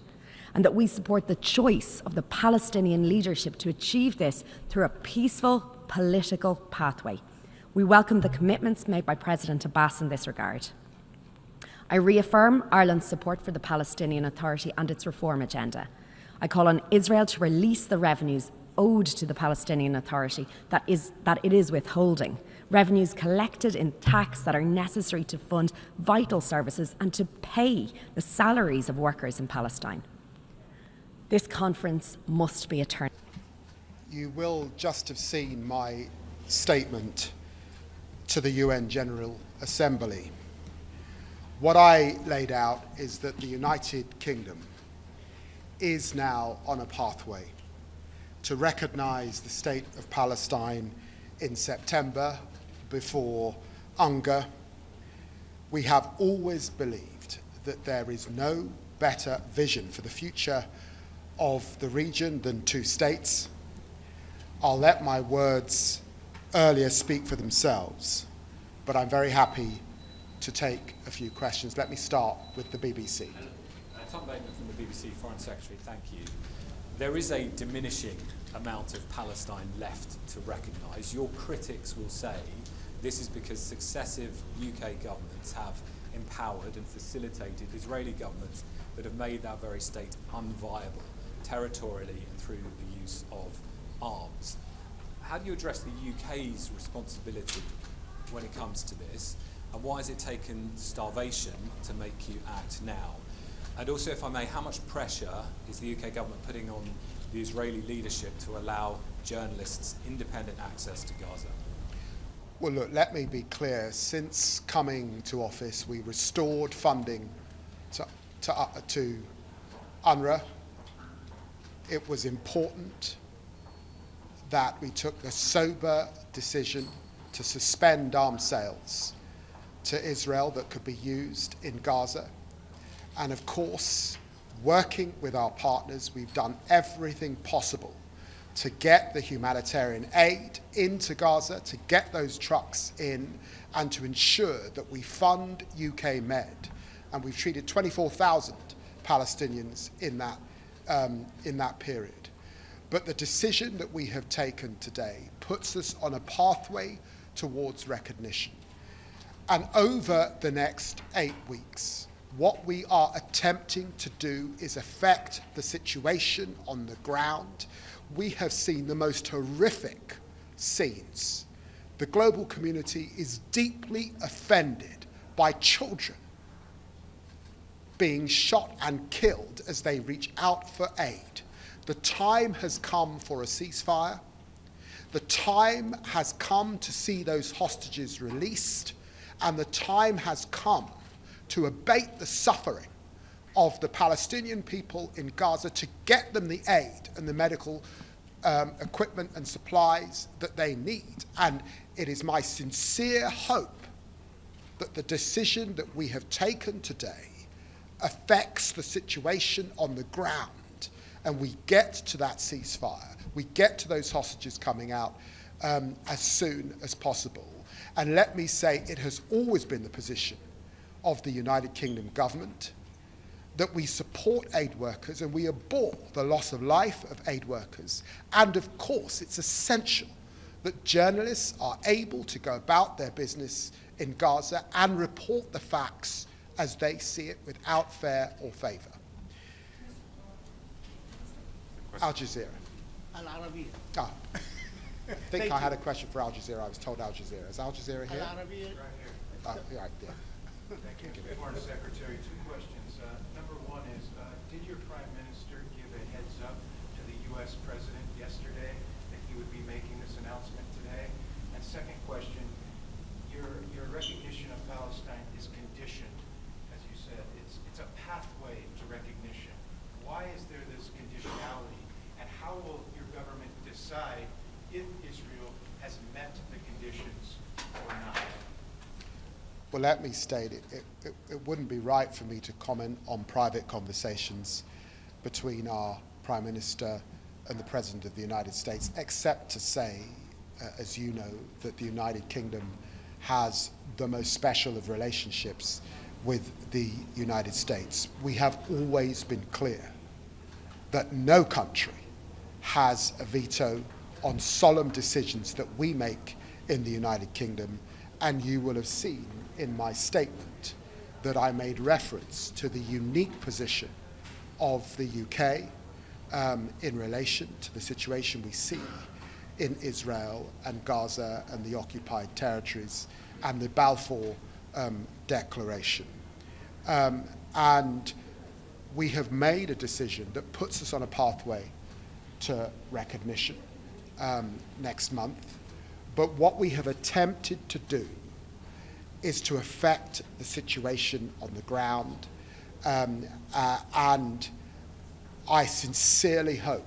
and that we support the choice of the Palestinian leadership to achieve this through a peaceful political pathway. We welcome the commitments made by President Abbas in this regard. I reaffirm Ireland's support for the Palestinian Authority and its reform agenda. I call on Israel to release the revenues owed to the Palestinian Authority that it is withholding, revenues collected in tax that are necessary to fund vital services and to pay the salaries of workers in Palestine. This conference must be a turn. You will just have seen my statement to the UN General Assembly. What I laid out is that the United Kingdom is now on a pathway to recognize the state of Palestine in September before UNGA. We have always believed that there is no better vision for the future of the region than two states. I'll let my words earlier speak for themselves, but I'm very happy to take a few questions. Let me start with the BBC. Tom Bateman from the BBC, Foreign Secretary, thank you. There is a diminishing amount of Palestine left to recognise. Your critics will say this is because successive UK governments have empowered and facilitated Israeli governments that have made that very state unviable territorially and through the use of arms. How do you address the UK's responsibility when it comes to this, and why has it taken starvation to make you act now? And also, if I may, how much pressure is the UK government putting on the Israeli leadership to allow journalists independent access to Gaza? Well, look, let me be clear. Since coming to office, we restored funding to UNRWA. It was important that we took the sober decision to suspend arms sales to Israel that could be used in Gaza. And of course, working with our partners, we've done everything possible to get the humanitarian aid into Gaza, to get those trucks in, and to ensure that we fund UK Med. And we've treated 24,000 Palestinians in that period. But the decision that we have taken today puts us on a pathway towards recognition. And over the next 8 weeks, what we are attempting to do is affect the situation on the ground. We have seen the most horrific scenes. The global community is deeply offended by children being shot and killed as they reach out for aid. The time has come for a ceasefire. The time has come to see those hostages released, and the time has come to abate the suffering of the Palestinian people in Gaza, to get them the aid and the medical equipment and supplies that they need. And it is my sincere hope that the decision that we have taken today affects the situation on the ground, and we get to that ceasefire, we get to those hostages coming out as soon as possible. And let me say, it has always been the position of the United Kingdom government that we support aid workers, and we abhor the loss of life of aid workers. And of course, it's essential that journalists are able to go about their business in Gaza and report the facts as they see it without fear or favour. Al Jazeera. Al-Arabiya. Ah. I think I had a question for Al Jazeera. I was told Al Jazeera. Is Al Jazeera here? Al-Arabiya. Right there. Thank you. Foreign Secretary, two questions. Number one is, did your Prime Minister give a heads up to the U.S. President yesterday that he would be making this announcement today? And second question, your recognition of Palestine is conditioned, as you said. It's a pathway to recognition. Why is there this conditionality, and how will your government decide if Israel has met the conditions or not? Well, let me state it wouldn't be right for me to comment on private conversations between our Prime Minister and the President of the United States, except to say, as you know, that the United Kingdom has the most special of relationships with the United States. We have always been clear that no country has a veto on solemn decisions that we make in the United Kingdom, and you will have seen in my statement that I made reference to the unique position of the UK in relation to the situation we see in Israel and Gaza and the occupied territories and the Balfour Declaration. And we have made a decision that puts us on a pathway to recognition next month. But what we have attempted to do is to affect the situation on the ground. And I sincerely hope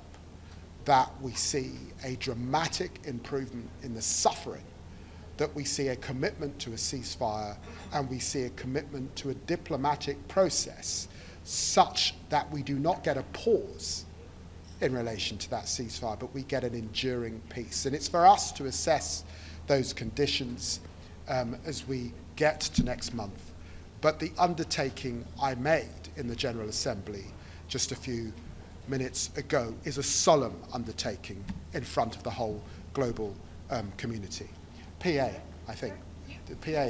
that we see a dramatic improvement in the suffering, that we see a commitment to a ceasefire, and we see a commitment to a diplomatic process such that we do not get a pause in relation to that ceasefire, but we get an enduring peace. And it's for us to assess those conditions as we get to next month. But the undertaking I made in the General Assembly just a few minutes ago is a solemn undertaking in front of the whole global community. PA, I think. The PA.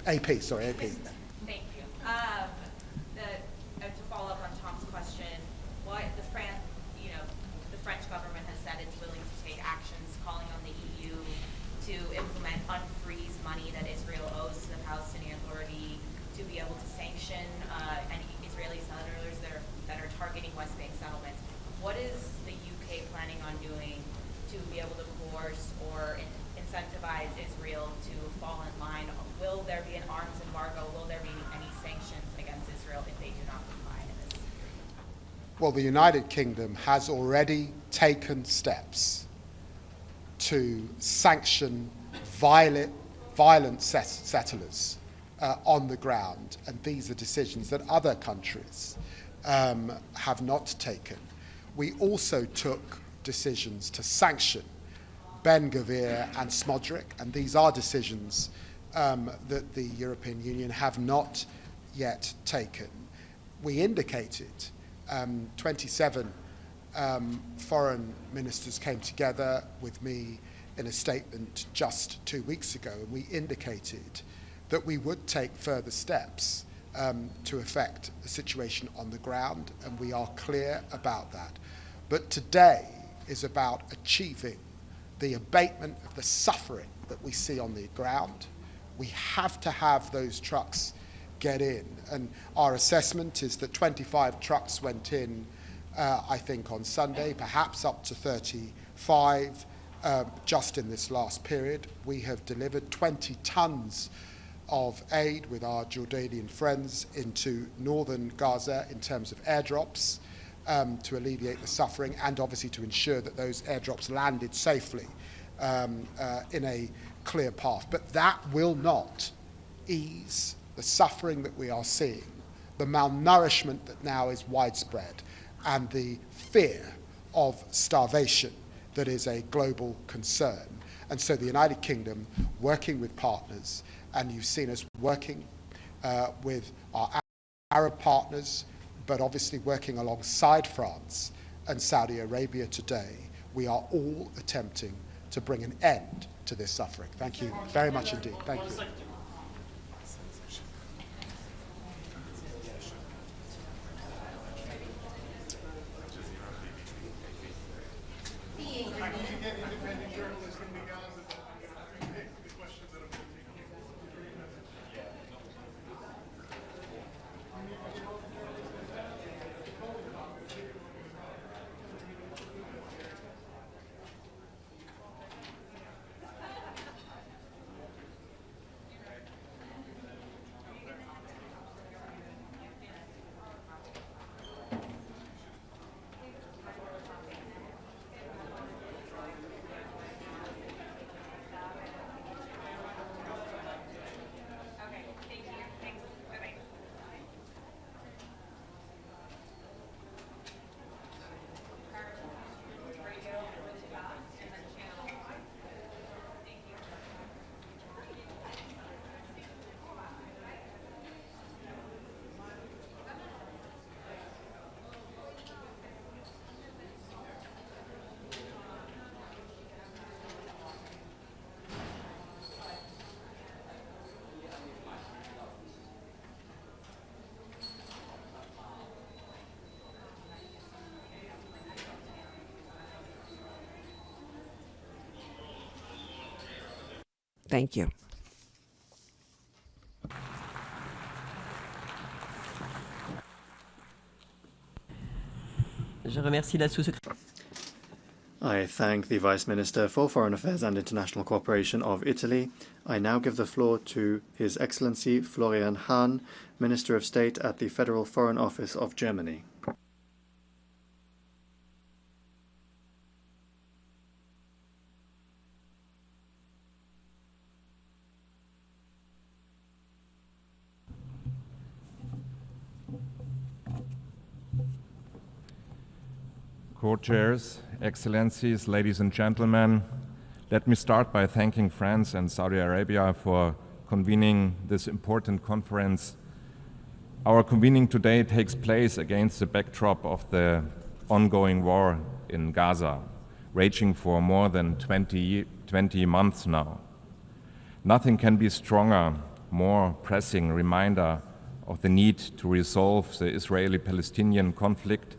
AP, sorry, AP. Thank you. To follow up on Tom's question, what the French government has said it's willing to take actions calling on the EU to implement unfreeze money that Israel owes to the Palestinian Authority, to be able to sanction any Israeli senators that are targeting West Bank settlements. What is the UK planning on doing to be able to coerce or incentivize Israel to fall in line? Will there be an arms embargo? Will there be any sanctions against Israel if they do not comply in this? Well, the United Kingdom has already taken steps to sanction violent settlers on the ground, and these are decisions that other countries have not taken. We also took decisions to sanction Ben Gvir and Smodrik, and these are decisions that the European Union have not yet taken. We indicated 27 foreign ministers came together with me in a statement just 2 weeks ago, and we indicated that we would take further steps to affect the situation on the ground, and we are clear about that. But today is about achieving the abatement of the suffering that we see on the ground. We have to have those trucks get in, and our assessment is that 25 trucks went in, I think on Sunday, perhaps up to 35 just in this last period. We have delivered 20 tons of aid with our Jordanian friends into northern Gaza in terms of airdrops to alleviate the suffering, and obviously to ensure that those airdrops landed safely in a clear path. But that will not ease the suffering that we are seeing, the malnourishment that now is widespread, and the fear of starvation that is a global concern. And so the United Kingdom, working with partners, and you've seen us working with our Arab partners, but obviously working alongside France and Saudi Arabia today, we are all attempting to bring an end to this suffering. Thank you very much indeed. Thank you. Thank you. I thank the Vice Minister for Foreign Affairs and International Cooperation of Italy. I now give the floor to His Excellency Florian Hahn, Minister of State at the Federal Foreign Office of Germany. Co-chairs, Excellencies, ladies and gentlemen, let me start by thanking France and Saudi Arabia for convening this important conference. Our convening today takes place against the backdrop of the ongoing war in Gaza, raging for more than 20 months now. Nothing can be stronger, more pressing reminder of the need to resolve the Israeli-Palestinian conflict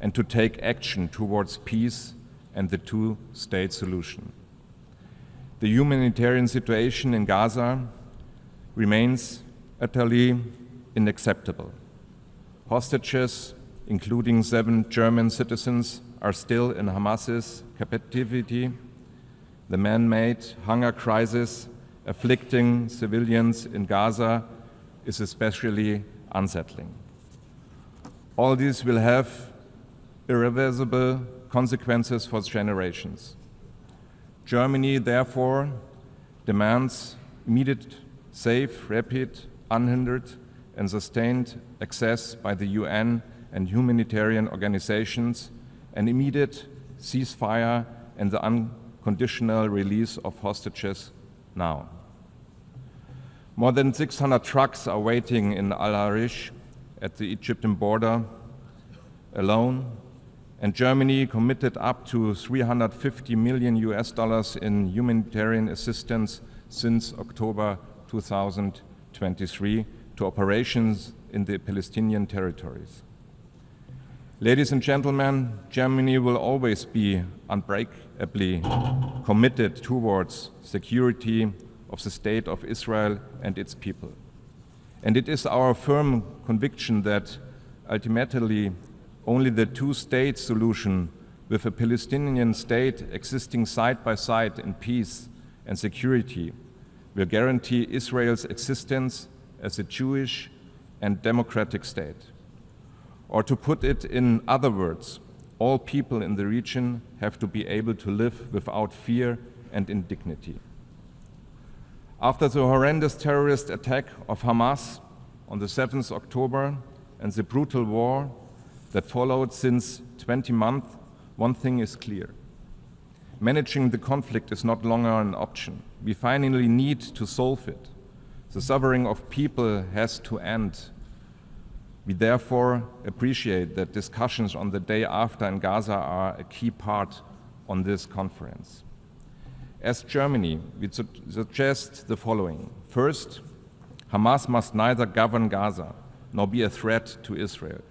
and to take action towards peace and the two-state solution. The humanitarian situation in Gaza remains utterly unacceptable. Hostages, including 7 German citizens, are still in Hamas's captivity. The man-made hunger crisis afflicting civilians in Gaza is especially unsettling. All these will have irreversible consequences for generations. Germany, therefore, demands immediate, safe, rapid, unhindered, and sustained access by the UN and humanitarian organizations, an immediate ceasefire, and the unconditional release of hostages now. More than 600 trucks are waiting in Al-Arish at the Egyptian border alone, and Germany committed up to $350 million in humanitarian assistance since October 2023 to operations in the Palestinian territories. Ladies and gentlemen, Germany will always be unbreakably committed towards security of the State of Israel and its people. And it is our firm conviction that ultimately only the two-state solution with a Palestinian state existing side by side in peace and security will guarantee Israel's existence as a Jewish and democratic state. Or to put it in other words, all people in the region have to be able to live without fear and in dignity. After the horrendous terrorist attack of Hamas on the 7th October and the brutal war that followed since 20 months, one thing is clear. Managing the conflict is not longer an option. We finally need to solve it. The suffering of people has to end. We therefore appreciate that discussions on the day after in Gaza are a key part on this conference. As Germany, we suggest the following. First, Hamas must neither govern Gaza nor be a threat to Israel.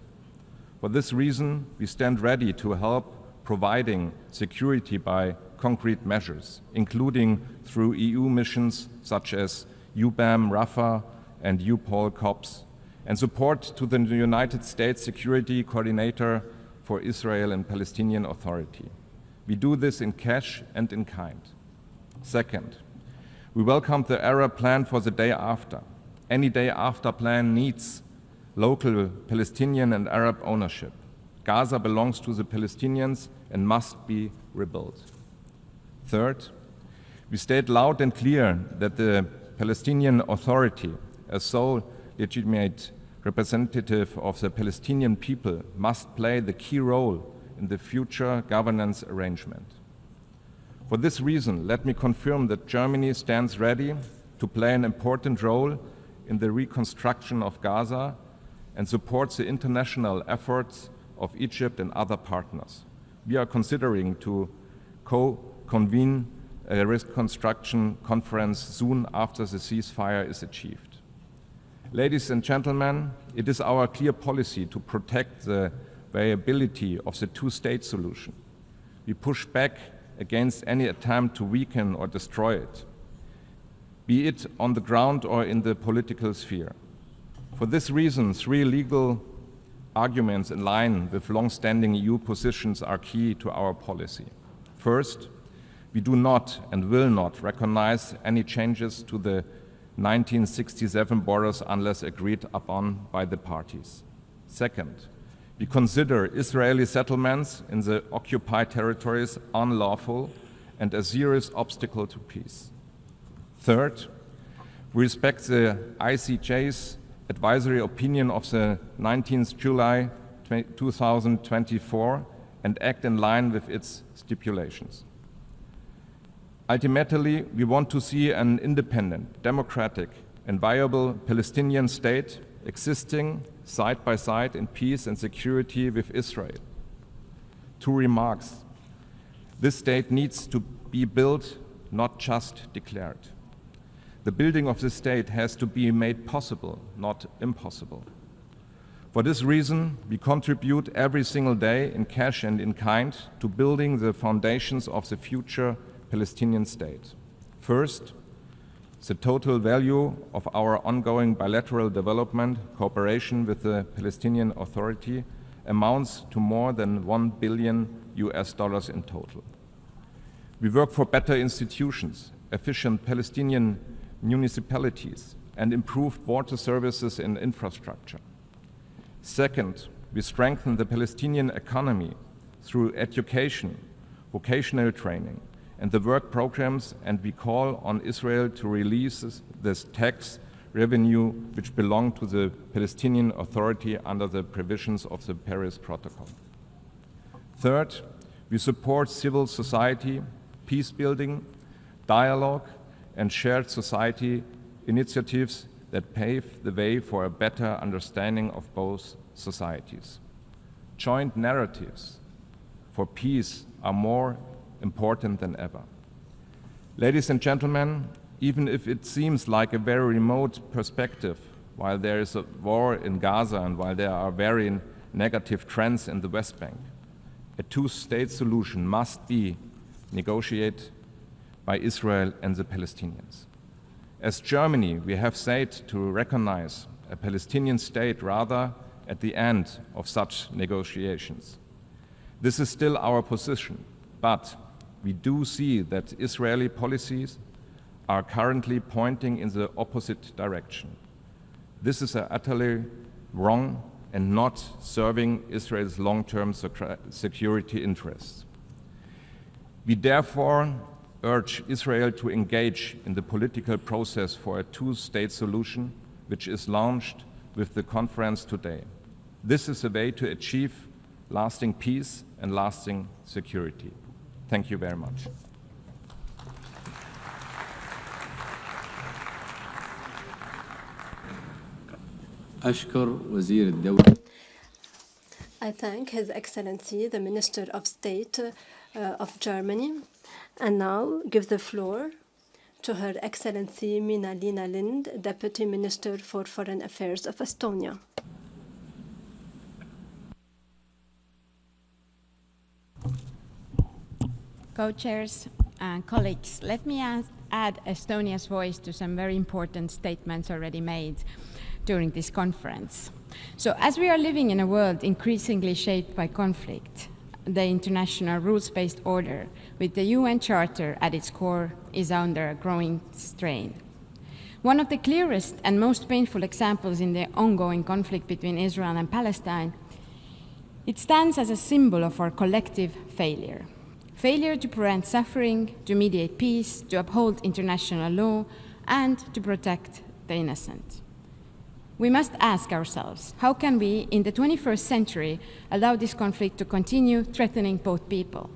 For this reason, we stand ready to help providing security by concrete measures, including through EU missions such as UBAM, Rafah, and UPOL COPS, and support to the United States Security Coordinator for Israel and Palestinian Authority. We do this in cash and in kind. Second, we welcome the Arab plan for the day after. Any day after plan needs local Palestinian and Arab ownership. Gaza belongs to the Palestinians and must be rebuilt. Third, we state loud and clear that the Palestinian Authority, as sole legitimate representative of the Palestinian people, must play the key role in the future governance arrangement. For this reason, let me confirm that Germany stands ready to play an important role in the reconstruction of Gaza and supports the international efforts of Egypt and other partners. We are considering to co-convene a reconstruction conference soon after the ceasefire is achieved. Ladies and gentlemen, it is our clear policy to protect the viability of the two-state solution. We push back against any attempt to weaken or destroy it, be it on the ground or in the political sphere. For this reason, 3 legal arguments in line with long-standing EU positions are key to our policy. First, we do not and will not recognize any changes to the 1967 borders unless agreed upon by the parties. Second, we consider Israeli settlements in the occupied territories unlawful and a serious obstacle to peace. Third, we respect the ICJ's advisory opinion of the 19th July 2024 and act in line with its stipulations. Ultimately, we want to see an independent, democratic, and viable Palestinian state existing side by side in peace and security with Israel. 2 remarks. This state needs to be built, not just declared. The building of this state has to be made possible, not impossible. For this reason, we contribute every single day in cash and in kind to building the foundations of the future Palestinian state. First, the total value of our ongoing bilateral development cooperation with the Palestinian Authority amounts to more than $1 billion in total. We work for better institutions, efficient Palestinian municipalities, and improved water services and infrastructure. Second, we strengthen the Palestinian economy through education, vocational training, and the work programs, and we call on Israel to release this tax revenue which belong to the Palestinian Authority under the provisions of the Paris Protocol. Third, we support civil society, peace building, dialogue, and shared society initiatives that pave the way for a better understanding of both societies. Joint narratives for peace are more important than ever. Ladies and gentlemen, even if it seems like a very remote perspective, while there is a war in Gaza and while there are very negative trends in the West Bank, a two-state solution must be negotiated by Israel and the Palestinians. As Germany, we have said to recognize a Palestinian state rather at the end of such negotiations. This is still our position, but we do see that Israeli policies are currently pointing in the opposite direction. This is utterly wrong and not serving Israel's long-term security interests. We therefore urge Israel to engage in the political process for a two-state solution, which is launched with the conference today. This is a way to achieve lasting peace and lasting security. Thank you very much. I thank His Excellency, the Minister of State of Germany, and now give the floor to Her Excellency Minna-Lina Lindh, Deputy Minister for Foreign Affairs of Estonia. Co-chairs and colleagues, let me add Estonia's voice to some very important statements already made during this conference. So as we are living in a world increasingly shaped by conflict, the international rules-based order with the UN Charter at its core is under a growing strain. One of the clearest and most painful examples in the ongoing conflict between Israel and Palestine, it stands as a symbol of our collective failure. Failure to prevent suffering, to mediate peace, to uphold international law, and to protect the innocent. We must ask ourselves, how can we, in the 21st century, allow this conflict to continue threatening both people?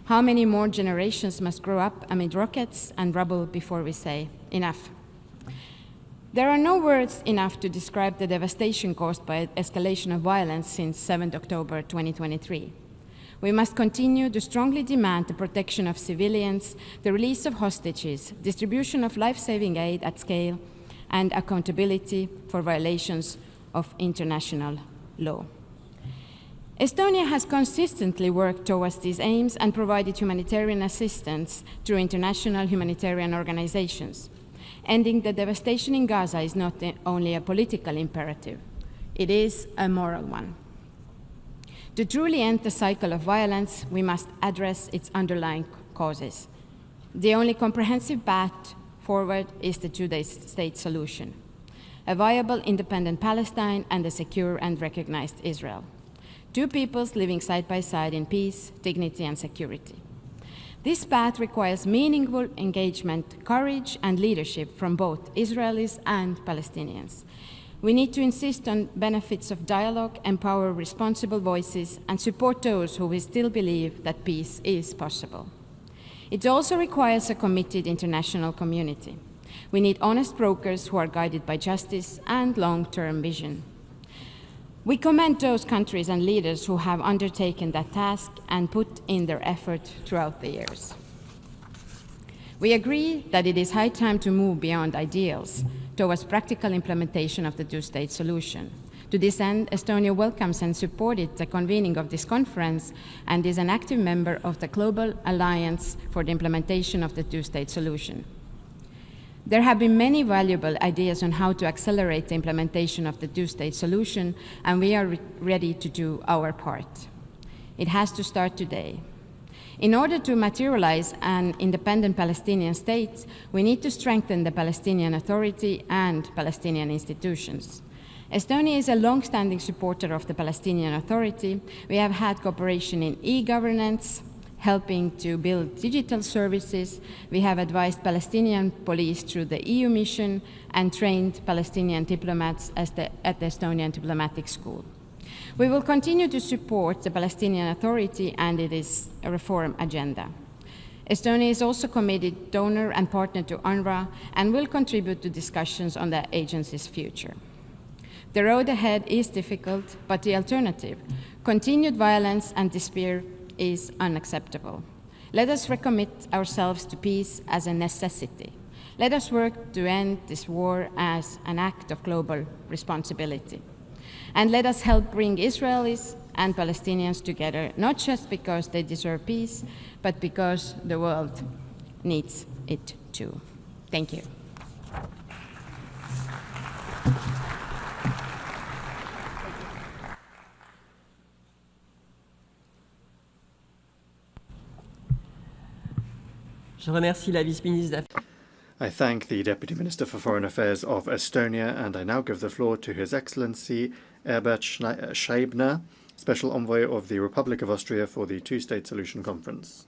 How many more generations must grow up amid rockets and rubble before we say, enough? There are no words enough to describe the devastation caused by escalation of violence since 7 October 2023. We must continue to strongly demand the protection of civilians, the release of hostages, distribution of life-saving aid at scale, and accountability for violations of international law. Estonia has consistently worked towards these aims and provided humanitarian assistance through international humanitarian organizations. Ending the devastation in Gaza is not only a political imperative, it is a moral one. To truly end the cycle of violence, we must address its underlying causes. The only comprehensive path forward is the two-state solution, a viable independent Palestine and a secure and recognized Israel. Two peoples living side by side in peace, dignity, and security. This path requires meaningful engagement, courage, and leadership from both Israelis and Palestinians. We need to insist on benefits of dialogue, empower responsible voices, and support those who still believe that peace is possible. It also requires a committed international community. We need honest brokers who are guided by justice and long-term vision. We commend those countries and leaders who have undertaken that task and put in their effort throughout the years. We agree that it is high time to move beyond ideals towards practical implementation of the two-state solution. To this end, Estonia welcomes and supported the convening of this conference and is an active member of the Global Alliance for the Implementation of the Two-State Solution. There have been many valuable ideas on how to accelerate the implementation of the two-state solution, and we are ready to do our part. It has to start today. In order to materialize an independent Palestinian state, we need to strengthen the Palestinian Authority and Palestinian institutions. Estonia is a long-standing supporter of the Palestinian Authority. We have had cooperation in e-governance, helping to build digital services. We have advised Palestinian police through the EU mission and trained Palestinian diplomats at the Estonian Diplomatic School. We will continue to support the Palestinian Authority and its reform agenda. Estonia is also committed donor and partner to UNRWA and will contribute to discussions on the agency's future. The road ahead is difficult, but the alternative, continued violence and despair, is unacceptable. Let us recommit ourselves to peace as a necessity. Let us work to end this war as an act of global responsibility. And let us help bring Israelis and Palestinians together, not just because they deserve peace, but because the world needs it too. Thank you. I thank the Deputy Minister for Foreign Affairs of Estonia, and I now give the floor to His Excellency Herbert Scheibner, Special Envoy of the Republic of Austria for the Two-State Solution Conference.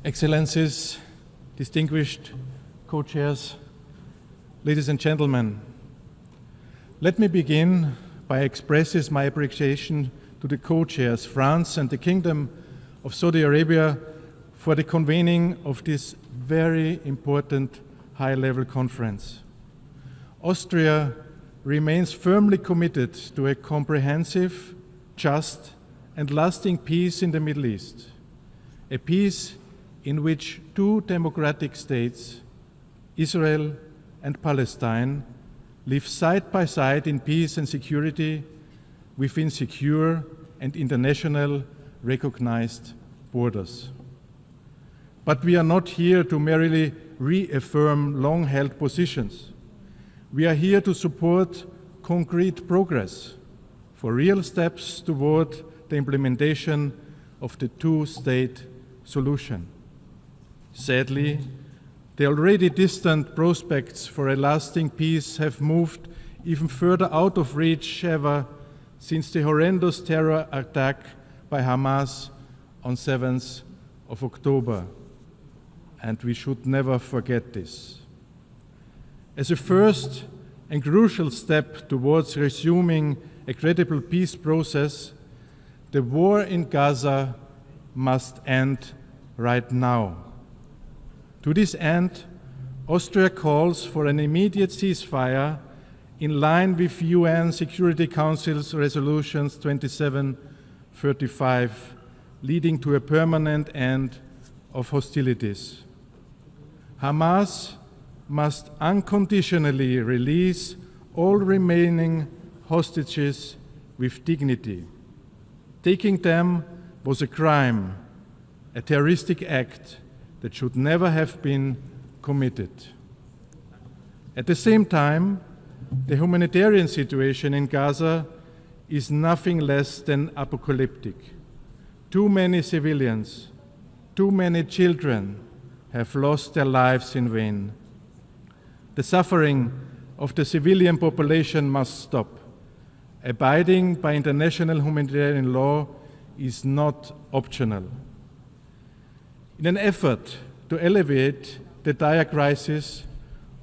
Excellencies, distinguished co-chairs, ladies and gentlemen, let me begin by expressing my appreciation to the co-chairs, France and the Kingdom of Saudi Arabia, for the convening of this very important high-level conference. Austria remains firmly committed to a comprehensive, just, and lasting peace in the Middle East, a peace in which two democratic states, Israel and Palestine, live side by side in peace and security within secure and international recognized borders. But we are not here to merely reaffirm long-held positions. We are here to support concrete progress for real steps toward the implementation of the two-state solution. Sadly, the already distant prospects for a lasting peace have moved even further out of reach ever since the horrendous terror attack by Hamas on 7th of October. And we should never forget this. As a first and crucial step towards resuming a credible peace process, the war in Gaza must end right now. To this end, Austria calls for an immediate ceasefire in line with UN Security Council's resolutions 2735, leading to a permanent end of hostilities. Hamas must unconditionally release all remaining hostages with dignity. Taking them was a crime, a terroristic act that should never have been committed. At the same time, the humanitarian situation in Gaza is nothing less than apocalyptic. Too many civilians, too many children have lost their lives in vain. The suffering of the civilian population must stop. Abiding by international humanitarian law is not optional. In an effort to alleviate the dire crisis,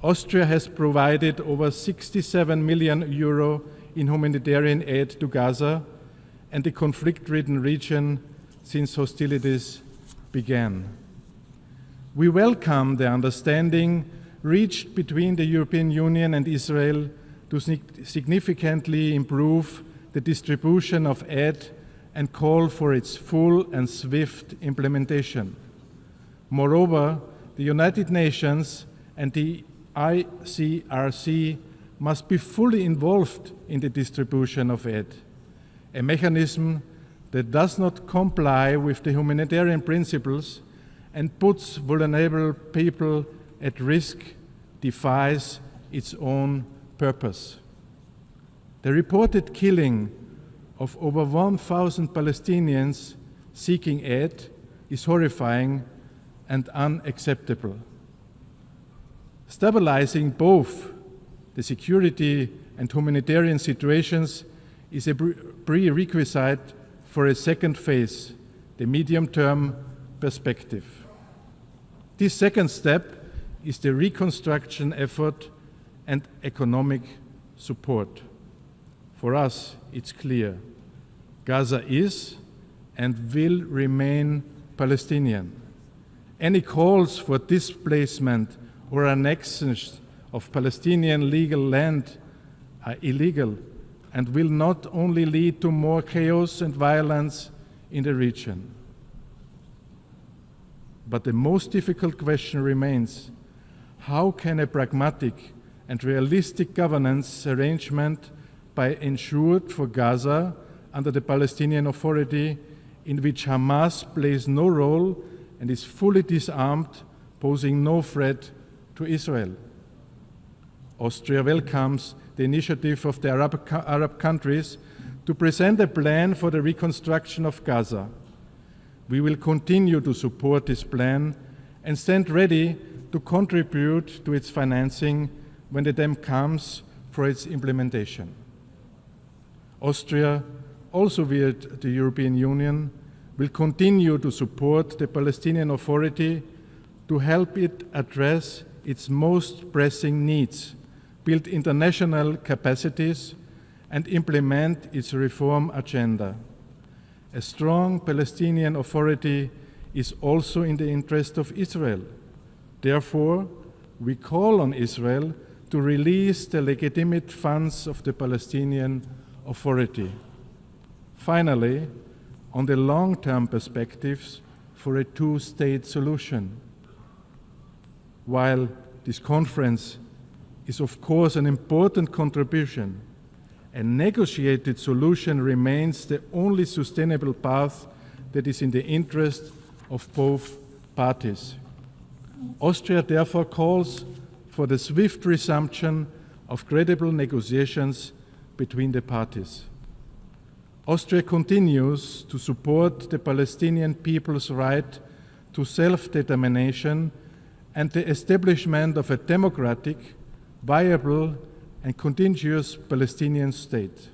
Austria has provided over 67 million euro in humanitarian aid to Gaza and the conflict-ridden region since hostilities began. We welcome the understanding reached between the European Union and Israel to significantly improve the distribution of aid and call for its full and swift implementation. Moreover, the United Nations and the ICRC must be fully involved in the distribution of aid. A mechanism that does not comply with the humanitarian principles and puts vulnerable people at risk defies its own purpose. The reported killing of over 1,000 Palestinians seeking aid is horrifying and unacceptable. Stabilizing both the security and humanitarian situations is a prerequisite for a second phase, the medium-term perspective. This second step is the reconstruction effort and economic support. For us, it's clear. Gaza is and will remain Palestinian. Any calls for displacement or annexation of Palestinian legal land are illegal and will not only lead to more chaos and violence in the region. But the most difficult question remains: how can a pragmatic and realistic governance arrangement be ensured for Gaza under the Palestinian Authority, in which Hamas plays no role and is fully disarmed, posing no threat to Israel? Austria welcomes the initiative of the Arab countries to present a plan for the reconstruction of Gaza. We will continue to support this plan and stand ready to contribute to its financing when the time comes for its implementation. Austria, also via the European Union, will continue to support the Palestinian Authority to help it address its most pressing needs, build international capacities, and implement its reform agenda. A strong Palestinian Authority is also in the interest of Israel. Therefore, we call on Israel to release the legitimate funds of the Palestinian Authority. Finally, on the long-term perspectives for a two-state solution. While this conference is of course an important contribution, a negotiated solution remains the only sustainable path that is in the interest of both parties. Austria therefore calls for the swift resumption of credible negotiations between the parties. Austria continues to support the Palestinian people's right to self-determination and the establishment of a democratic, viable, and continuous Palestinian state.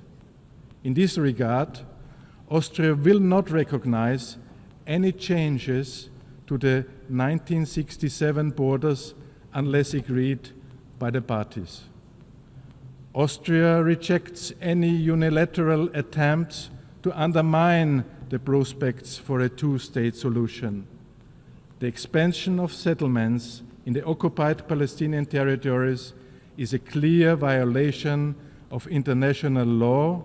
In this regard, Austria will not recognize any changes to the 1967 borders unless agreed by the parties. Austria rejects any unilateral attempts to undermine the prospects for a two-state solution. The expansion of settlements in the occupied Palestinian territories is a clear violation of international law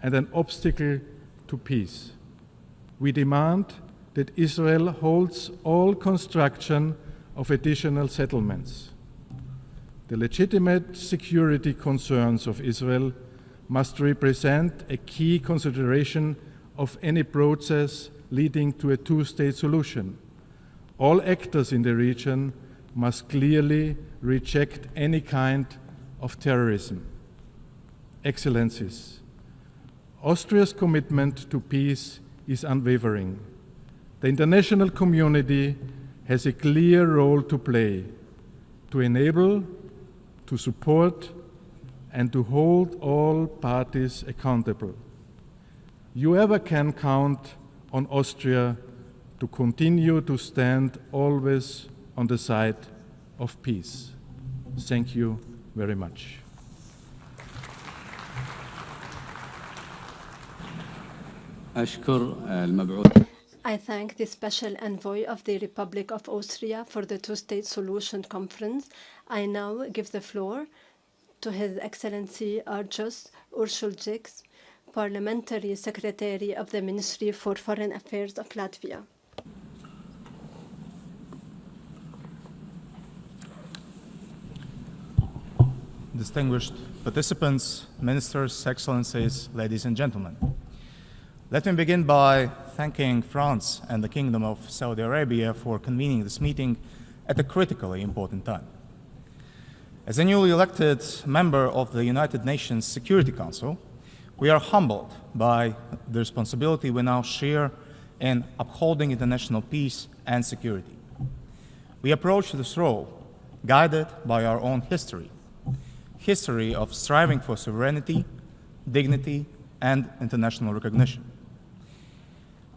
and an obstacle to peace. We demand that Israel holds all construction of additional settlements. The legitimate security concerns of Israel must represent a key consideration of any process leading to a two-state solution. All actors in the region must clearly reject any kind of terrorism. Excellencies, Austria's commitment to peace is unwavering. The international community has a clear role to play to enable, to support, and to hold all parties accountable. You ever can count on Austria to to continue to stand always on the side of peace. Thank you very much. أشكر المبعوث. I thank the Special Envoy of the Republic of Austria for the Two-State Solution Conference. I now give the floor to His Excellency Arjos Ursuljiks, Parliamentary Secretary of the Ministry for Foreign Affairs of Latvia. Distinguished participants, ministers, excellencies, ladies and gentlemen. Let me begin by thanking France and the Kingdom of Saudi Arabia for convening this meeting at a critically important time. As a newly elected member of the United Nations Security Council, we are humbled by the responsibility we now share in upholding international peace and security. We approach this role guided by our own history of striving for sovereignty, dignity, and international recognition.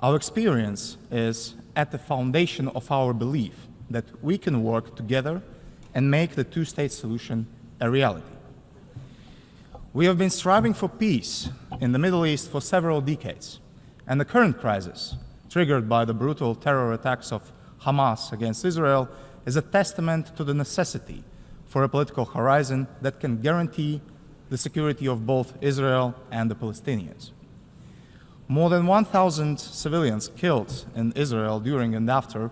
Our experience is at the foundation of our belief that we can work together and make the two-state solution a reality. We have been striving for peace in the Middle East for several decades, and the current crisis, triggered by the brutal terror attacks of Hamas against Israel, is a testament to the necessity for a political horizon that can guarantee the security of both Israel and the Palestinians. More than 1,000 civilians killed in Israel during and after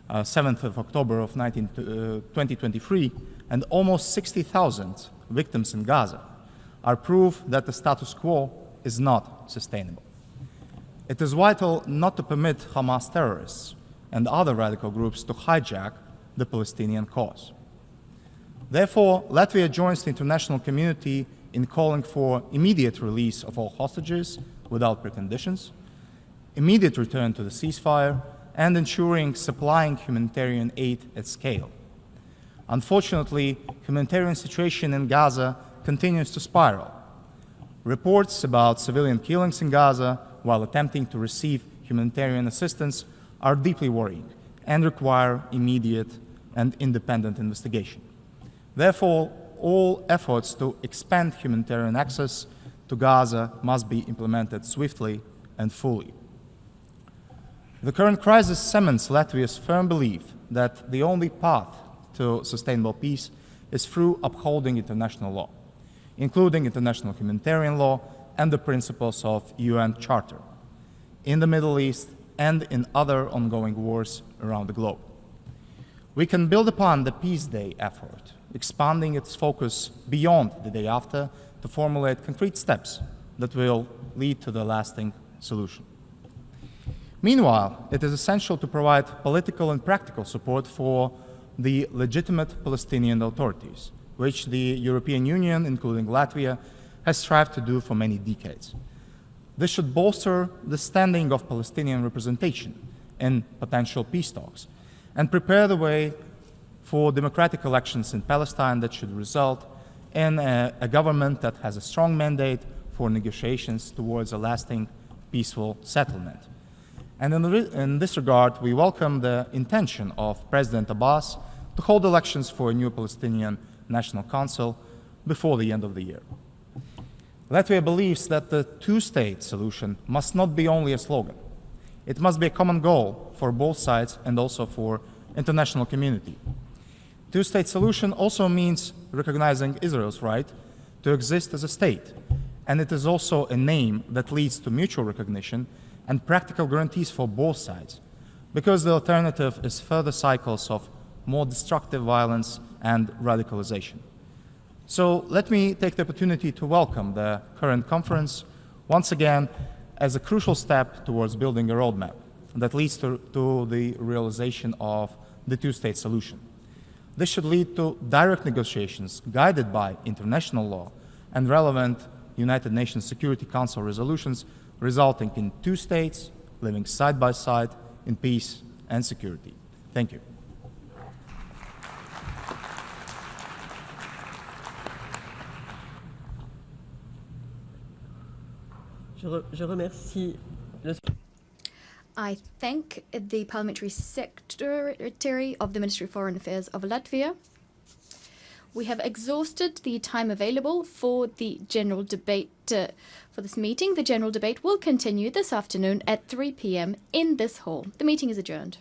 7th of October of 2023, and almost 60,000 victims in Gaza are proof that the status quo is not sustainable. It is vital not to permit Hamas terrorists and other radical groups to hijack the Palestinian cause. Therefore, Latvia joins the international community in calling for immediate release of all hostages without preconditions, immediate return to the ceasefire, and ensuring supplying humanitarian aid at scale. Unfortunately, humanitarian situation in Gaza continues to spiral. Reports about civilian killings in Gaza while attempting to receive humanitarian assistance are deeply worrying and require immediate and independent investigation. Therefore, all efforts to expand humanitarian access to Gaza must be implemented swiftly and fully. The current crisis cements Latvia's firm belief that the only path to sustainable peace is through upholding international law, including international humanitarian law and the principles of UN Charter, in the Middle East and in other ongoing wars around the globe. We can build upon the Peace Day effort, expanding its focus beyond the day after to formulate concrete steps that will lead to the lasting solution. Meanwhile, it is essential to provide political and practical support for the legitimate Palestinian authorities, which the European Union, including Latvia, has strived to do for many decades. This should bolster the standing of Palestinian representation in potential peace talks and prepare the way for democratic elections in Palestine that should result in a government that has a strong mandate for negotiations towards a lasting, peaceful settlement. And in this regard, we welcome the intention of President Abbas to hold elections for a new Palestinian National Council before the end of the year. Latvia believes that the two-state solution must not be only a slogan. It must be a common goal for both sides and also for international community. Two-state solution also means recognizing Israel's right to exist as a state, and it is also a name that leads to mutual recognition and practical guarantees for both sides, because the alternative is further cycles of more destructive violence and radicalization. So let me take the opportunity to welcome the current conference once again as a crucial step towards building a roadmap that leads to the realization of the two-state solution. This should lead to direct negotiations guided by international law and relevant United Nations Security Council resolutions, resulting in two states living side by side in peace and security. Thank you. Je remercie le... I thank the Parliamentary Secretary of the Ministry of Foreign Affairs of Latvia. We have exhausted the time available for the general debate for this meeting. The general debate will continue this afternoon at 3 p.m. in this hall. The meeting is adjourned.